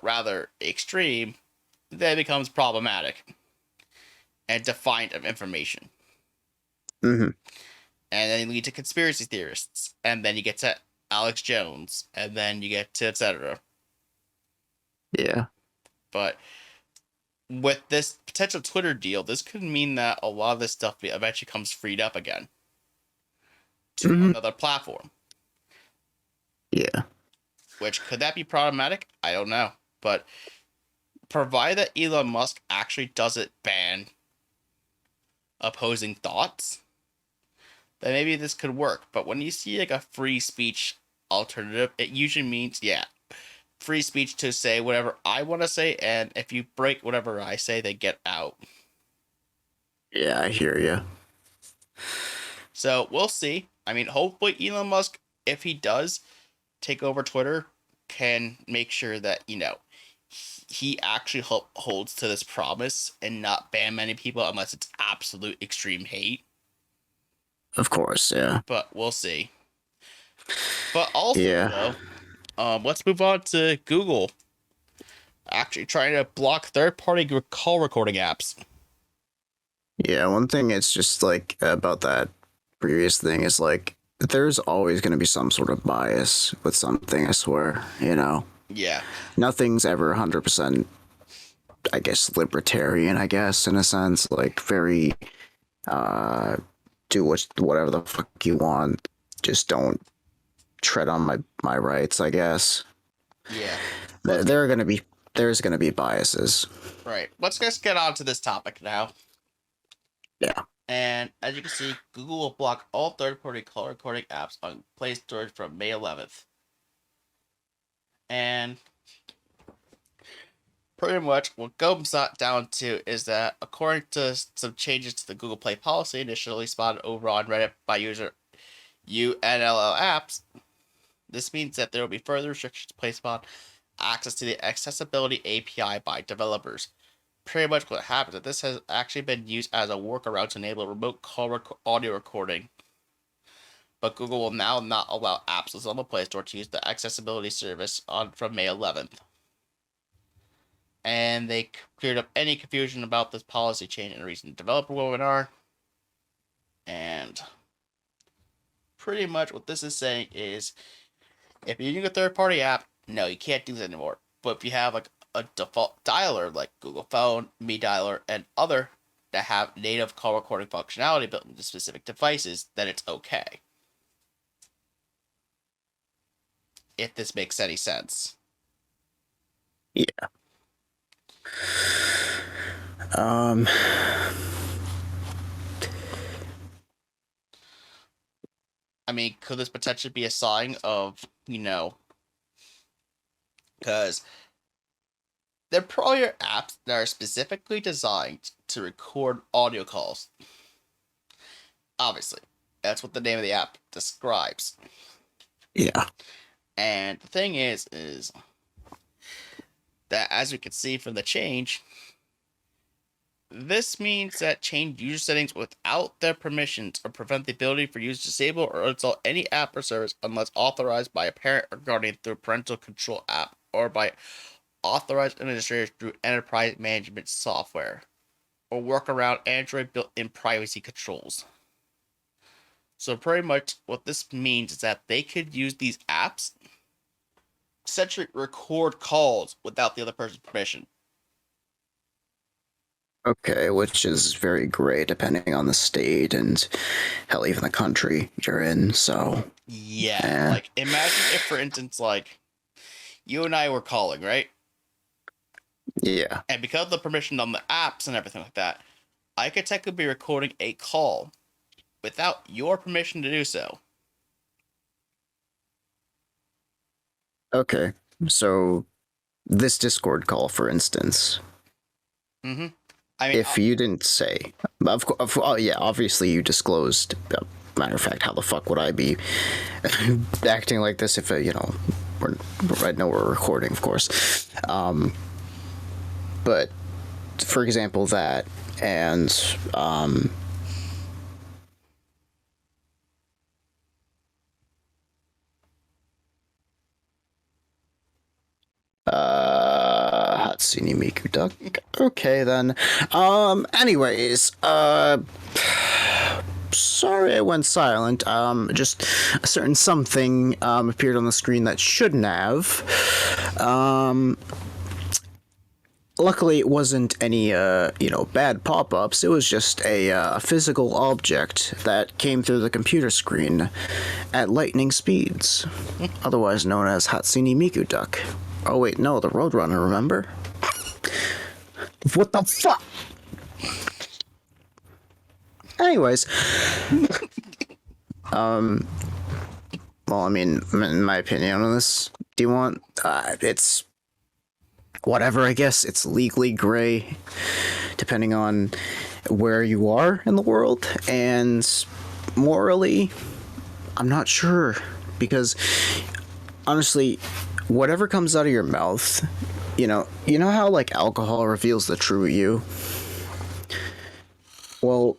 B: rather extreme, then it becomes problematic and defiant of information.
C: Mm-hmm.
B: And then you lead to conspiracy theorists. And then you get to Alex Jones. And then you get to etc.
C: Yeah.
B: But with this potential Twitter deal, this could mean that a lot of this stuff eventually comes freed up again to
C: Mm-hmm.
B: another platform.
C: Yeah.
B: Which, could that be problematic? I don't know. But provided that Elon Musk actually doesn't ban opposing thoughts, then maybe this could work. But when you see like a free speech alternative, it usually means, yeah, free speech to say whatever I want to say, and if you break whatever I say, they get out.
C: Yeah, I hear you.
B: So we'll see. I mean, hopefully Elon Musk, if he does take over Twitter, can make sure that, he actually holds to this promise and not ban many people unless it's absolute extreme hate.
C: Of course, yeah.
B: But we'll see. But also,
C: Yeah.
B: though, let's move on to Google actually trying to block third-party call recording apps.
C: Yeah, one thing it's just like about that previous thing is like there's always going to be some sort of bias with something, I swear,
B: Yeah.
C: Nothing's ever 100%, I guess, libertarian, I guess, in a sense, like very do whatever the fuck you want. Just don't tread on my rights, I guess.
B: Yeah.
C: There's gonna be biases.
B: Right. Let's just get on to this topic now.
C: Yeah.
B: And as you can see, Google will block all third-party call recording apps on Play Store from May 11th. And pretty much what comes down to is that according to some changes to the Google Play policy initially spotted over on Reddit by user UNLL apps, this means that there will be further restrictions placed on access to the accessibility API by developers. Pretty much what happens is that this has actually been used as a workaround to enable remote call audio recording. But Google will now not allow apps listed on the Play Store to use the accessibility service from May 11th. And they cleared up any confusion about this policy change in a recent developer webinar. And pretty much what this is saying is, if you're using a third-party app, no, you can't do this anymore. But if you have like a default dialer like Google Phone, Me Dialer, and other that have native call recording functionality built into specific devices, then it's okay. If this makes any sense.
C: Yeah. Um.
B: I mean, could this potentially be a sign of, because there probably are apps that are specifically designed to record audio calls. Obviously, that's what the name of the app describes.
C: Yeah.
B: And the thing is that, as we can see from the change, this means that change user settings without their permissions or prevent the ability for users to disable or install any app or service unless authorized by a parent or guardian through a parental control app or by authorized administrators through enterprise management software, or work around Android built-in privacy controls. So pretty much what this means is that they could use these apps to essentially record calls without the other person's permission.
C: Okay, which is very gray depending on the state and hell, even the country you're in. So
B: yeah, like imagine if, for instance, like you and I were calling, right?
C: Yeah.
B: And because of the permission on the apps and everything like that, I could technically be recording a call without your permission to do so.
C: Okay, so this Discord call, for instance.
B: Mm-hmm. I mean,
C: if you didn't say, oh yeah, obviously you disclosed. Matter of fact, how the fuck would I be acting like this if I know we're recording, of course. But for example, that and Hatsune Miku Duck. Okay then. Anyways, sorry I went silent. Just a certain something appeared on the screen that shouldn't have. Luckily, it wasn't any bad pop-ups. It was just a physical object that came through the computer screen at lightning speeds, otherwise known as Hatsune Miku Duck. Oh wait, no, the Roadrunner. Remember? What the fuck? Anyways, well, I mean, in my opinion on this, do you want? It's whatever. I guess it's legally gray, depending on where you are in the world, and morally, I'm not sure, because honestly, whatever comes out of your mouth, you know how like alcohol reveals the true you. Well,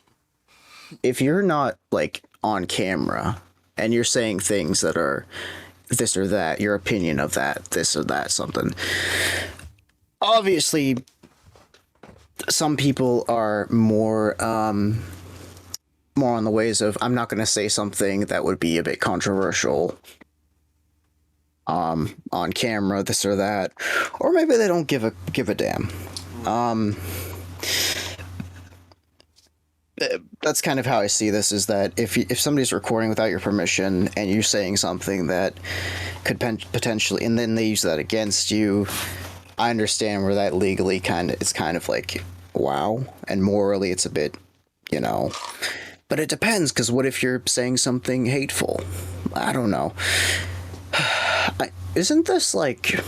C: if you're not like on camera and you're saying things that are this or that, your opinion of that, this or that, something, obviously some people are more on the ways of, I'm not going to say something that would be a bit controversial on camera, this or that, or maybe they don't give a damn. That's kind of how I see this, is that if somebody's recording without your permission and you're saying something that could potentially, and then they use that against you, I understand where that legally it's kind of like, wow, and morally it's a bit, but it depends, because what if you're saying something hateful? I don't know. Isn't this like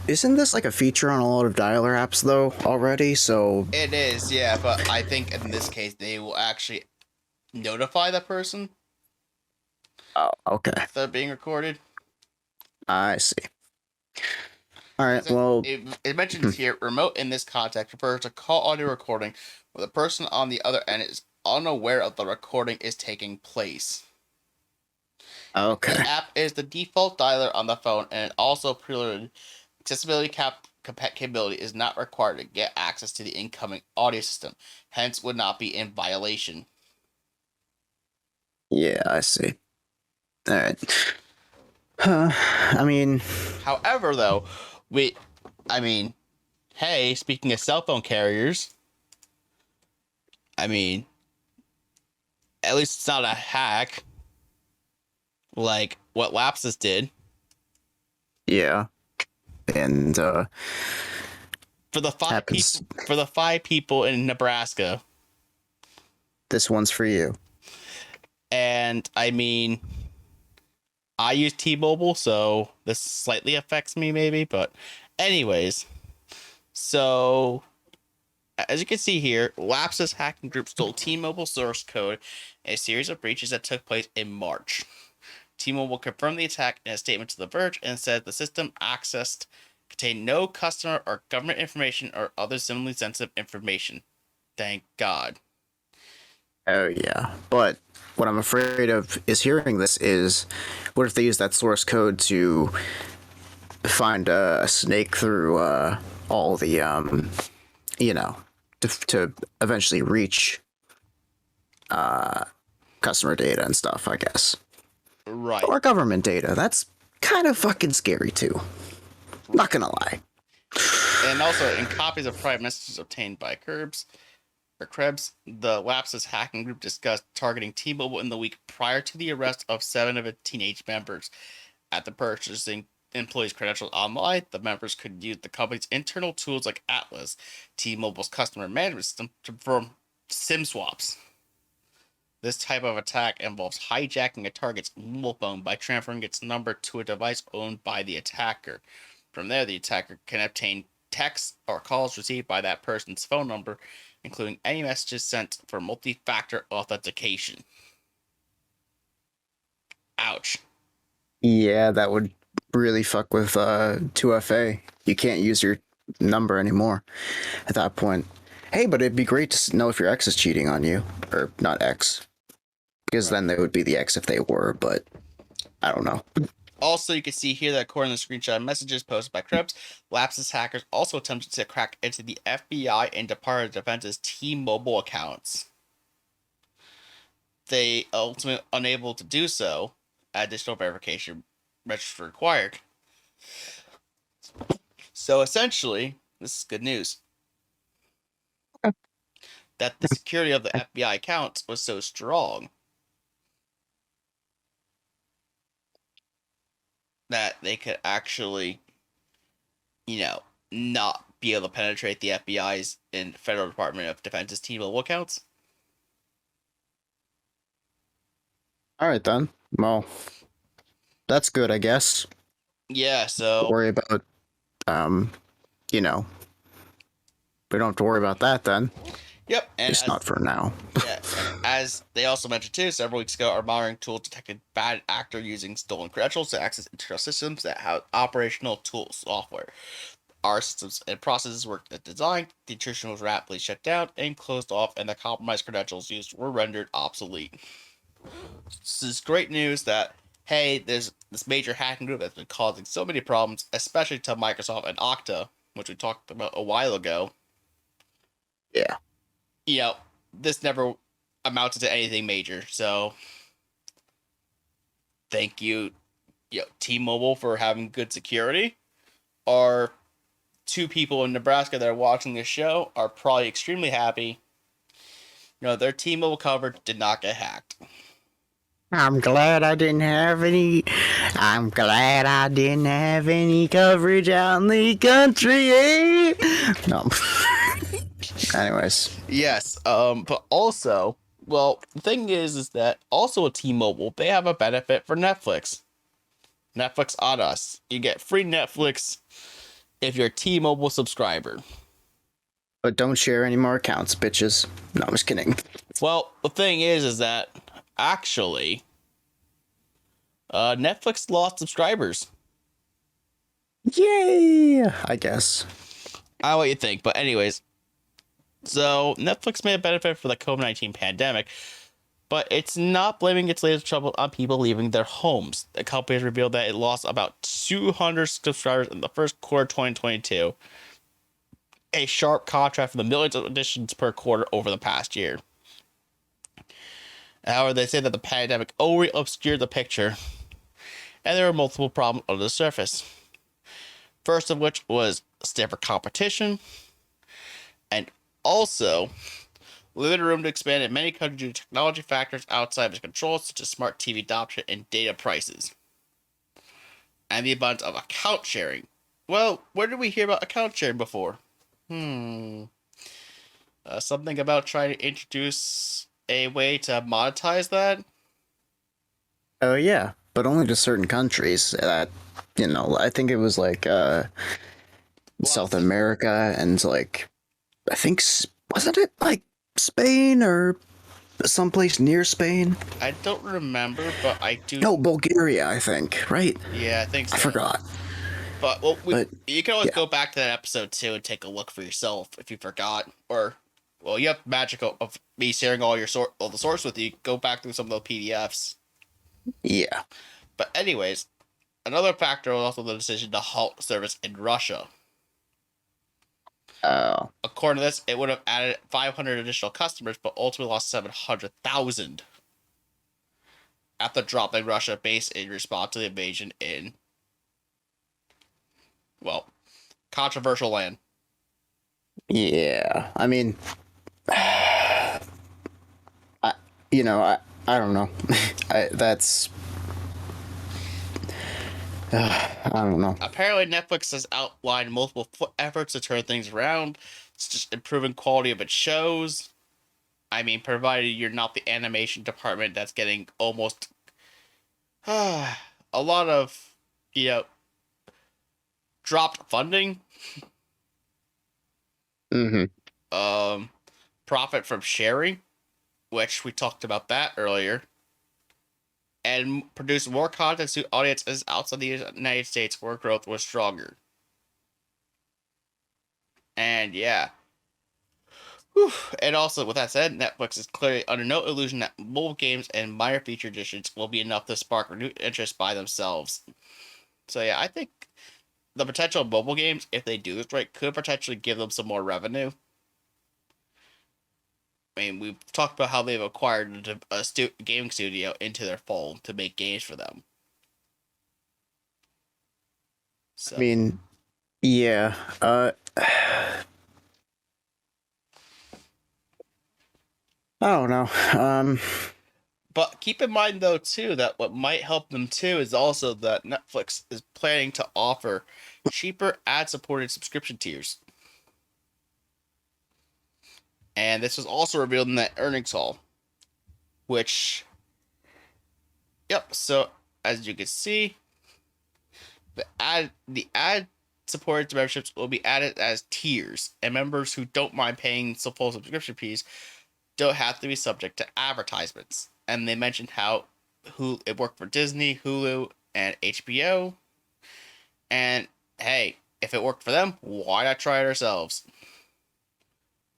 C: isn't this like a feature on a lot of dialer apps though already? So
B: it is, yeah, but I think in this case they will actually notify the person.
C: Oh, okay.
B: If they're being recorded.
C: I see. All right, well,
B: it mentions here, remote in this context refers to call audio recording where the person on the other end is unaware of the recording is taking place.
C: Okay.
B: The app is the default dialer on the phone, and it also preloaded accessibility capability is not required to get access to the incoming audio system, hence would not be in violation.
C: Yeah, I see. All right. I mean,
B: however, though, hey, speaking of cell phone carriers, at least it's not a hack like what Lapsus did.
C: Yeah. And
B: for the five people in Nebraska
C: This one's for you.
B: And I mean, I use T-Mobile, so this slightly affects me maybe, but anyways. So, as you can see here, Lapsus hacking group stole T-Mobile source code in a series of breaches that took place in March. T-Mobile confirmed the attack in a statement to The Verge and said the system accessed contained no customer or government information or other similarly sensitive information. Thank God.
C: Oh yeah, but what I'm afraid of is hearing this is, what if they use that source code to find a snake through all the to eventually reach customer data and stuff, I guess,
B: Right.
C: or government data. That's kind of fucking scary too. Not gonna lie.
B: And also, in copies of private messages obtained by Krebs, the Lapsus hacking group discussed targeting T-Mobile in the week prior to the arrest of 7 of its teenage members. After purchasing employees' credentials online, the members could use the company's internal tools like Atlas, T-Mobile's customer management system, to perform SIM swaps. This type of attack involves hijacking a target's mobile phone by transferring its number to a device owned by the attacker. From there, the attacker can obtain texts or calls received by that person's phone number, including any messages sent for multi-factor authentication. Ouch.
C: Yeah, that would really fuck with 2FA. You can't use your number anymore at that point. Hey, but it'd be great to know if your ex is cheating on you. Or not ex. Because then they would be the ex if they were, but I don't know.
B: Also, you can see here that according to the screenshot messages posted by Krebs, Lapsus hackers also attempted to crack into the FBI and Department of Defense's T-Mobile accounts. They ultimately unable to do so. Additional verification register required. So essentially, this is good news. That the security of the FBI accounts was so strong that they could actually, not be able to penetrate the FBI's and Federal Department of Defense's T-Mobile accounts.
C: All right, then. Well, that's good, I guess.
B: Yeah, so...
C: Don't worry about, we don't have to worry about that then.
B: Yep, and
C: It's not for now.
B: Yeah, as they also mentioned too, several weeks ago, our monitoring tool detected bad actor using stolen credentials to access internal systems that have operational tool software. Our systems and processes were designed, the intrusion was rapidly shut down and closed off, and the compromised credentials used were rendered obsolete. This is great news that, hey, there's this major hacking group that's been causing so many problems, especially to Microsoft and Okta, which we talked about a while ago.
C: Yeah.
B: This never amounted to anything major, so thank you, T-Mobile, for having good security. Our 2 people in Nebraska that are watching this show are probably extremely happy. Their T-Mobile coverage did not get hacked.
C: I'm glad I didn't have any coverage out in the country, eh? No. Anyways.
B: Yes, but also, well, the thing is that also at T-Mobile, they have a benefit for Netflix. Netflix on us. You get free Netflix if you're a T-Mobile subscriber.
C: But don't share any more accounts, bitches. No, I'm just kidding.
B: Well, the thing is that actually, Netflix lost subscribers.
C: Yay! I guess.
B: I don't know what you think, but anyways. So, Netflix may have benefited for the COVID-19 pandemic, but it's not blaming its latest trouble on people leaving their homes. The company has revealed that it lost about 200 subscribers in the first quarter of 2022, a sharp contrast from the millions of additions per quarter over the past year. However, they say that the pandemic only obscured the picture, and there were multiple problems under the surface. First of which was stiffer competition, and also limited room to expand in many countries due to technology factors outside of its control, such as smart TV adoption and data prices. And the abundance of account sharing. Well, where did we hear about account sharing before? Something about trying to introduce a way to monetize that?
C: Oh yeah, but only to certain countries. That I think it was like
B: Well,
C: South America and like I think wasn't it like Spain or someplace near Spain?
B: I don't remember, but I do.
C: No, Bulgaria, I think. Right?
B: Yeah, I think
C: I
B: so.
C: forgot.
B: But well,
C: But
B: you can always
C: yeah.
B: go back to that episode too and take a look for yourself if you forgot, or well, you have magic of me sharing all the source with you. Go back through some of the PDFs.
C: Yeah.
B: But anyways, another factor was also the decision to halt service in Russia.
C: Oh.
B: According to this, it would have added 500 additional customers, but ultimately lost 700,000 after dropping Russia base in response to the invasion in, well, controversial land.
C: Yeah. I mean, I I don't know. That's I don't know.
B: Apparently, Netflix has outlined multiple efforts to turn things around. It's just improving quality of its shows. I mean, provided you're not the animation department that's getting almost a lot of, dropped funding.
C: Mm-hmm.
B: Profit from sharing, which we talked about that earlier, and produce more content to audiences outside the United States where growth was stronger. And yeah. Whew. And also, with that said, Netflix is clearly under no illusion that mobile games and minor feature additions will be enough to spark renewed interest by themselves. So yeah, I think the potential of mobile games, if they do this right, could potentially give them some more revenue. I mean, we've talked about how they've acquired a gaming studio into their fold to make games for them. So.
C: I mean, yeah. I don't know.
B: But keep in mind, though, too, that what might help them, too, is also that Netflix is planning to offer cheaper ad-supported subscription tiers. And this was also revealed in that earnings call. Which, yep, so as you can see, the ad-supported memberships will be added as tiers, and members who don't mind paying full subscription fees don't have to be subject to advertisements. And they mentioned how it worked for Disney, Hulu, and HBO. And hey, if it worked for them, why not try it ourselves?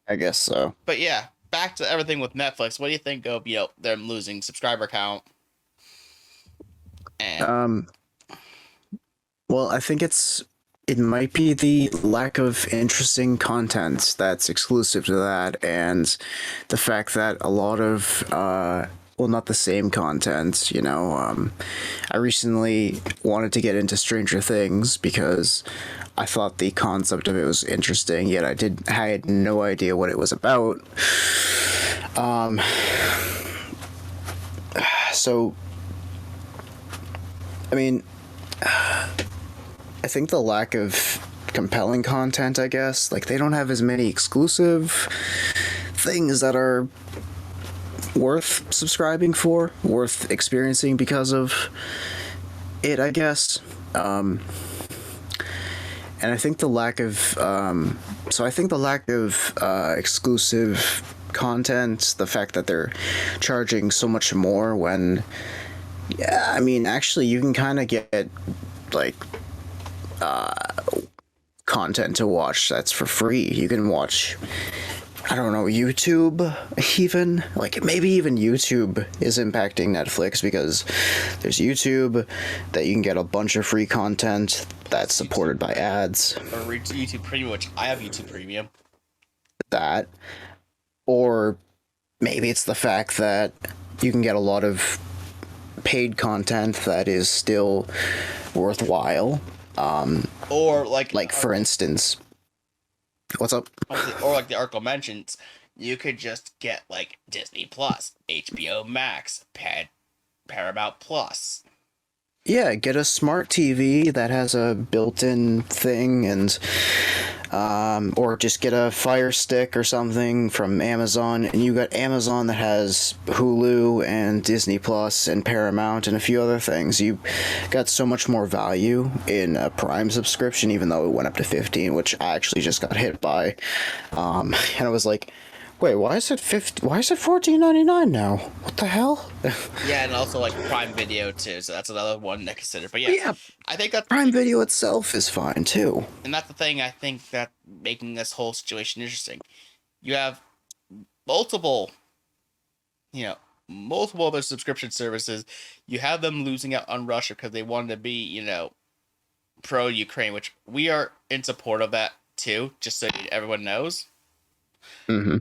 C: I guess so.
B: But yeah, back to everything with Netflix. What do you think of them losing subscriber count? And
C: well, I think it might be the lack of interesting content that's exclusive to that, and the fact that a lot of well, not the same content, I recently wanted to get into Stranger Things because I thought the concept of it was interesting, yet I had no idea what it was about. So, I mean, I think the lack of compelling content, I guess, like they don't have as many exclusive things that are worth subscribing for, worth experiencing because of it, I guess. And I think the lack of exclusive content, the fact that they're charging so much more when, yeah, I mean, actually you can kind of get like content to watch that's for free. You can watch, I don't know, YouTube even. Like, maybe even YouTube is impacting Netflix because there's YouTube that you can get a bunch of free content that's supported by ads.
B: Or YouTube Premium, which I have YouTube Premium.
C: That. Or maybe it's the fact that you can get a lot of paid content that is still worthwhile.
B: Or like
C: for instance, what's up?
B: Or like the article mentions, you could just get like Disney Plus, HBO Max, Paramount Plus.
C: Yeah, get a smart TV that has a built-in thing, and or just get a Fire Stick or something from Amazon, and you got Amazon that has Hulu and Disney Plus and Paramount and a few other things. You got so much more value in a Prime subscription, even though it went up to 15, which I actually just got hit by, and I was like, wait, why is it 50? Why is it $14.99 now? What the hell?
B: Yeah, and also like Prime Video too, so that's another one to consider. But
C: Yeah,
B: I think that
C: Prime Video itself is fine too.
B: and that's the thing I think that making this whole situation interesting. You have multiple, you know, multiple other subscription services. You have them losing out on Russia because they wanted to be, pro Ukraine, which we are in support of that too, just so everyone knows.
C: Mm-hmm.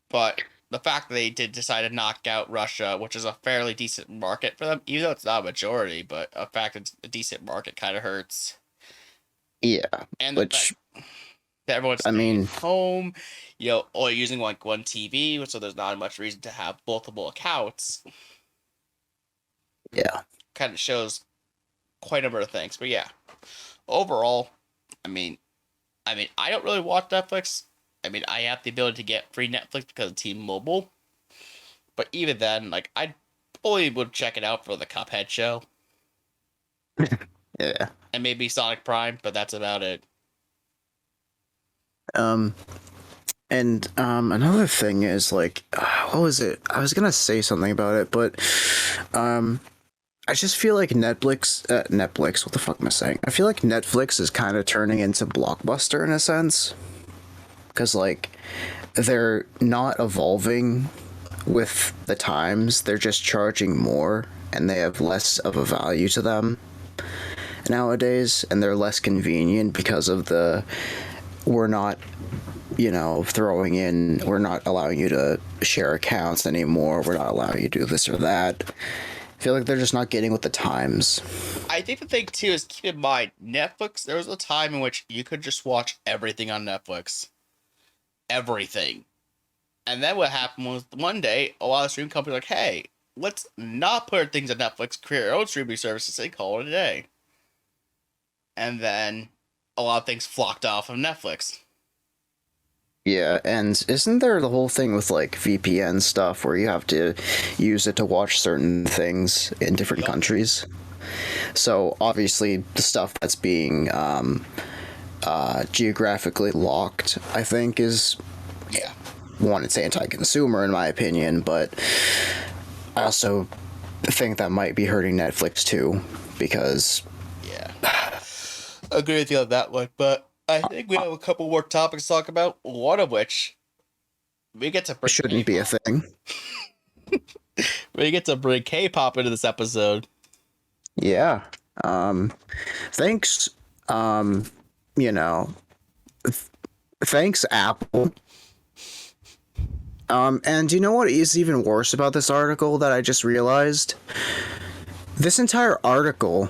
B: But the fact that they did decide to knock out Russia, which is a fairly decent market for them, even though it's not a majority, but a fact it's a decent market kind of hurts.
C: Yeah,
B: And
C: which
B: that everyone's
C: I mean,
B: home, or using like one TV, so there's not much reason to have multiple accounts.
C: Yeah,
B: Kind of shows quite a number of things. But yeah, overall, I mean, I don't really watch Netflix. I mean, I have the ability to get free Netflix because of T-Mobile. But even then, like, I probably would check it out for the Cuphead show.
C: yeah.
B: And maybe Sonic Prime, but that's about it.
C: Another thing is like, what was it? I was gonna say something about it, but I just feel like Netflix. What the fuck am I saying? I feel like Netflix is kind of turning into Blockbuster in a sense, because like they're not evolving with the times. They're just charging more, and they have less of a value to them nowadays, and they're less convenient because of we're not we're not allowing you to share accounts anymore, we're not allowing you to do this or that. I feel like they're just not getting with the times.
B: I think the thing too is, keep in mind, Netflix, there was a time in which you could just watch everything on Netflix. Everything. And then what happened was, one day a lot of streaming companies were like, hey, let's not put things on Netflix, create our own streaming services, and call it a day. And then a lot of things flocked off of Netflix.
C: Yeah, and isn't there the whole thing with like VPN stuff where you have to use it to watch certain things in different countries? So obviously the stuff that's being geographically locked, I think, is, one, it's anti-consumer in my opinion, but I also think that might be hurting Netflix too, because
B: I agree with you on that one, but I think we have a couple more topics to talk about, one of which we get to bring
C: shouldn't be a thing.
B: We get to bring K-pop into this episode.
C: Yeah. Thanks, thanks, Apple. And you know what is even worse about this article that I just realized? This entire article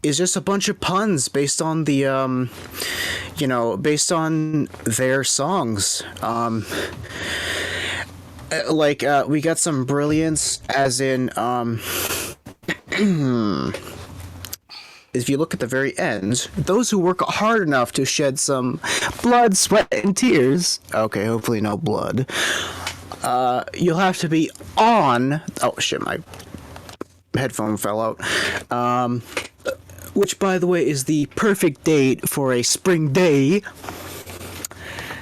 C: is just a bunch of puns based on the, based on their songs. We got some brilliance, as in, if you look at the very end, those who work hard enough to shed some blood, sweat, and tears. Okay, hopefully no blood. You'll have to be on. Oh shit, my headphone fell out. Which, by the way, is the perfect date for a spring day.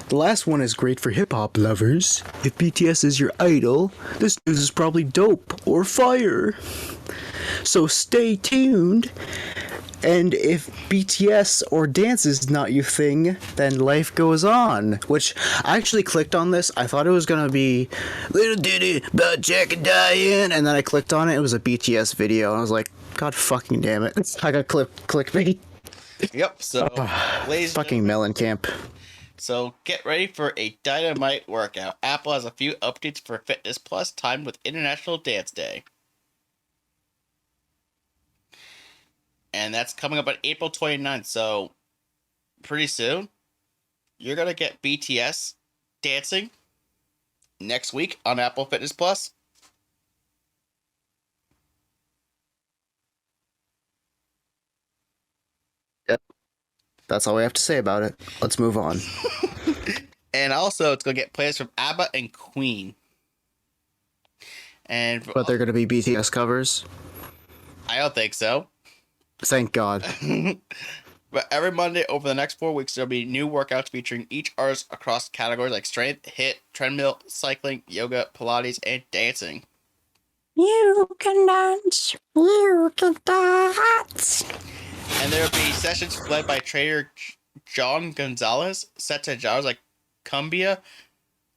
C: The last one is great for hip-hop lovers. If BTS is your idol, this news is probably dope or fire. So stay tuned. And if BTS or dance is not your thing, then life goes on. Which, I actually clicked on this. I thought it was gonna be Little Ditty about Jack and Diane, and then I clicked on it. It was a BTS video, and I was like, God fucking damn it. I got clickbait.
B: Yep, so, ladies
C: fucking Mellencamp.
B: So, get ready for a dynamite workout. Apple has a few updates for Fitness Plus timed with International Dance Day. And that's coming up on April 29th, so pretty soon, you're going to get BTS dancing next week on Apple Fitness Plus.
C: Yep. That's all we have to say about it. Let's move on.
B: And also, it's going to get players from ABBA and Queen.
C: But they're going to be BTS covers?
B: I don't think so.
C: Thank God.
B: But every Monday over the next 4 weeks, there'll be new workouts featuring each artist across categories like strength, HIIT, treadmill, cycling, yoga, Pilates, and dancing.
D: You can dance. You can dance.
B: And there will be sessions led by trainer John Gonzalez, set to genres like cumbia,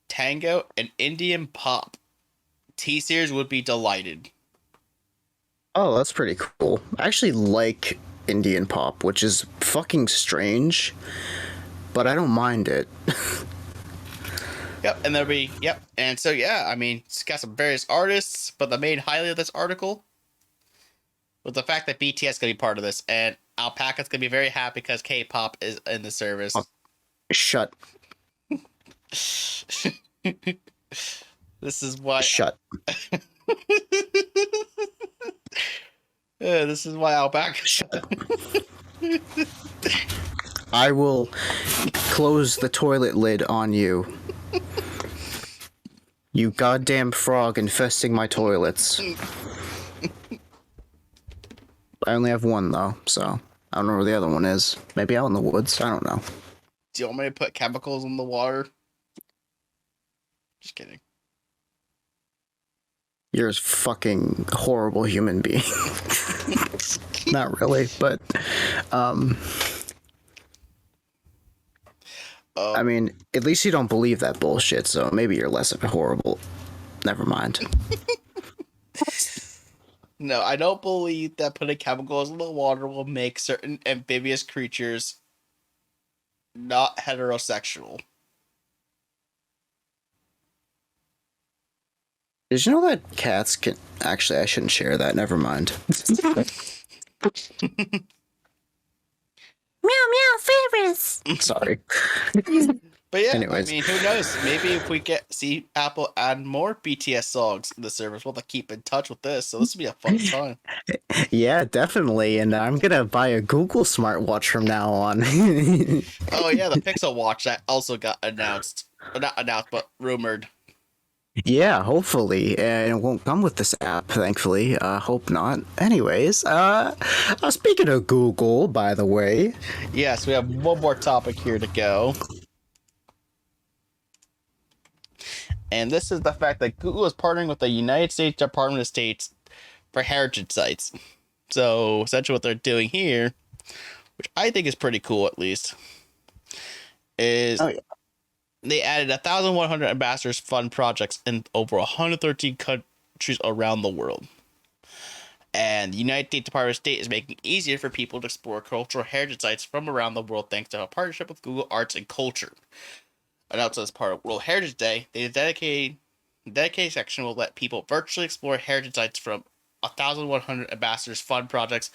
B: tango, and Indian pop. T-Series would be delighted.
C: Oh, that's pretty cool. I actually like Indian pop, which is fucking strange, but I don't mind it.
B: Yep, and there'll be, and so, yeah, I mean, it's got some various artists, but the main highlight of this article was the fact that BTS is going to be part of this, and Alpaca's going to be very happy because K-pop is in the service.
C: Oh, shut.
B: This is why...
C: Shut.
B: This is why Alpaca...
C: Shut. I will close the toilet lid on you. You goddamn frog infesting my toilets. I only have one, though, so I don't know where the other one is. Maybe out in the woods? I don't know.
B: Do you want me to put chemicals in the water? Just kidding.
C: You're a fucking horrible human being. Not really, but... I mean, at least you don't believe that bullshit, so maybe you're less of a horrible... Never mind.
B: No, I don't believe that putting chemicals in the water will make certain amphibious creatures not heterosexual.
C: Did you know that cats can... Actually, I shouldn't share that. Never mind.
D: Meow meow favorites.
C: Sorry.
B: But yeah,
C: Anyways.
B: I mean, who knows? Maybe if we see Apple add more BTS songs in the service, we'll have to keep in touch with this. So this will be a fun time.
C: Yeah, definitely. And I'm going to buy a Google smartwatch from now on.
B: Oh yeah, the Pixel Watch that also got announced. Or not announced, but rumored.
C: Yeah, hopefully. And it won't come with this app, thankfully. Hope not. Anyways, speaking of Google, by the way.
B: Yes, we have one more topic here to go. And this is the fact that Google is partnering with the United States Department of State for heritage sites. So essentially what they're doing here, which I think is pretty cool at least, is they added 1,100 ambassadors fund projects in over 113 countries around the world. And the United States Department of State is making it easier for people to explore cultural heritage sites from around the world thanks to a partnership with Google Arts and Culture. Announced as part of World Heritage Day, the dedicated section will let people virtually explore heritage sites from 1,100 ambassadors fund projects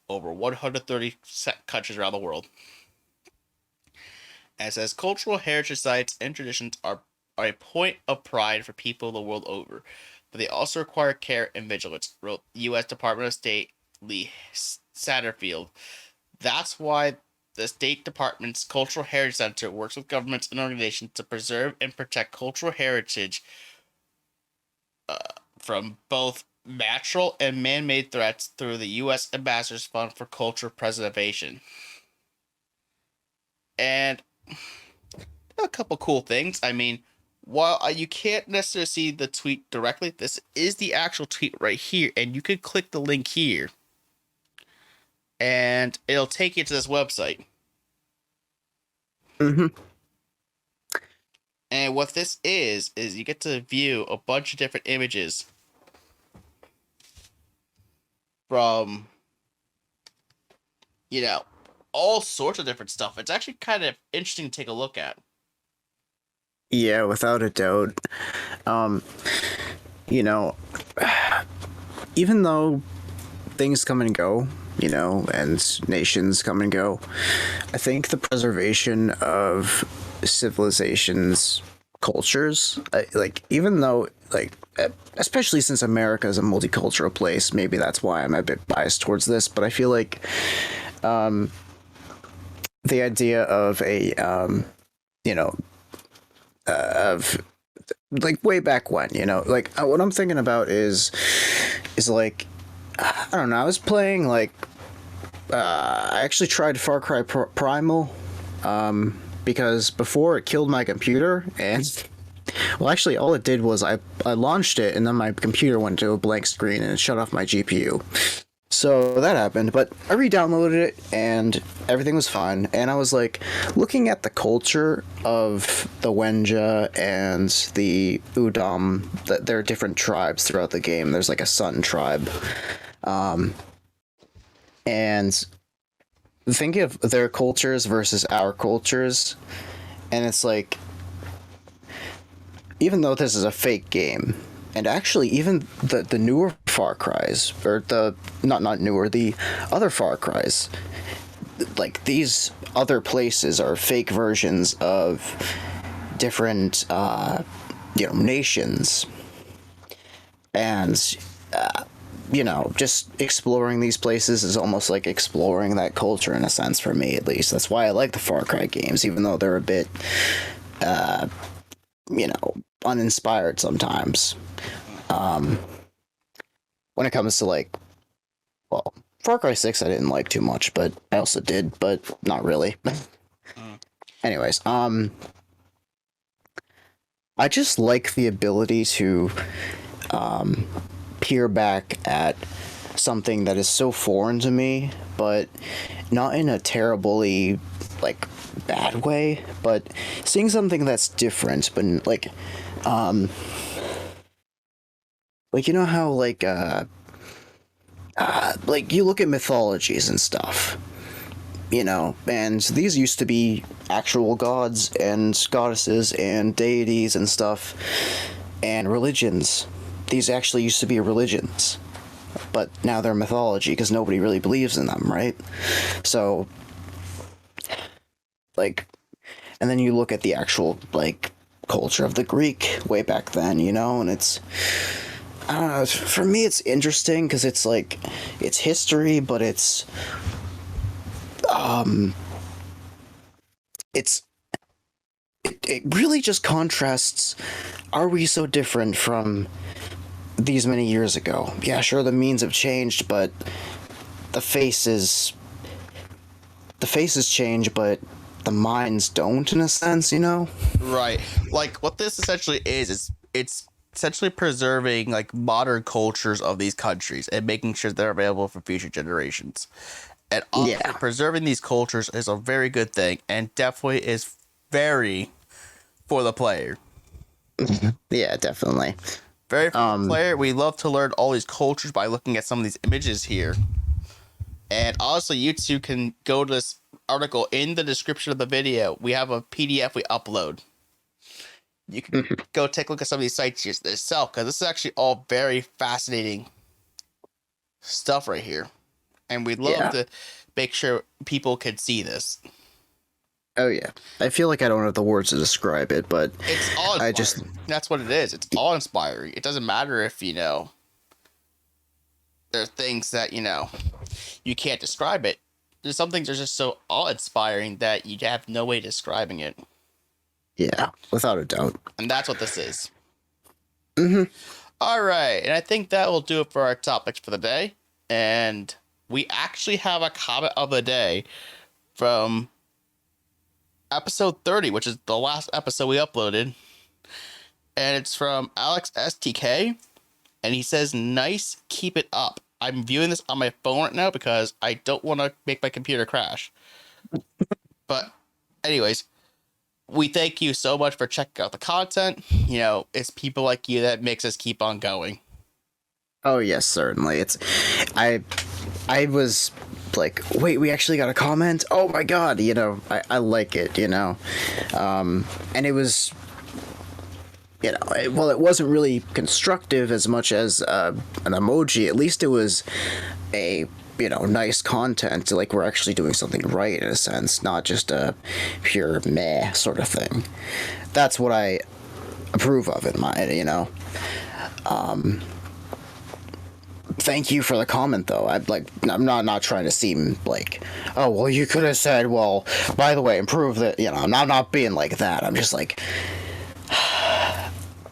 B: over 130 countries around the world. And it says cultural heritage sites and traditions are a point of pride for people the world over, but they also require care and vigilance, wrote U.S. Department of State Lee Satterfield. That's why the State Department's Cultural Heritage Center works with governments and organizations to preserve and protect cultural heritage from both natural and man-made threats through the U.S. Ambassadors Fund for Culture Preservation. And a couple cool things. I mean, while you can't necessarily see the tweet directly, this is the actual tweet right here, and you can click the link here. And it'll take you to this website.
C: Mm-hmm.
B: And what this is you get to view a bunch of different images from, all sorts of different stuff. It's actually kind of interesting to take a look at.
C: Yeah, without a doubt. Even though things come and go, and nations come and go, I think the preservation of civilizations, cultures, even though, especially since America is a multicultural place, maybe that's why I'm a bit biased towards this, but I feel like the idea of a you know, of like way back when, you know, like what I'm thinking about is like, I don't know, I was playing like I actually tried Far Cry Primal because before it killed my computer, and well, actually all it did was I launched it and then my computer went to a blank screen and it shut off my GPU. So that happened, but I re-downloaded it and everything was fine. And I was like looking at the culture of the Wenja and the Udam, that there are different tribes throughout the game. There's like a Sun tribe. And think of their cultures versus our cultures, and it's like, even though this is a fake game, and actually even the newer Far Cries, or the not newer, the other Far Cries, like these other places are fake versions of different nations, and just exploring these places is almost like exploring that culture in a sense, for me at least. That's why I like the Far Cry games, even though they're a bit uninspired sometimes. When it comes to like, well, Far Cry 6 I didn't like too much, but I also did, but not really. Anyways, I just like the ability to peer back at something that is so foreign to me, but not in a terribly like bad way, but seeing something that's different, but like you know how like you look at mythologies and stuff, and these used to be actual gods and goddesses and deities and stuff, and religions. These actually used to be religions, but now they're mythology because nobody really believes in them, right? So, like, and then you look at the actual, like, culture of the Greek way back then, and it's, I don't know, for me it's interesting because it's like, it's history, but it really just contrasts, are we so different from these many years ago? Yeah, sure, the means have changed, but the faces change, but the minds don't, in a sense,
B: Right. Like, what this essentially is it's essentially preserving, like, modern cultures of these countries and making sure they're available for future generations. And honestly, preserving these cultures is a very good thing, and definitely is very for the player.
C: Yeah, definitely.
B: Very for the player. We love to learn all these cultures by looking at some of these images here. And honestly, you two can go to this article in the description of the video. We have a PDF we upload. You can go take a look at some of these sites yourself, because this is actually all very fascinating stuff right here. And we'd love to make sure people could see this.
C: Oh, yeah. I feel like I don't have the words to describe it, but
B: it's awe-inspiring. That's what it is. It's awe-inspiring. It doesn't matter if, there are things that, you can't describe it. There's some things that are just so awe-inspiring that you have no way describing it.
C: Yeah, without a doubt.
B: And that's what this is. Mm-hmm. All right. And I think that will do it for our topics for the day. And we actually have a comment of the day from episode 30, which is the last episode we uploaded. And it's from Alex STK. And he says, "Nice, keep it up. I'm viewing this on my phone right now because I don't want to make my computer crash." But anyways, we thank you so much for checking out the content. It's people like you that makes us keep on going.
C: Oh, yes, certainly. I was like, wait, we actually got a comment? Oh my god, I like it, and it was, well, it wasn't really constructive as much as an emoji. At least it was a, nice content, like we're actually doing something right in a sense, not just a pure meh sort of thing. That's what I approve of in mine, thank you for the comment, though. I'm not trying to seem like, oh, well, you could have said, well, by the way, improve that. I'm not being like that. I'm just like,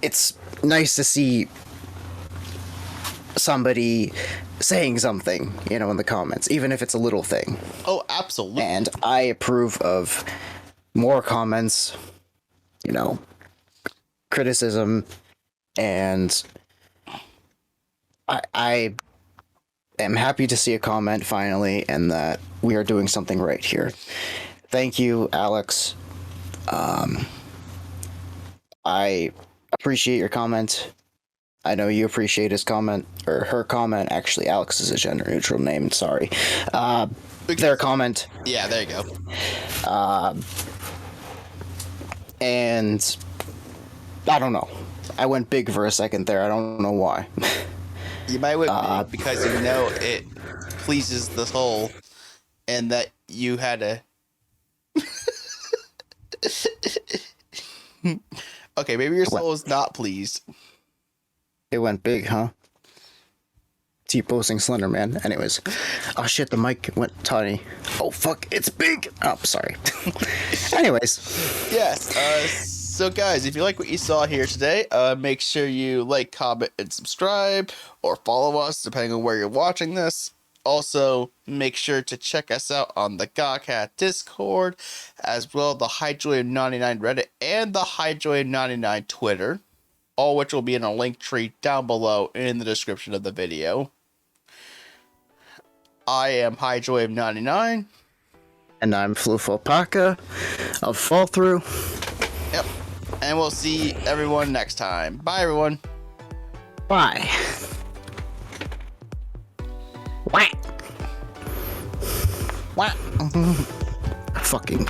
C: it's nice to see somebody saying something, in the comments, even if it's a little thing.
B: Oh, absolutely.
C: And I approve of more comments, criticism, and I am happy to see a comment finally, and that we are doing something right here. Thank you, Alex. I appreciate your comment. I know you appreciate his comment, or her comment. Actually, Alex is a gender-neutral name, sorry. Their comment.
B: Yeah, there you go.
C: And I don't know. I went big for a second there. I don't know why.
B: You might win because it pleases the soul, and that you had a. Okay, maybe your soul is not pleased.
C: It went big, huh? T-posting Slenderman. Anyways. Oh shit, the mic went tiny. Oh fuck, it's big! Oh, sorry. Anyways.
B: Yes, so guys, if you like what you saw here today, make sure you like, comment, and subscribe, or follow us, depending on where you're watching this. Also, make sure to check us out on the GAHCast Discord, as well the HighJoy99 Reddit, and the HighJoy99 Twitter, all which will be in a link tree down below in the description of the video. I am HighJoy99.
C: And I'm FluufAlpaca of Fall Through.
B: Yep. And we'll see everyone next time. Bye, everyone.
C: Bye. Whack. Whack. Fucking